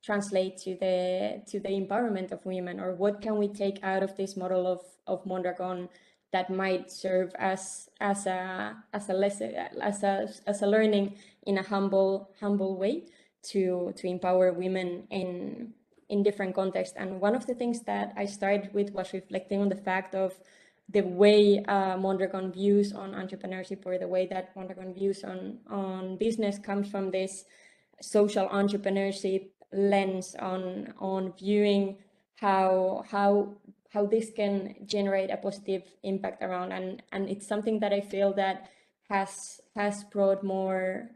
S9: translate to the empowerment of women, or what can we take out of this model of Mondragon that might serve as a learning in a humble way to empower women in different contexts. And one of the things that I started with was reflecting on the fact of the way Mondragon views on entrepreneurship, or the way that Mondragon views on business, comes from this social entrepreneurship lens on viewing how this can generate a positive impact around, and it's something that I feel that has brought more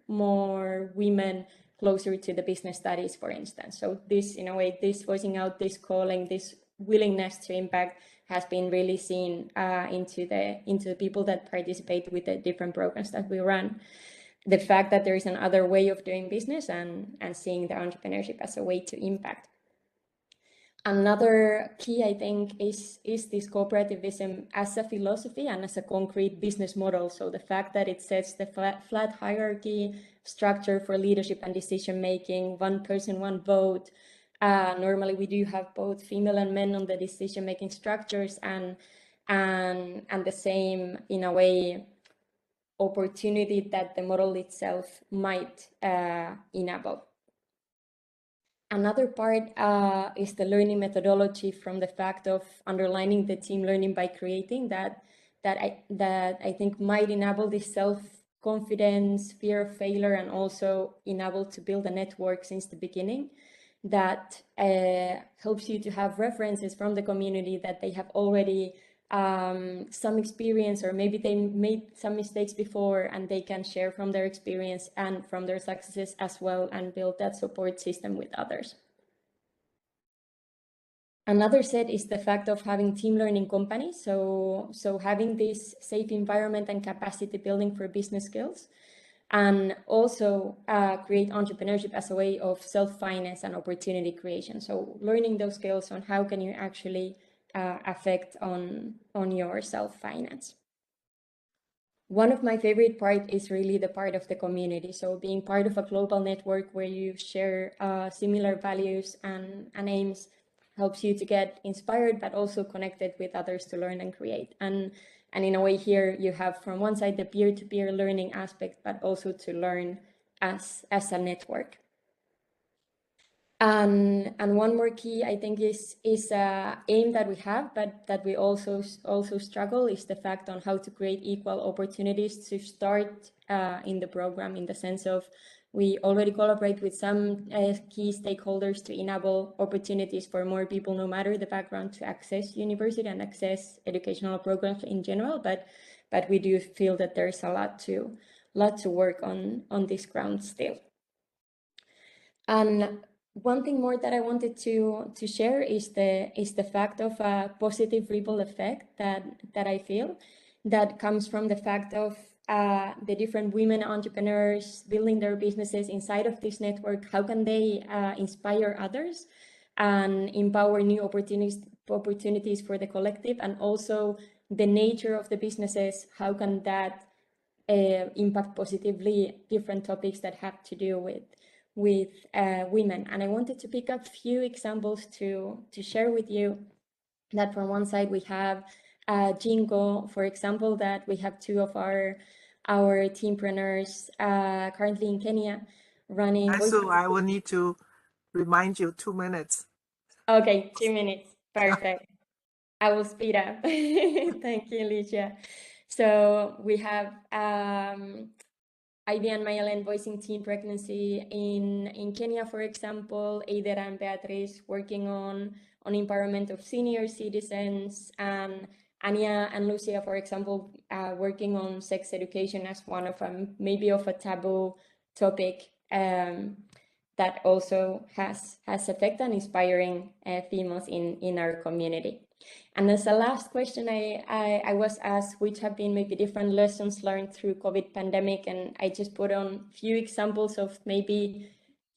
S9: women closer to the business studies, for instance. So this, in a way, this voicing out, this calling, this willingness to impact has been really seen into the people that participate with the different programs that we run. The fact that there is another way of doing business and seeing the entrepreneurship as a way to impact. Another key, I think, is this cooperativism as a philosophy and as a concrete business model. So the fact that it sets the flat hierarchy structure for leadership and decision making, one person, one vote. Normally we do have both female and men on the decision making structures, and the same, in a way, opportunity that the model itself might enable. Another part is the learning methodology, from the fact of underlining the team learning by creating that I think might enable this self-confidence, fear of failure, and also enable to build a network since the beginning that helps you to have references from the community that they have already some experience, or maybe they made some mistakes before, and they can share from their experience and from their successes as well, and build that support system with others. Another set is the fact of having team learning companies, so having this safe environment and capacity building for business skills, and also create entrepreneurship as a way of self-finance and opportunity creation. So learning those skills on how can you actually affect on your self-finance. One of my favorite part is really the part of the community. So being part of a global network where you share similar values and aims helps you to get inspired, but also connected with others to learn and create. And in a way here you have from one side the peer-to-peer learning aspect, but also to learn as a network. And one more key, I think, is aim that we have, but that we also struggle, is the fact on how to create equal opportunities to start in the program, in the sense of we already collaborate with some key stakeholders to enable opportunities for more people, no matter the background, to access university and access educational programs in general. But we do feel that there's a lot to work on this ground still. And one thing more that I wanted to share is the fact of a positive ripple effect that I feel that comes from the fact of the different women entrepreneurs building their businesses inside of this network. How can they inspire others and empower new opportunities for the collective, and also the nature of the businesses, how can that impact positively different topics that have to do with women. And I wanted to pick up a few examples to share with you. That from one side we have Jingo, for example, that we have two of our teampreneurs currently in Kenya running.
S2: So I will need to remind you 2 minutes.
S9: Okay, 2 minutes. Perfect. I will speed up. Thank you, Licia. So we have Ivy and Mayalen voicing teen pregnancy in Kenya, for example. Eider and Beatriz working on empowerment of senior citizens, and Anya and Lucia, for example, working on sex education as one of maybe of a taboo topic that also has effect on inspiring females in our community. And as a last question, I was asked which have been maybe different lessons learned through COVID pandemic, and I just put on a few examples of maybe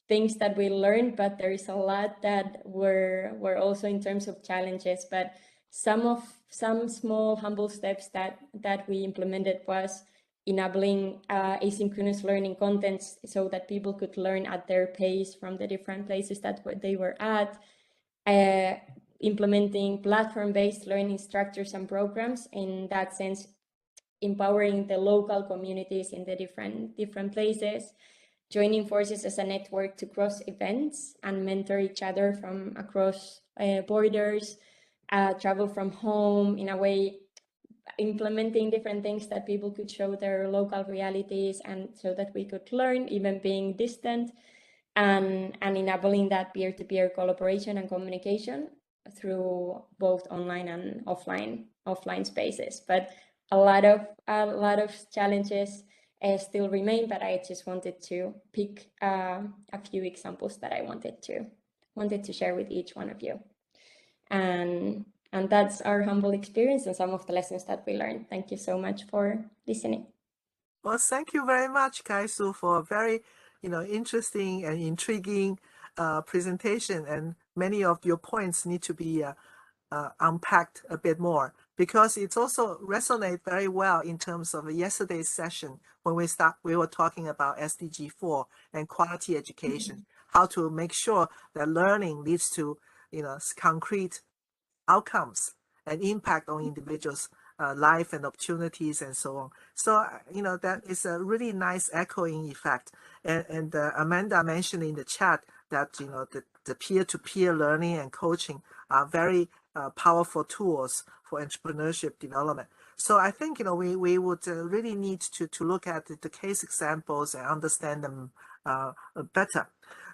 S9: things that we learned, but there is a lot that were also in terms of challenges. But some of some small humble steps that we implemented was enabling asynchronous learning contents so that people could learn at their pace from the different places that they were at, implementing platform-based learning structures and programs, in that sense, empowering the local communities in the different places, joining forces as a network to cross events and mentor each other from across borders, travel from home, in a way, implementing different things that people could show their local realities, and so that we could learn even being distant, and enabling that peer-to-peer collaboration and communication through both online and offline spaces. But a lot of challenges still remain, but I just wanted to pick a few examples that I wanted to share with each one of you. And that's our humble experience and some of the lessons that we learned. Thank you so much for listening.
S2: Well, thank you very much, Kaisu, for a very, interesting and intriguing presentation. And many of your points need to be unpacked a bit more, because it's also resonate very well in terms of yesterday's session when we were talking about SDG 4 and quality education, how to make sure that learning leads to, concrete outcomes and impact on individuals' life and opportunities and so on. So, that is a really nice echoing effect. And Amanda mentioned in the chat that, the peer-to-peer learning and coaching are very powerful tools for entrepreneurship development. So I think, we would really need to look at the case examples and understand them better.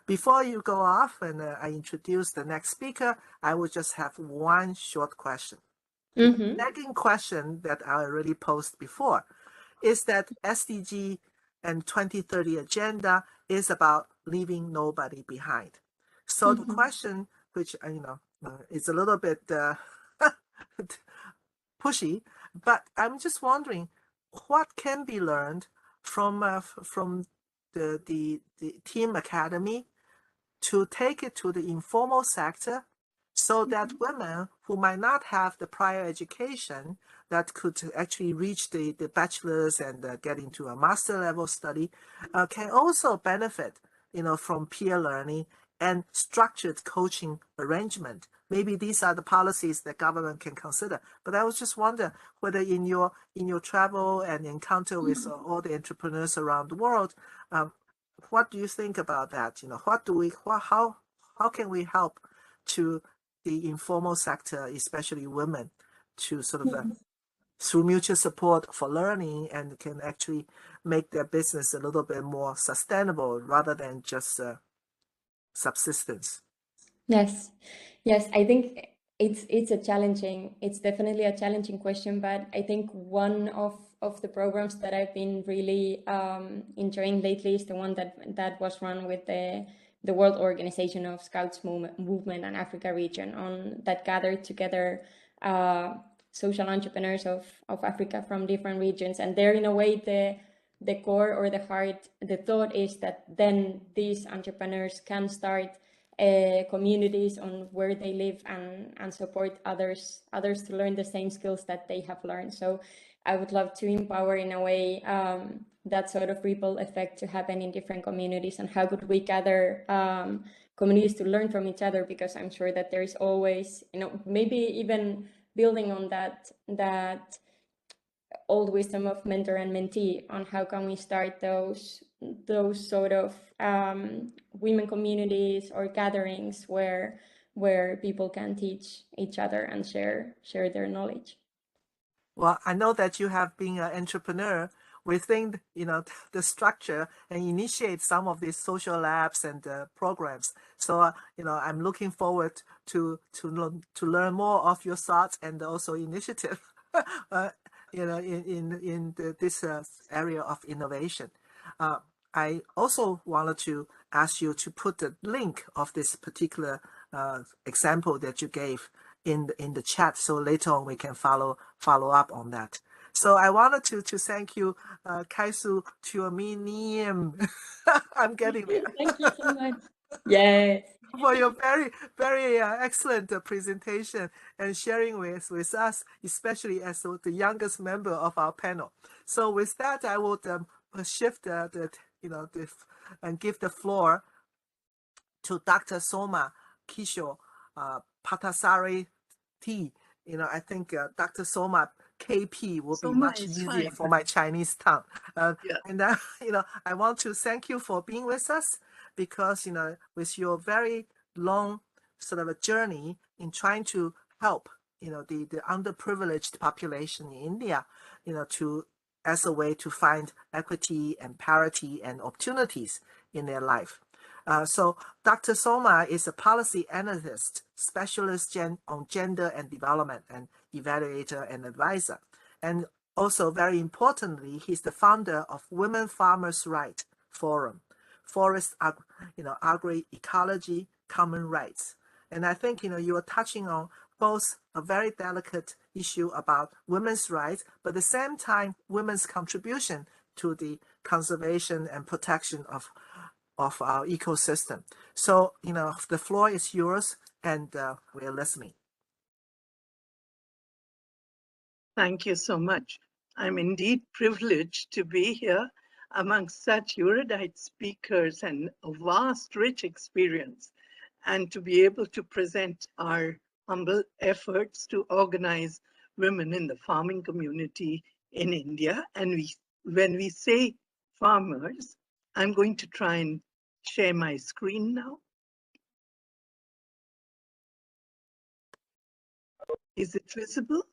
S2: Before you go off and I introduce the next speaker, I would just have one short question. The second question that I already posed before is that SDG and 2030 agenda is about leaving nobody behind. So the question, which is a little bit pushy, but I'm just wondering what can be learned from the Team Academy to take it to the informal sector, so that women who might not have the prior education that could actually reach the bachelor's and get into a master level study can also benefit, from peer learning and structured coaching arrangement. Maybe these are the policies that government can consider. But I was just wondering whether in your travel and encounter with all the entrepreneurs around the world, what do you think about that? How can we help to the informal sector, especially women, to sort of through mutual support for learning, and can actually make their business a little bit more sustainable rather than just subsistence?
S9: Yes, I think it's definitely a challenging question, but I think one of the programs that I've been really enjoying lately is the one that was run with the World Organization of Scouts Movement and Africa region, that gathered together social entrepreneurs of Africa from different regions. And there, in a way, the core or the heart, the thought is that then these entrepreneurs can start communities on where they live and support others to learn the same skills that they have learned. So I would love to empower, in a way, that sort of ripple effect to happen in different communities, and how could we gather communities to learn from each other, because I'm sure that there is always, maybe even building on that old wisdom of mentor and mentee, on how can we start those sort of women communities or gatherings where people can teach each other and share their knowledge.
S2: Well, I know that you have been an entrepreneur within, the structure, and initiate some of these social labs and programs. So, I'm looking forward to learn more of your thoughts and also initiative, in this area of innovation. I also wanted to ask you to put the link of this particular example that you gave in the chat, so later on we can follow up on that. So I wanted to thank you, Kaisu Tuominiemi. I'm getting there.
S9: Thank you so much. Yes.
S2: for your very, very excellent presentation and sharing with us, especially as the youngest member of our panel. So with that, I would shift and give the floor to Dr. Soma Kishore Parthasarathy. I think Dr. Soma KP will be
S7: Soma
S2: much
S7: is
S2: easier
S7: fine.
S2: for my Chinese tongue.
S7: Yeah.
S2: And I want to thank you for being with us, because with your very long sort of a journey in trying to help the underprivileged population in India, to as a way to find equity and parity and opportunities in their life. So Dr. Soma is a policy analyst, specialist on gender and development, and evaluator and advisor. And also, very importantly, he's the founder of Women Farmers' Right Forum, Forest Agroecology, Common Rights. And I think you are touching on both a very delicate issue about women's rights, but at the same time, women's contribution to the conservation and protection of our ecosystem. So, the floor is yours, and we're listening.
S7: Thank you so much. I'm indeed privileged to be here among such erudite speakers and a vast, rich experience, and to be able to present our humble efforts to organize women in the farming community in India. And when we say farmers, I'm going to try and share my screen now. Is it visible?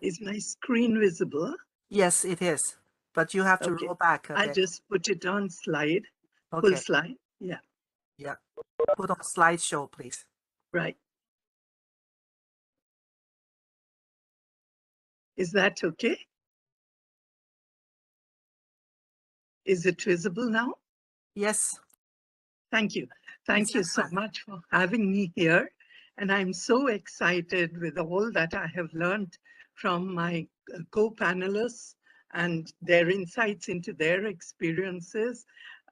S7: Is my screen visible?
S2: Yes, it is, but you have to roll back a bit.
S7: I just put it on slide,
S2: Okay.
S7: full slide. Yeah.
S2: Yeah. Put on slideshow, please.
S7: Right. Is that okay? Is it visible now?
S2: Yes.
S7: Thank you. Thank you so much for having me here. And I'm so excited with all that I have learned from my co-panelists and their insights into their experiences.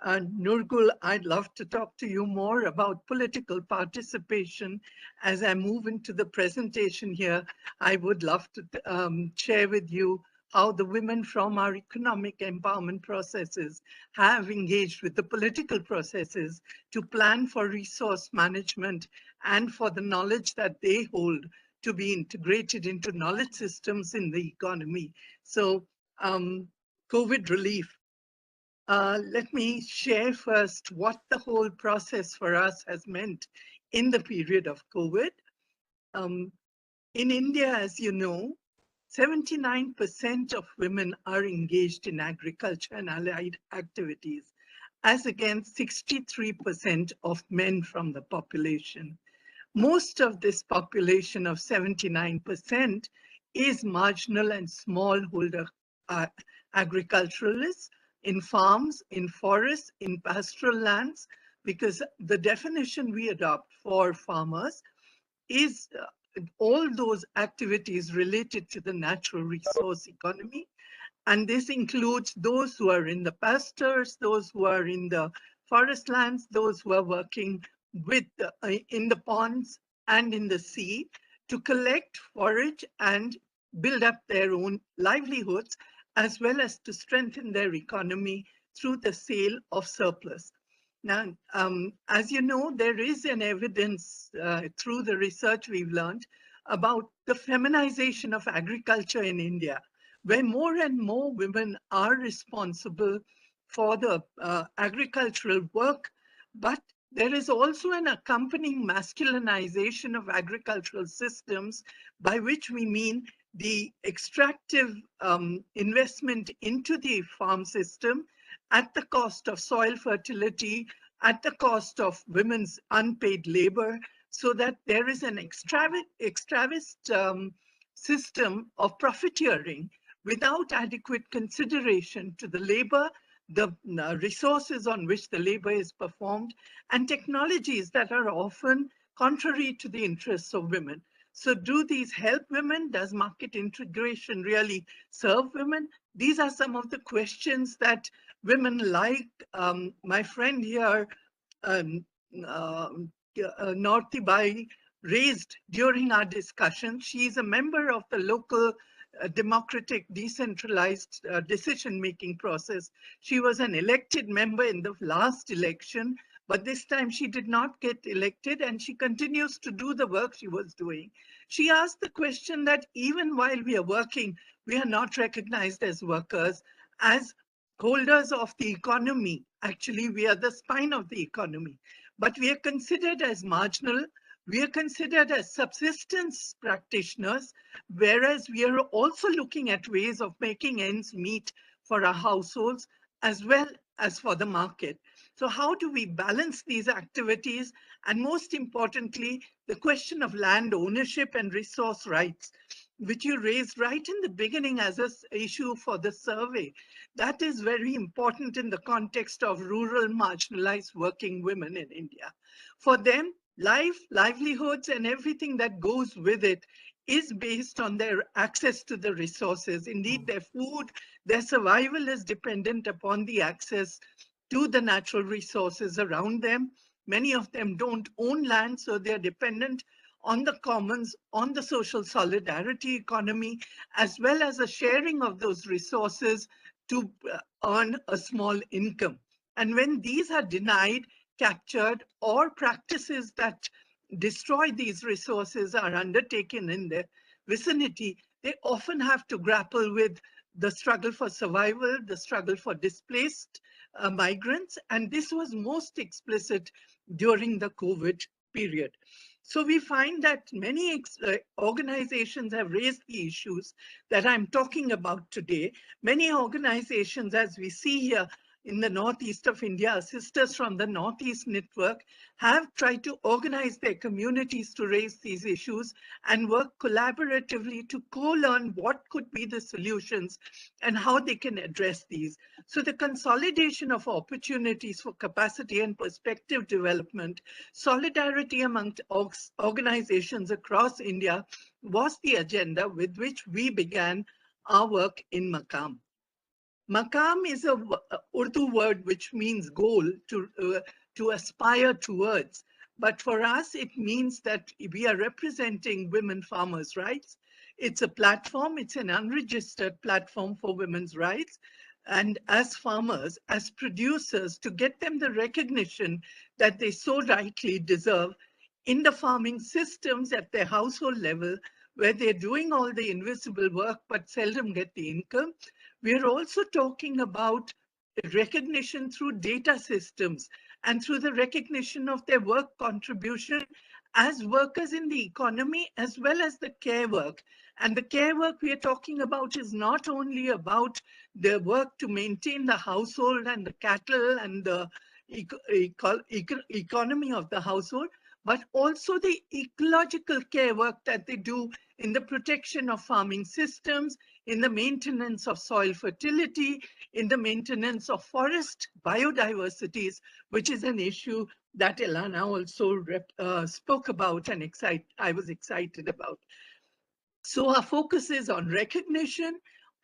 S7: Nurgul, I'd love to talk to you more about political participation. As I move into the presentation here, I would love to share with you how the women from our economic empowerment processes have engaged with the political processes to plan for resource management and for the knowledge that they hold to be integrated into knowledge systems in the economy. So COVID relief. Let me share first what the whole process for us has meant in the period of COVID. In India, as you know, 79% of women are engaged in agriculture and allied activities, as against 63% of men from the population. Most of this population of 79% is marginal and smallholder agriculturalists in farms, in forests, in pastoral lands, because the definition we adopt for farmers is all those activities related to the natural resource economy. And this includes those who are in the pastures, those who are in the forest lands, those who are working with in the ponds and in the sea to collect, forage, and build up their own livelihoods, as well as to strengthen their economy through the sale of surplus. Now, as you know, there is an evidence through the research we've learned about the feminization of agriculture in India, where more and more women are responsible for the agricultural work, but there is also an accompanying masculinization of agricultural systems, by which we mean the extractive investment into the farm system at the cost of soil fertility, at the cost of women's unpaid labor, so that there is an extravagant system of profiteering without adequate consideration to the labor, the resources on which the labor is performed, and technologies that are often contrary to the interests of women. So do these help women? Does market integration really serve women? These are some of the questions that women like my friend here, Norti Bai, raised during our discussion. She is a member of the local democratic decentralized decision-making process. She was an elected member in the last election, but this time she did not get elected, and she continues to do the work she was doing. She asked the question that even while we are working, we are not recognized as workers, as holders of the economy. Actually, we are the spine of the economy, but we are considered as marginal. We are considered as subsistence practitioners, whereas we are also looking at ways of making ends meet for our households as well as for the market. So how do we balance these activities? And most importantly, the question of land ownership and resource rights, which you raised right in the beginning as an issue for the survey. That is very important in the context of rural marginalized working women in India. For them, life, livelihoods, and everything that goes with it is based on their access to the resources. Indeed, their food, their survival is dependent upon the access to the natural resources around them. Many of them don't own land, so they're dependent on the commons, on the social solidarity economy, as well as a sharing of those resources to earn a small income. And when these are denied, captured, or practices that destroy these resources are undertaken in their vicinity, they often have to grapple with the struggle for survival, the struggle for displaced migrants, and this was most explicit during the COVID period. So we find that many organizations have raised the issues that I'm talking about today. Many organizations, as we see here, in the northeast of India, sisters from the Northeast Network have tried to organize their communities to raise these issues and work collaboratively to co-learn what could be the solutions and how they can address these. So the consolidation of opportunities for capacity and perspective development, solidarity among organizations across India was the agenda with which we began our work in MAKAAM. MAKAAM is a Urdu word which means goal, to aspire towards. But for us, it means that we are representing women farmers' rights. It's a platform, it's an unregistered platform for women's rights. And as farmers, as producers, to get them the recognition that they so rightly deserve in the farming systems at their household level, where they're doing all the invisible work but seldom get the income. We're also talking about recognition through data systems and through the recognition of their work contribution as workers in the economy, as well as the care work. And the care work we are talking about is not only about the work to maintain the household and the cattle and the economy of the household, but also the ecological care work that they do in the protection of farming systems, in the maintenance of soil fertility, in the maintenance of forest biodiversities, which is an issue that Elana also spoke about and I was excited about. So our focus is on recognition,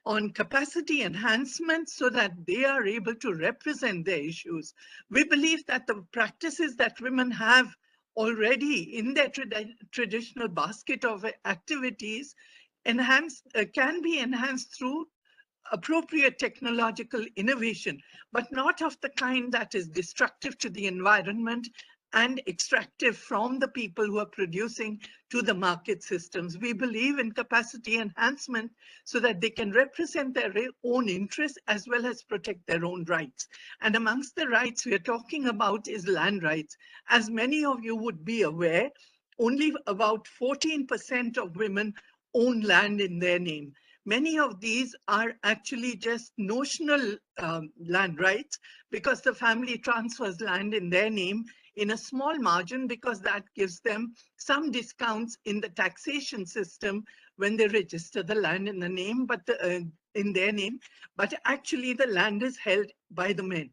S7: on capacity enhancement so that they are able to represent their issues. We believe that the practices that women have already in their traditional basket of activities can be enhanced through appropriate technological innovation, but not of the kind that is destructive to the environment and extractive from the people who are producing to the market systems. We believe in capacity enhancement so that they can represent their own interests as well as protect their own rights. And amongst the rights we are talking about is land rights. As many of you would be aware, only about 14% of women own land in their name. Many of these are actually just notional land rights because the family transfers land in their name in a small margin because that gives them some discounts in the taxation system when they register the land in the name, but in their name, but actually the land is held by the men.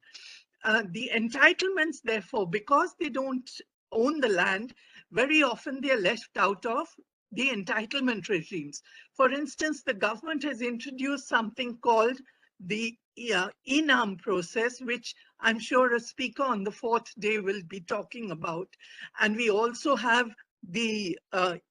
S7: The entitlements, therefore, because they don't own the land, very often they are left out of the entitlement regimes. For instance, the government has introduced something called the Enam process, which I'm sure a speaker on the 4th day will be talking about. And we also have the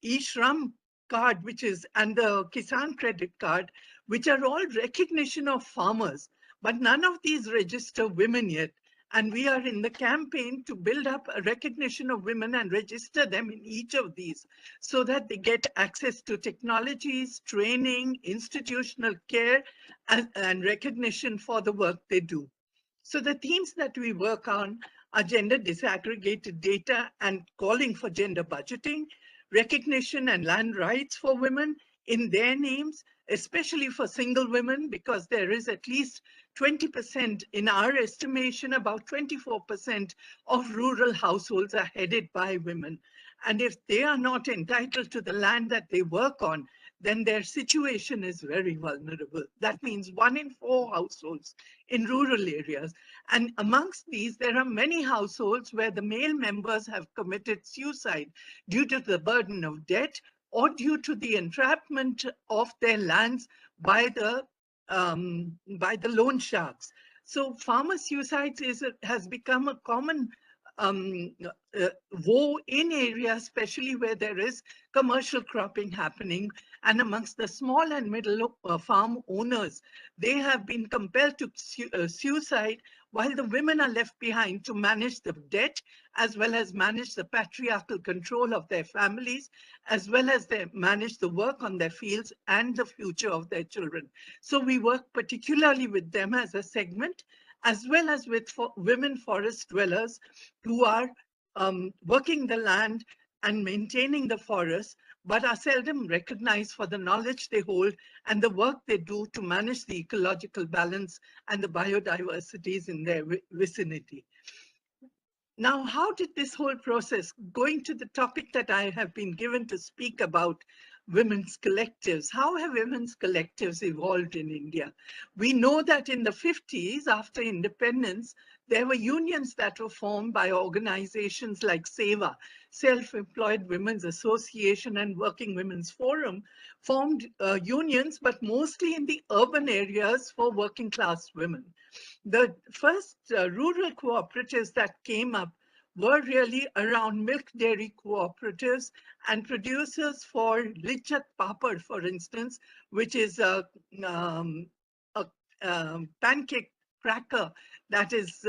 S7: e-Shram card, which is, and the Kisan credit card, which are all recognition of farmers, but none of these register women yet. And we are in the campaign to build up a recognition of women and register them in each of these so that they get access to technologies, training, institutional care, and recognition for the work they do. So the themes that we work on are gender disaggregated data and calling for gender budgeting, recognition and land rights for women in their names, especially for single women, because there is at least 20%, in our estimation, about 24% of rural households are headed by women. And if they are not entitled to the land that they work on, then their situation is very vulnerable. That means 1 in 4 households in rural areas. And amongst these, there are many households where the male members have committed suicide due to the burden of debt or due to the entrapment of their lands by the loan sharks. So farmer suicides has become a common woe in areas, especially where there is commercial cropping happening. And amongst the small and middle farm owners, they have been compelled to suicide, while the women are left behind to manage the debt, as well as manage the patriarchal control of their families, as well as they manage the work on their fields and the future of their children. So we work particularly with them as a segment, as well as with women forest dwellers who are working the land and maintaining the forest, but are seldom recognized for the knowledge they hold and the work they do to manage the ecological balance and the biodiversities in their vicinity. Now, how did this whole process, going to the topic that I have been given to speak about, women's collectives, how have women's collectives evolved in India? We know that in the 50s, after independence, there were unions that were formed by organizations like SEWA, Self-Employed Women's Association and Working Women's Forum, formed unions, but mostly in the urban areas for working class women. The first rural cooperatives that came up were really around milk dairy cooperatives and producers for Licia papad, for instance, which is a pancake cracker that is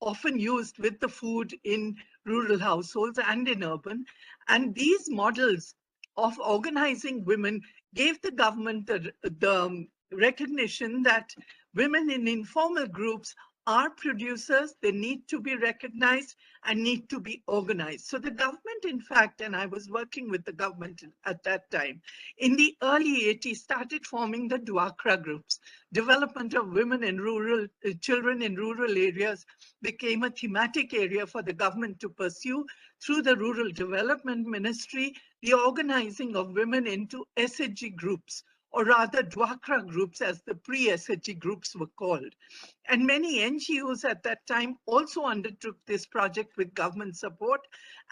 S7: often used with the food in rural households and in urban. And these models of organizing women gave the government the recognition that women in informal groups are producers, they need to be recognized and need to be organized. So the government, in fact, and I was working with the government at that time, in the early 80s started forming the Dwakra groups. Development of women in rural, children in rural areas became a thematic area for the government to pursue through the Rural Development Ministry, the organizing of women into SHG groups, or rather Dwakra groups as the pre-SHG groups were called. And many NGOs at that time also undertook this project with government support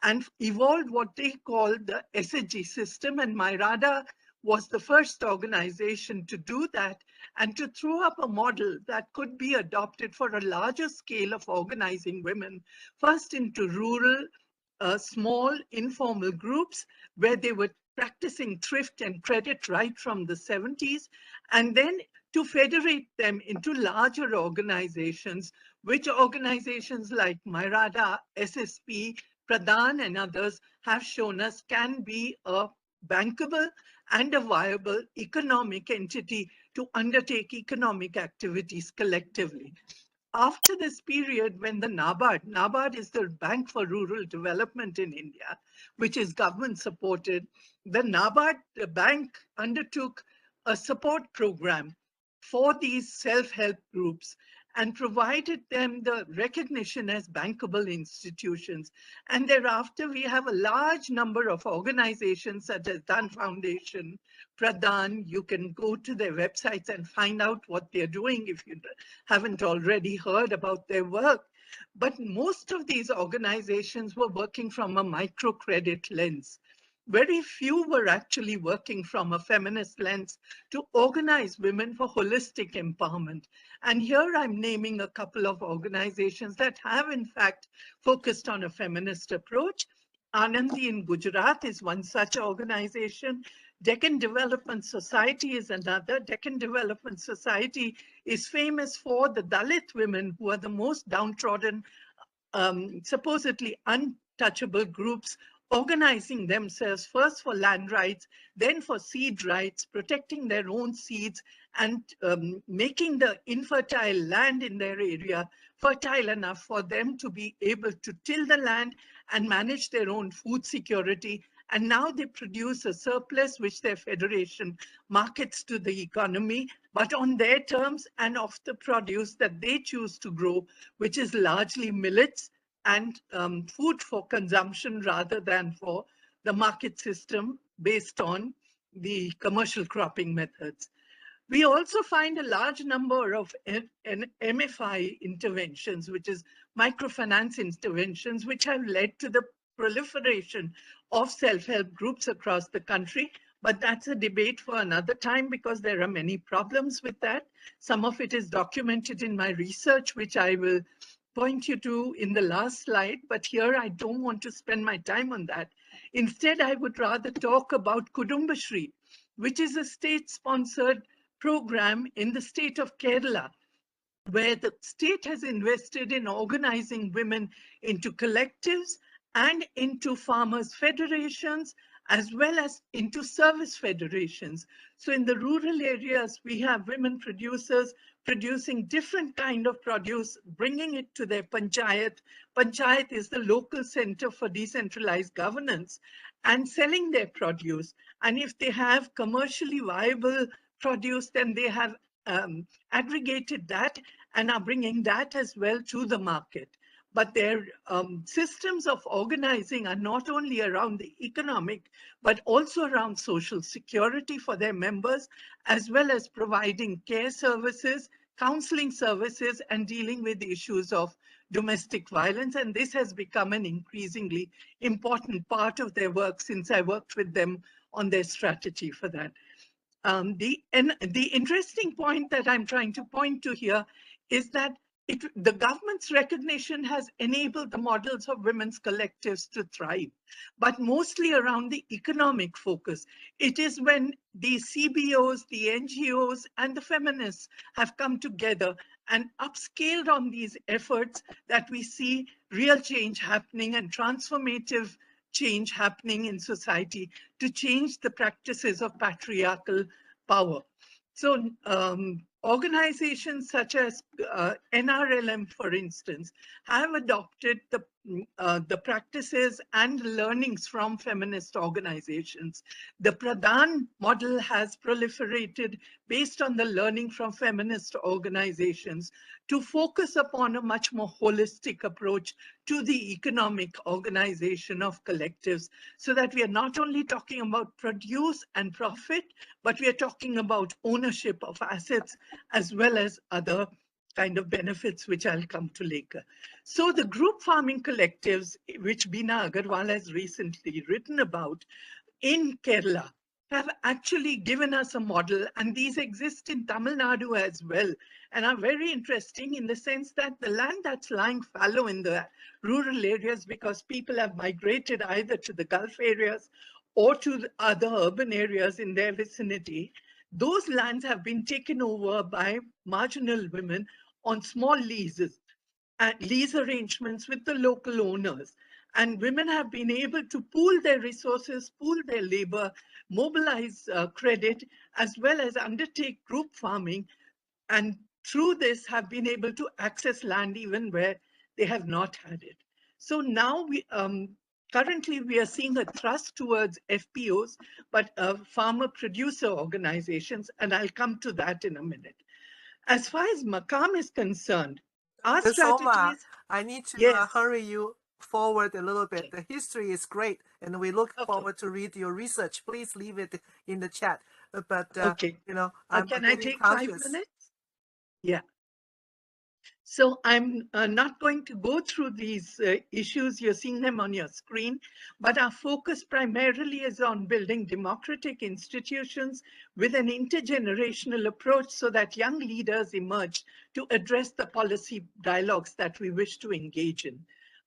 S7: and evolved what they called the SHG system. And Mahila was the first organization to do that and to throw up a model that could be adopted for a larger scale of organizing women, first into rural, small informal groups where they were practicing thrift and credit right from the 70s, and then to federate them into larger organizations, which organizations like Mahila, SSP, Pradhan and others have shown us can be a bankable and a viable economic entity to undertake economic activities collectively. After this period, when the NABARD is the Bank for Rural Development in India, which is government supported, the NABARD bank undertook a support program for these self-help groups and provided them the recognition as bankable institutions. And thereafter, we have a large number of organizations such as Dan Foundation, Pradhan. You can go to their websites and find out what they're doing if you haven't already heard about their work. But most of these organizations were working from a microcredit lens. very few were actually working from a feminist lens to organize women for holistic empowerment. And here I'm naming a couple of organizations that have in fact focused on a feminist approach. Anandi in Gujarat is one such organization. Deccan Development Society is another. Deccan Development Society is famous for the Dalit women, who are the most downtrodden, supposedly untouchable groups, organizing themselves first for land rights, then for seed rights, protecting their own seeds, and making the infertile land in their area fertile enough for them to be able to till the land and manage their own food security. And now they produce a surplus which their federation markets to the economy, but on their terms and of the produce that they choose to grow, which is largely millets and food for consumption rather than for the market system based on the commercial cropping methods. We also find a large number of MFI interventions, which is microfinance interventions, which have led to the proliferation of self-help groups across the country. But that's a debate for another time because there are many problems with that. Some of it is documented in my research, which I will point you to in the last slide, but here I don't want to spend my time on that. Instead, I would rather talk about Kudumbashri, which is a state-sponsored program in the state of Kerala, where the state has invested in organizing women into collectives and into farmers' federations, as well as into service federations. So in the rural areas, we have women producers producing different kind of produce, bringing it to their panchayat. Panchayat is the local center for decentralized governance, and selling their produce. And if they have commercially viable produce, then they have aggregated that and are bringing that as well to the market. But their systems of organizing are not only around the economic, but also around social security for their members, as well as providing care services, counseling services, and dealing with issues of domestic violence. And this has become an increasingly important part of their work since I worked with them on their strategy for that. The interesting point that I'm trying to point to here is that the government's recognition has enabled the models of women's collectives to thrive, but mostly around the economic focus. It is when the CBOs, the NGOs, and the feminists have come together and upscaled on these efforts that we see real change happening and transformative change happening in society to change the practices of patriarchal power. So organizations such as NRLM, for instance, have adopted the practices and learnings from feminist organizations. The Pradhan model has proliferated based on the learning from feminist organizations to focus upon a much more holistic approach to the economic organization of collectives, so that we are not only talking about produce and profit, but we are talking about ownership of assets as well as other kind of benefits, which I'll come to later. So the group farming collectives, which Bina Agarwal has recently written about in Kerala, have actually given us a model, and these exist in Tamil Nadu as well, and are very interesting in the sense that the land that's lying fallow in the rural areas because people have migrated either to the Gulf areas or to the other urban areas in their vicinity, those lands have been taken over by marginal women on small leases and lease arrangements with the local owners. And women have been able to pool their resources, pool their labor, mobilize credit, as well as undertake group farming. And through this have been able to access land even where they have not had it. So now currently we are seeing a thrust towards FPOs, but farmer producer organizations, and I'll come to that in a minute. As far as MAKAAM is concerned, our strategy
S2: Soma,
S7: is,
S2: I need to
S7: yes,
S2: hurry you forward a little bit. The history is great, and we look
S7: okay,
S2: forward to read your research. Please leave it in the chat. But
S7: okay.
S2: you know, I'm
S7: Can I
S2: getting
S7: take 5
S2: conscious.
S7: minutes? Yeah. So I'm not going to go through these issues. You're seeing them on your screen, but our focus primarily is on building democratic institutions with an intergenerational approach so that young leaders emerge to address the policy dialogues that we wish to engage in.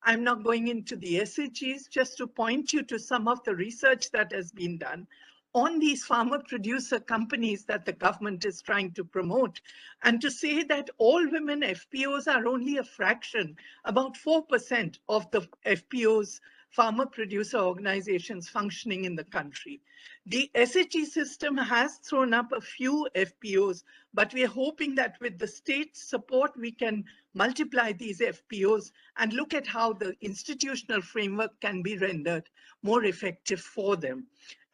S7: I'm not going into the SHGs, just to point you to some of the research that has been done on these farmer producer companies that the government is trying to promote, and to say that all women FPOs are only a fraction, about 4% of the FPOs, farmer producer organizations functioning in the country. The SHG system has thrown up a few FPOs, but we are hoping that with the state support, we can multiply these FPOs and look at how the institutional framework can be rendered more effective for them.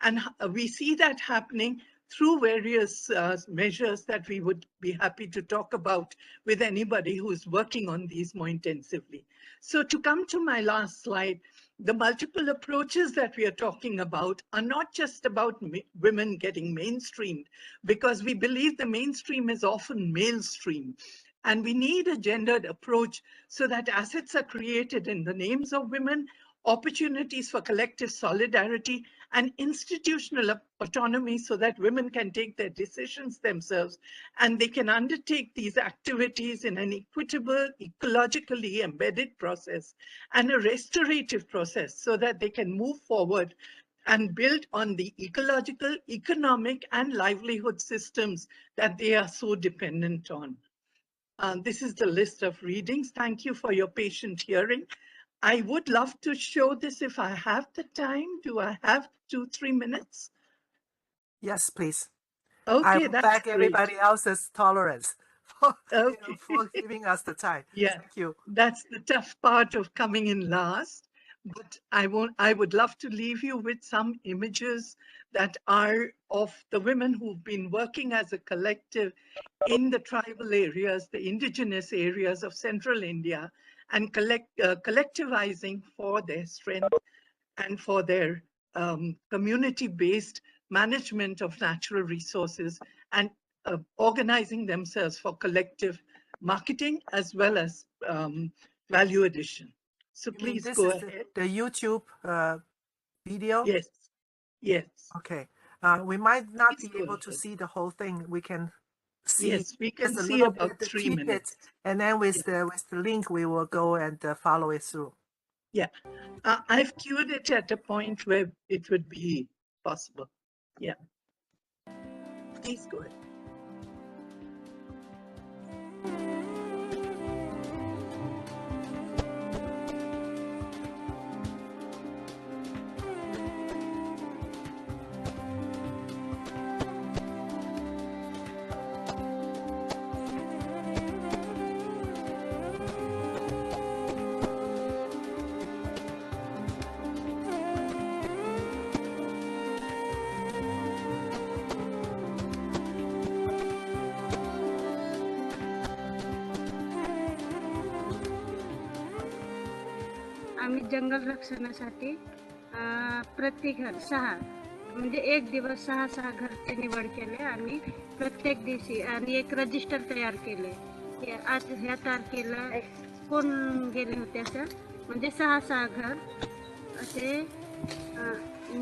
S7: And we see that happening through various measures that we would be happy to talk about with anybody who's working on these more intensively. So to come to my last slide, the multiple approaches that we are talking about are not just about women getting mainstreamed, because we believe the mainstream is often male stream. And we need a gendered approach so that assets are created in the names of women, opportunities for collective solidarity, and institutional autonomy so that women can take their decisions themselves and they can undertake these activities in an equitable, ecologically embedded process and a restorative process so that they can move forward and build on the ecological, economic, and livelihood systems that they are so dependent on. This is the list of readings. Thank you for your patient hearing. I would love to show this if I have the time. Do I have 2-3 minutes?
S2: Yes, please.
S7: Okay,
S2: I will
S7: that's
S2: beg
S7: great.
S2: everybody else's tolerance for,
S7: Okay.
S2: for giving us the time.
S7: Yeah,
S2: Thank you.
S7: that's the tough part of coming in last. But I would love to leave you with some images that are of the women who've been working as a collective in the tribal areas, the indigenous areas of central India, and collectivizing for their strength and for their community-based management of natural resources and organizing themselves for collective marketing as well as value addition. So
S2: You mean
S7: please
S2: this
S7: go
S2: is
S7: ahead.
S2: the YouTube video?
S7: Yes, yes.
S2: Okay. We might not
S7: Please
S2: be
S7: go
S2: able to
S7: ahead.
S2: see the whole thing. We can see
S7: Yes, we can
S2: just a
S7: see
S2: little
S7: about
S2: bit, the
S7: 3
S2: key
S7: minutes.
S2: bit, and then with the link, we will go and follow it through.
S7: Yeah, I've queued it at a point where it would be possible. Yeah, please go ahead.
S10: आम्ही जंगल रक्षणासाठी प्रत्येक घर 6 म्हणजे एक दिवस 6 घरचे निवड केले आणि प्रत्येक दिवशी आणि एक रजिस्टर तयार केले. आज ह्या तारखेला कोण गेले होते असं म्हणजे 6 घर असे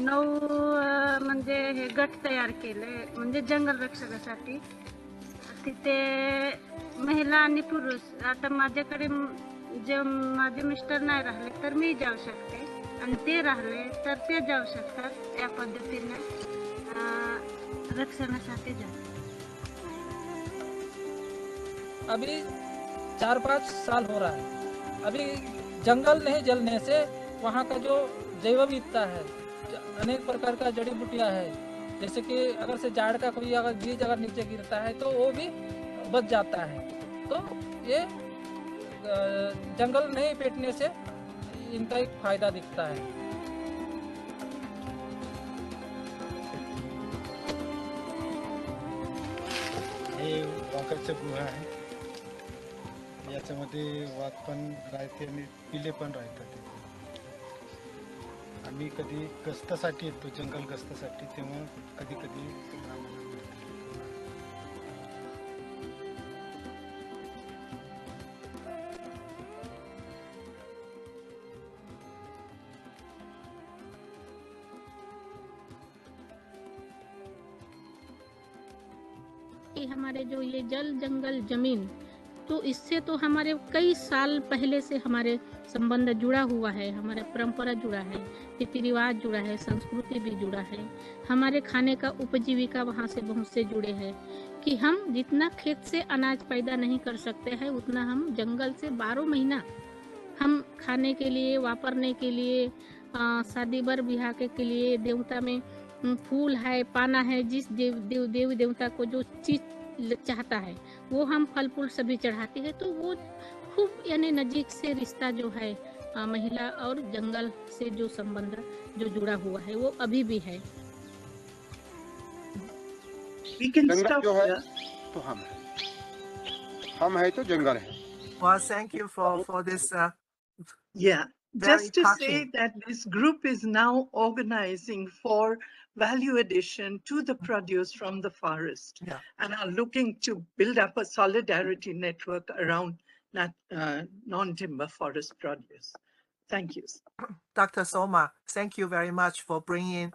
S10: 9 म्हणजे हे गट तयार केले म्हणजे जंगल रक्षणासाठी. तिथे महिला आणि पुरुष आता माझ्याकडे जे माझे मिस्टर नाही राहिले तर मी जाऊ शकते आणि ते राहिले तर ते जाऊ शकतात. या पद्धतीने रक्षणासाठी जाते.
S11: अभी 4-5 साल हो रहा है. अभी जंगल नहीं जलने से वहाँ का जो जैव विविधता है, अनेक प्रकार का जड़ी बूटियाँ है, जैसे कि अगर से जाड़ का कोई अगर बीज अगर नीचे गिरता है तो वो भी बच जाता है. तो ये जंगल नहीं पेटने से इनका एक फायदा दिखता है.
S12: हे वाघाचं गुहा आहे. याच्यामध्ये वाघ पण राहते आणि पिले पण राहतात. आम्ही कधी गस्तासाठी येतो, जंगल गस्तासाठी, तेव्हा कधी कधी
S10: कि हमारे जो ये जल जंगल जमीन, तो इससे तो हमारे कई साल पहले से हमारे संबंध जुड़ा हुआ है, हमारा परंपरा जुड़ा है, रीति रिवाज जुड़ा है, संस्कृति भी जुड़ा है, हमारे खाने का उपजीविका वहाँ से बहुत से जुड़े हैं कि हम जितना खेत से अनाज पैदा नहीं कर सकते हैं उतना हम जंगल से 12 महीना हम खाने के लिए, वापरने के लिए, शादी बर ब्याह के लिए, देवता में फूल है, पाना है, जिस देवी देवता को जो चीज चाहता है वो हम फल फूल सभी चढ़ाते हैं। तो वो खूब यानी नजीक से रिश्ता जो है महिला और जंगल से जो संबंध जो जुड़ा हुआ है वो अभी भी है।
S13: जंगल जो है तो हम है तो जंगल है।
S2: Well, thank you for this.
S7: Yeah,
S2: very
S7: just to
S2: touching.
S7: say that this group is now organizing for value addition to the produce from the forest,
S2: Yeah.
S7: and are looking to build up a solidarity network around non-timber forest produce. Thank you.
S2: Dr. Soma, thank you very much for bringing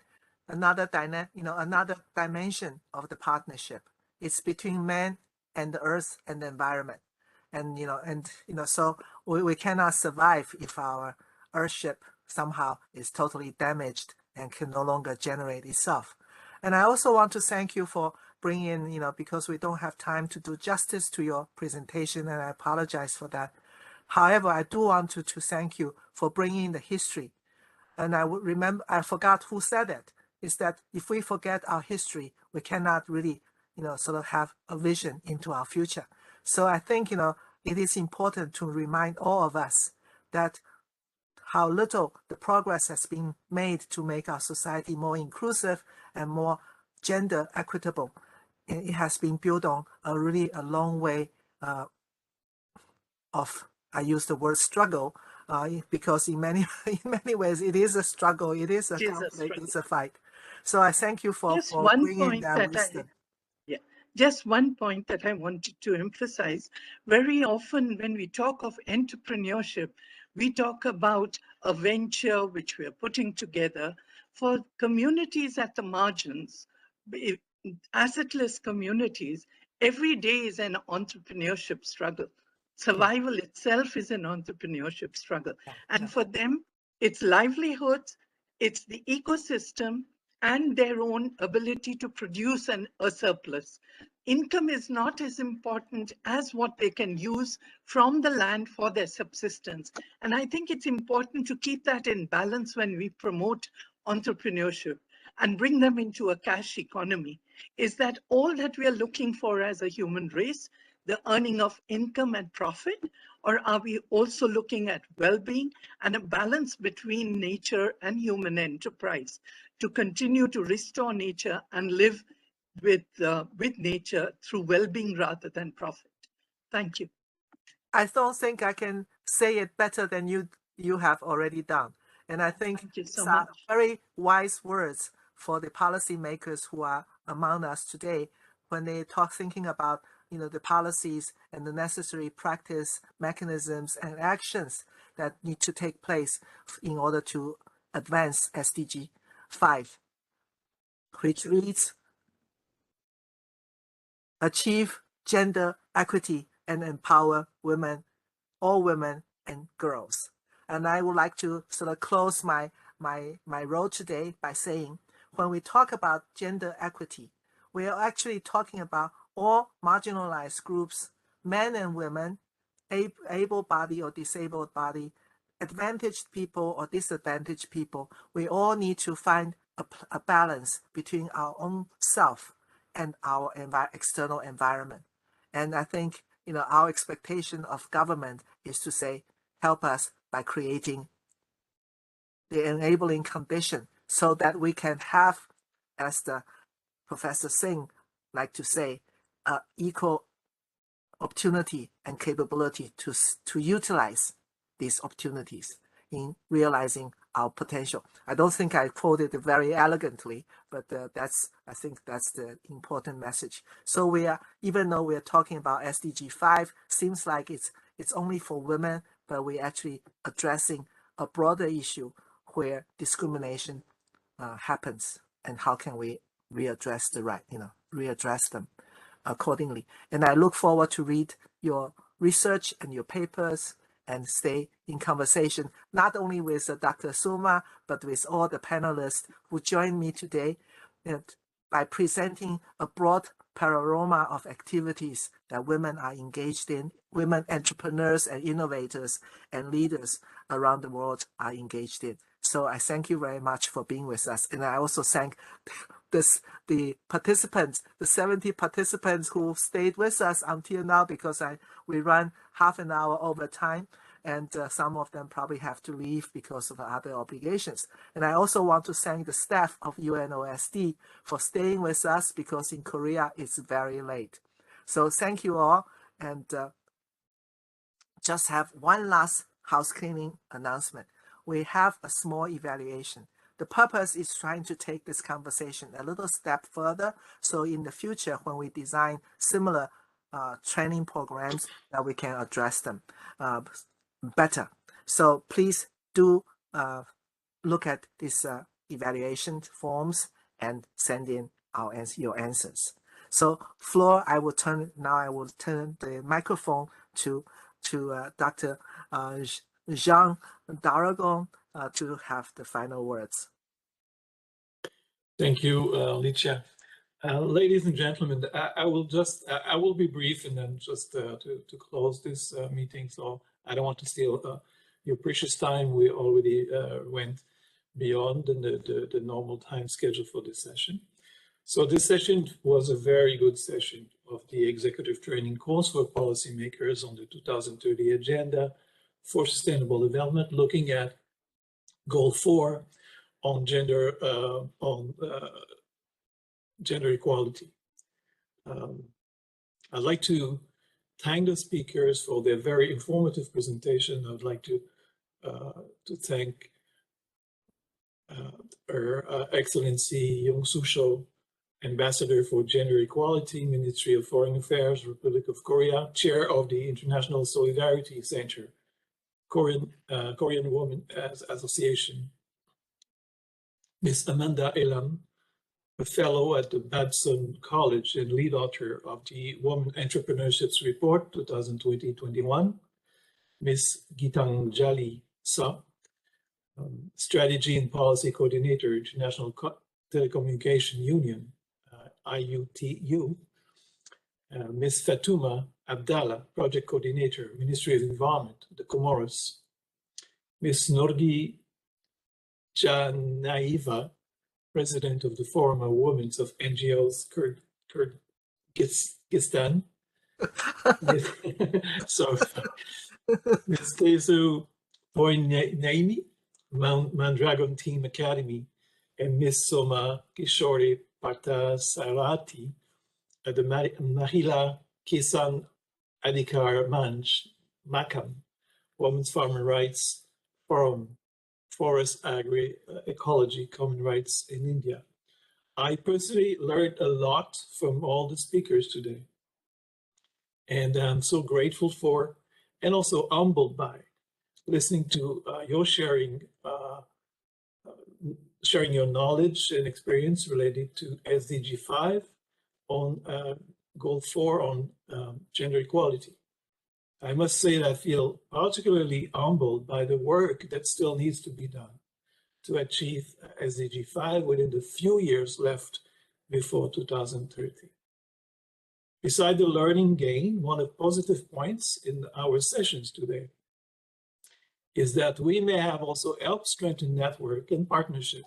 S2: another another dimension of the partnership. It's between man and the earth and the environment. And so we cannot survive if our earthship somehow is totally damaged and can no longer generate itself. And I also want to thank you for bringing, because we don't have time to do justice to your presentation, and I apologize for that. However, I do want to thank you for bringing the history. And I forgot who said it, is that if we forget our history, we cannot really, sort of have a vision into our future. So I think, it is important to remind all of us that how little the progress has been made to make our society more inclusive and more gender equitable. It has been built on a long way of, I use the word struggle, because in many ways it is a struggle, it is a conflict, it's a fight. So I thank you for bringing that wisdom.
S7: Just one point that I wanted to emphasize. Very often when we talk of entrepreneurship, we talk about a venture which we are putting together for communities at the margins, assetless communities. Every day is an entrepreneurship struggle. Survival itself is an entrepreneurship struggle. And for them, it's livelihoods, it's the ecosystem, and their own ability to produce a surplus. Income is not as important as what they can use from the land for their subsistence. And I think it's important to keep that in balance when we promote entrepreneurship and bring them into a cash economy. Is that all that we are looking for as a human race, the earning of income and profit? Or are we also looking at well-being and a balance between nature and human enterprise to continue to restore nature and live with nature through well-being rather than profit? Thank you.
S2: I don't think I can say it better than you have already done. And I think
S7: these
S2: are very wise words for the policymakers who are among us today when they thinking about the policies and the necessary practice, mechanisms, and actions that need to take place in order to advance SDG 5, which reads, achieve gender equity and empower women, all women and girls. And I would like to sort of close my role today by saying, when we talk about gender equity, we are actually talking about all marginalized groups, men and women, able-bodied or disabled body, advantaged people or disadvantaged people. We all need to find a balance between our own self and our external environment. And I think, our expectation of government is to say, help us by creating the enabling condition so that we can have, as the Professor Singh like to say, equal opportunity and capability to utilize these opportunities in realizing our potential. I don't think I quoted it very elegantly, but I think that's the important message. So we are, even though we are talking about SDG 5, seems like it's only for women, but we're actually addressing a broader issue where discrimination happens, and how can we readdress readdress them. accordingly. And I look forward to read your research and your papers and stay in conversation, not only with Dr. Soma, but with all the panelists who joined me today, and by presenting a broad panorama of activities that women are engaged in, women entrepreneurs and innovators and leaders around the world are engaged in. So I thank you very much for being with us. And I also thank the participants, the 70 participants who stayed with us until now, because we ran half an hour over time, and some of them probably have to leave because of other obligations. And I also want to thank the staff of UNOSD for staying with us, because in Korea it's very late. So thank you all, and just have one last house cleaning announcement. We have a small evaluation. The purpose is trying to take this conversation a little step further, so in the future when we design similar training programs, that we can address them better. So please do look at these evaluation forms and send in your answers. So floor, I will turn the microphone to Dr. Jean Daragon to have the final words.
S1: Thank you, Licia. Ladies and gentlemen, I will be brief, and then just to close this meeting. So I don't want to steal your precious time. We already went beyond the normal time schedule for this session. So this session was a very good session of the executive training course for policymakers on the 2030 agenda for sustainable development, looking at goal 4 on gender equality. I'd like to thank the speakers for their very informative presentation. I'd like to thank Her Excellency Young-Sook, Ambassador for Gender Equality, Ministry of Foreign Affairs, Republic of Korea, Chair of the International Solidarity Center, Korean Women Association, Ms. Amanda Elam, a fellow at the Babson College and lead author of the Women Entrepreneurship Report 2020-21, Ms. Gitanjali, Strategy and Policy Coordinator, International Telecommunication Union, IUTU, Ms. Fatouma Abdallah, Project Coordinator, Ministry of Environment, the Comoros, Ms. Nurgul Djanaeva, President of the Forum of Women of NGOs, Kyrgyzstan, Ms. Kaisu Tuominiemi, Mondragon Team Academy, and Ms. Soma Kishore Parthasarathy at the Mahila Kisan Adhikar Manch, MAKAAM, Women's Farmer Rights Forum, Forest Agroecology, Common Rights in India. I personally learned a lot from all the speakers today. And I'm so grateful for, and also humbled by, listening to your sharing your knowledge and experience related to SDG 5 on goal 4 on gender equality. I must say that I feel particularly humbled by the work that still needs to be done to achieve SDG 5 within the few years left before 2030. Beside the learning gain, one of the positive points in our sessions today is that we may have also helped strengthen network and partnership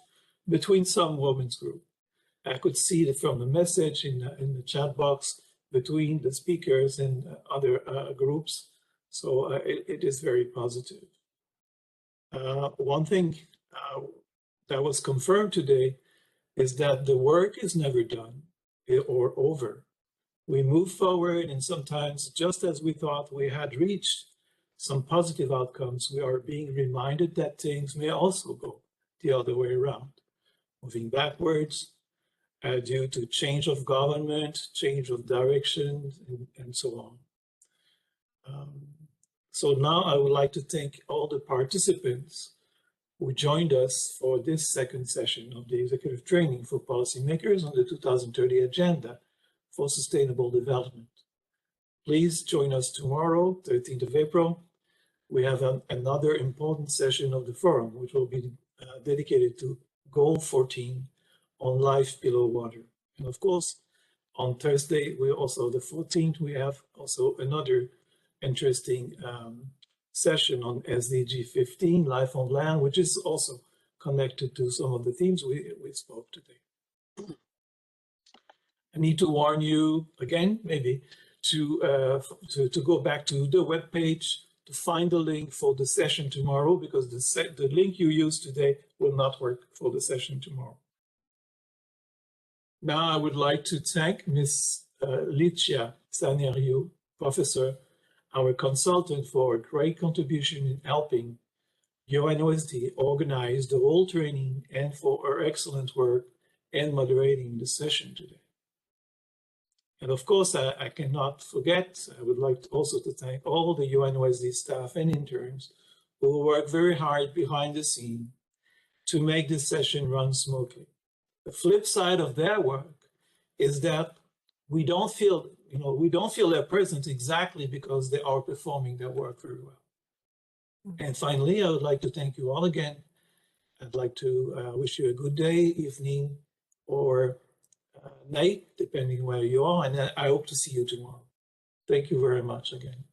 S1: between some women's groups. I could see that from the message in the chat box between the speakers and other groups. So it is very positive. One thing that was confirmed today is that the work is never done or over. We move forward, and sometimes just as we thought we had reached some positive outcomes, we are being reminded that things may also go the other way around, moving backwards due to change of government, change of direction, and so on. So now I would like to thank all the participants who joined us for this second session of the executive training for policymakers on the 2030 agenda for Sustainable Development. Please join us tomorrow, 13th of April. We have another important session of the forum, which will be dedicated to Goal 14 on life below water. And of course, on Thursday, we also, the 14th, we have also another interesting session on SDG 15, Life on Land, which is also connected to some of the themes we spoke today. I need to warn you again, maybe, to go back to the webpage to find the link for the session tomorrow, because the link you used today will not work for the session tomorrow. Now I would like to thank Ms. Licia Saner-Yiu, professor, our consultant, for a great contribution in helping UNOSD organize the whole training and for her excellent work in moderating the session today. And of course, I cannot forget, I would like also to thank all the UNOSD staff and interns who work very hard behind the scene to make this session run smoothly. The flip side of their work is that we don't feel their presence exactly because they are performing their work very well. And finally, I would like to thank you all again. I'd like to wish you a good day, evening, or night, depending where you are, and I hope to see you tomorrow. Thank you very much again.